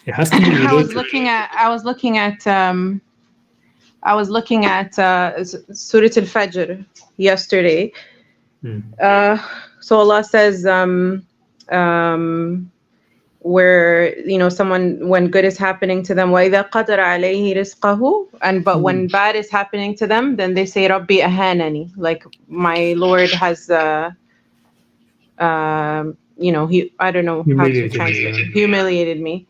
It has to be related. I was looking at Surah Al-Fajr yesterday. So Allah says where someone, when good is happening to them, وَإِذَا قَدَرَ عَلَيْهِ رِزْقَهُ, but when bad is happening to them, then they say Rabbi ahanani, like my Lord has I don't know how to translate, humiliated me.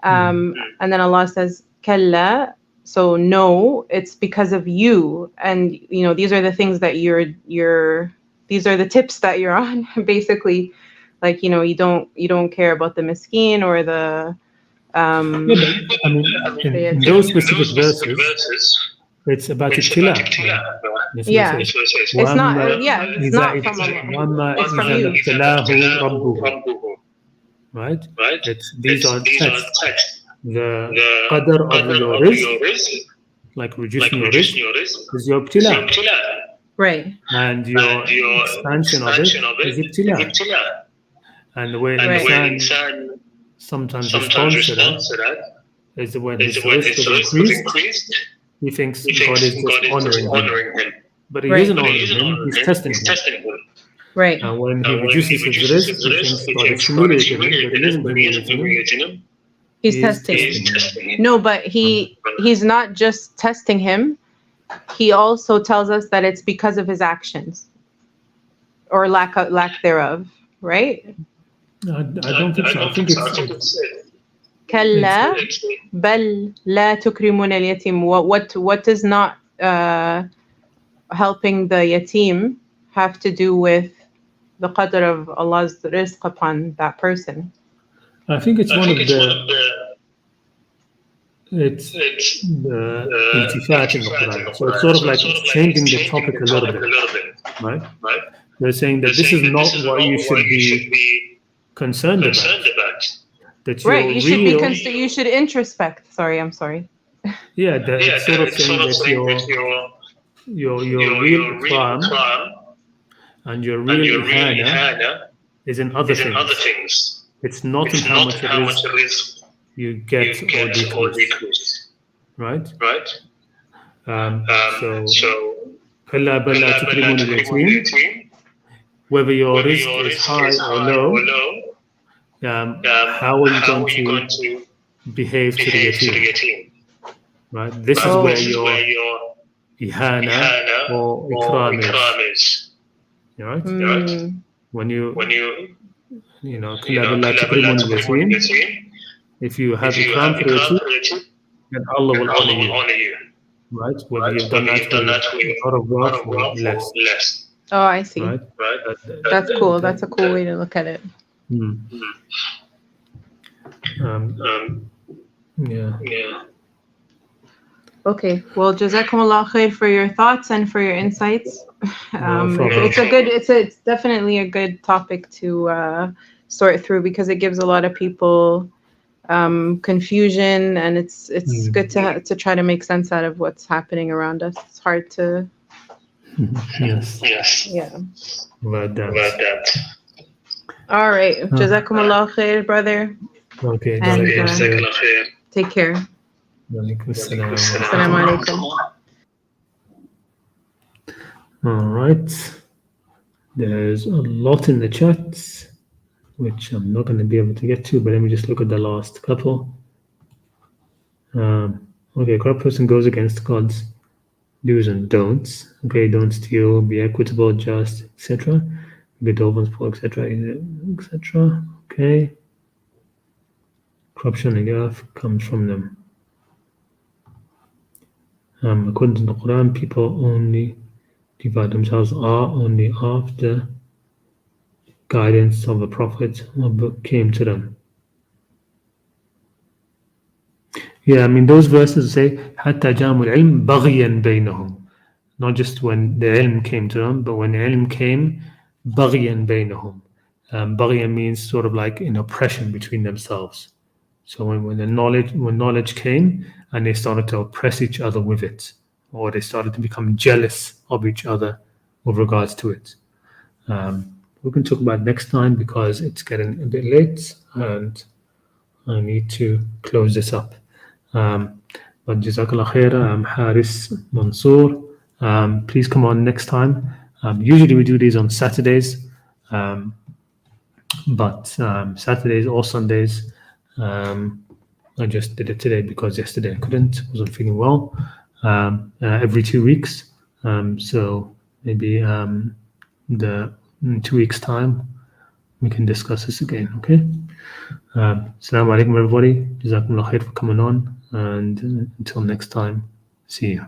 And then Allah says kalla, so no, it's because of you, and these are the things that these are the tips that you're on, basically. Like, you don't care about the miskeen or the in those specific verses, it's about ibtila. Yeah, it's not from Allah. It's from you. Right? These are texts. The qadr of your rizq, like reducing your rizq, is your ibtila. Right. And your expansion of it is ibtila. And the way insan sometimes responds to that is when his risk is increased, he thinks God is just honoring him. But he isn't honoring him, he's testing him. Right. And when he reduces his risk, he thinks God is humiliating him, but he isn't humiliating him. He's testing him. No, but he's not just testing him. He also tells us that it's because of his actions or lack thereof, right? I don't think so. I think it's كلا بل لا تكرمون اليتيم. What does not helping the yatim have to do with the qadr of Allah's rizq upon that person? I think it's one of the iltifat in the Quran. So it's sort of like changing the topic a little bit. right? They're saying that this is not what you should be concerned about. That Right. your You should be. real, You should introspect. Sorry, I'm sorry. yeah, it's sort of saying that your real ikram and your real ihana is in other things. It's not in how much it is you get or decrease, right? So كلا بل لا تكرمون اليتيم, whether your risk is high or low, how are you going to behave to the yatim? Right? This is where your ihana or ikram is. Right? When you كلا بل لا تكرمون اليتيم, if you have ikram for the yatim, then Allah will honor you. Right? Whether you've done that with a lot of wealth or less. Oh, I see. Right? That's cool. That's a cool way to look at it. Yeah. Okay. Well, jazakumullah khair for your thoughts and for your insights. It's definitely a good topic to sort through, because it gives a lot of people confusion, and it's good to try to make sense out of what's happening around us. It's hard to. Yes. Yeah. About that. All right. Jazakumullah khair, brother. Okay. And take care. Assalamu alaikum. All right. There's a lot in the chat, which I'm not going to be able to get to, but let me just look at the last couple. Okay, corrupt person goes against God's do's and don'ts. Okay, don't steal, be equitable, just, etc. Be dolphins, etc., etc. Okay. Corruption on the earth comes from them. According to the Quran, people only divide themselves only after guidance of a prophet or book came to them. Yeah, I mean, those verses say حتى جاموا العلم بغيا بينهم. Not just when the ilm came to them, but when the ilm came, بغيا بينهم. بغيا means sort of like an oppression between themselves. So when knowledge came and they started to oppress each other with it, or they started to become jealous of each other with regards to it. We can talk about it next time because it's getting a bit late and I need to close this up. But Jazakallah khair, Haris Mansoor. Please come on next time. Usually we do these on Saturdays, but Saturdays or Sundays. I just did it today because yesterday I wasn't feeling well. Every 2 weeks. So maybe in 2 weeks' time we can discuss this again. Okay. Assalamu alaikum everybody. Jazakumullah khair for coming on, and until next time, see you.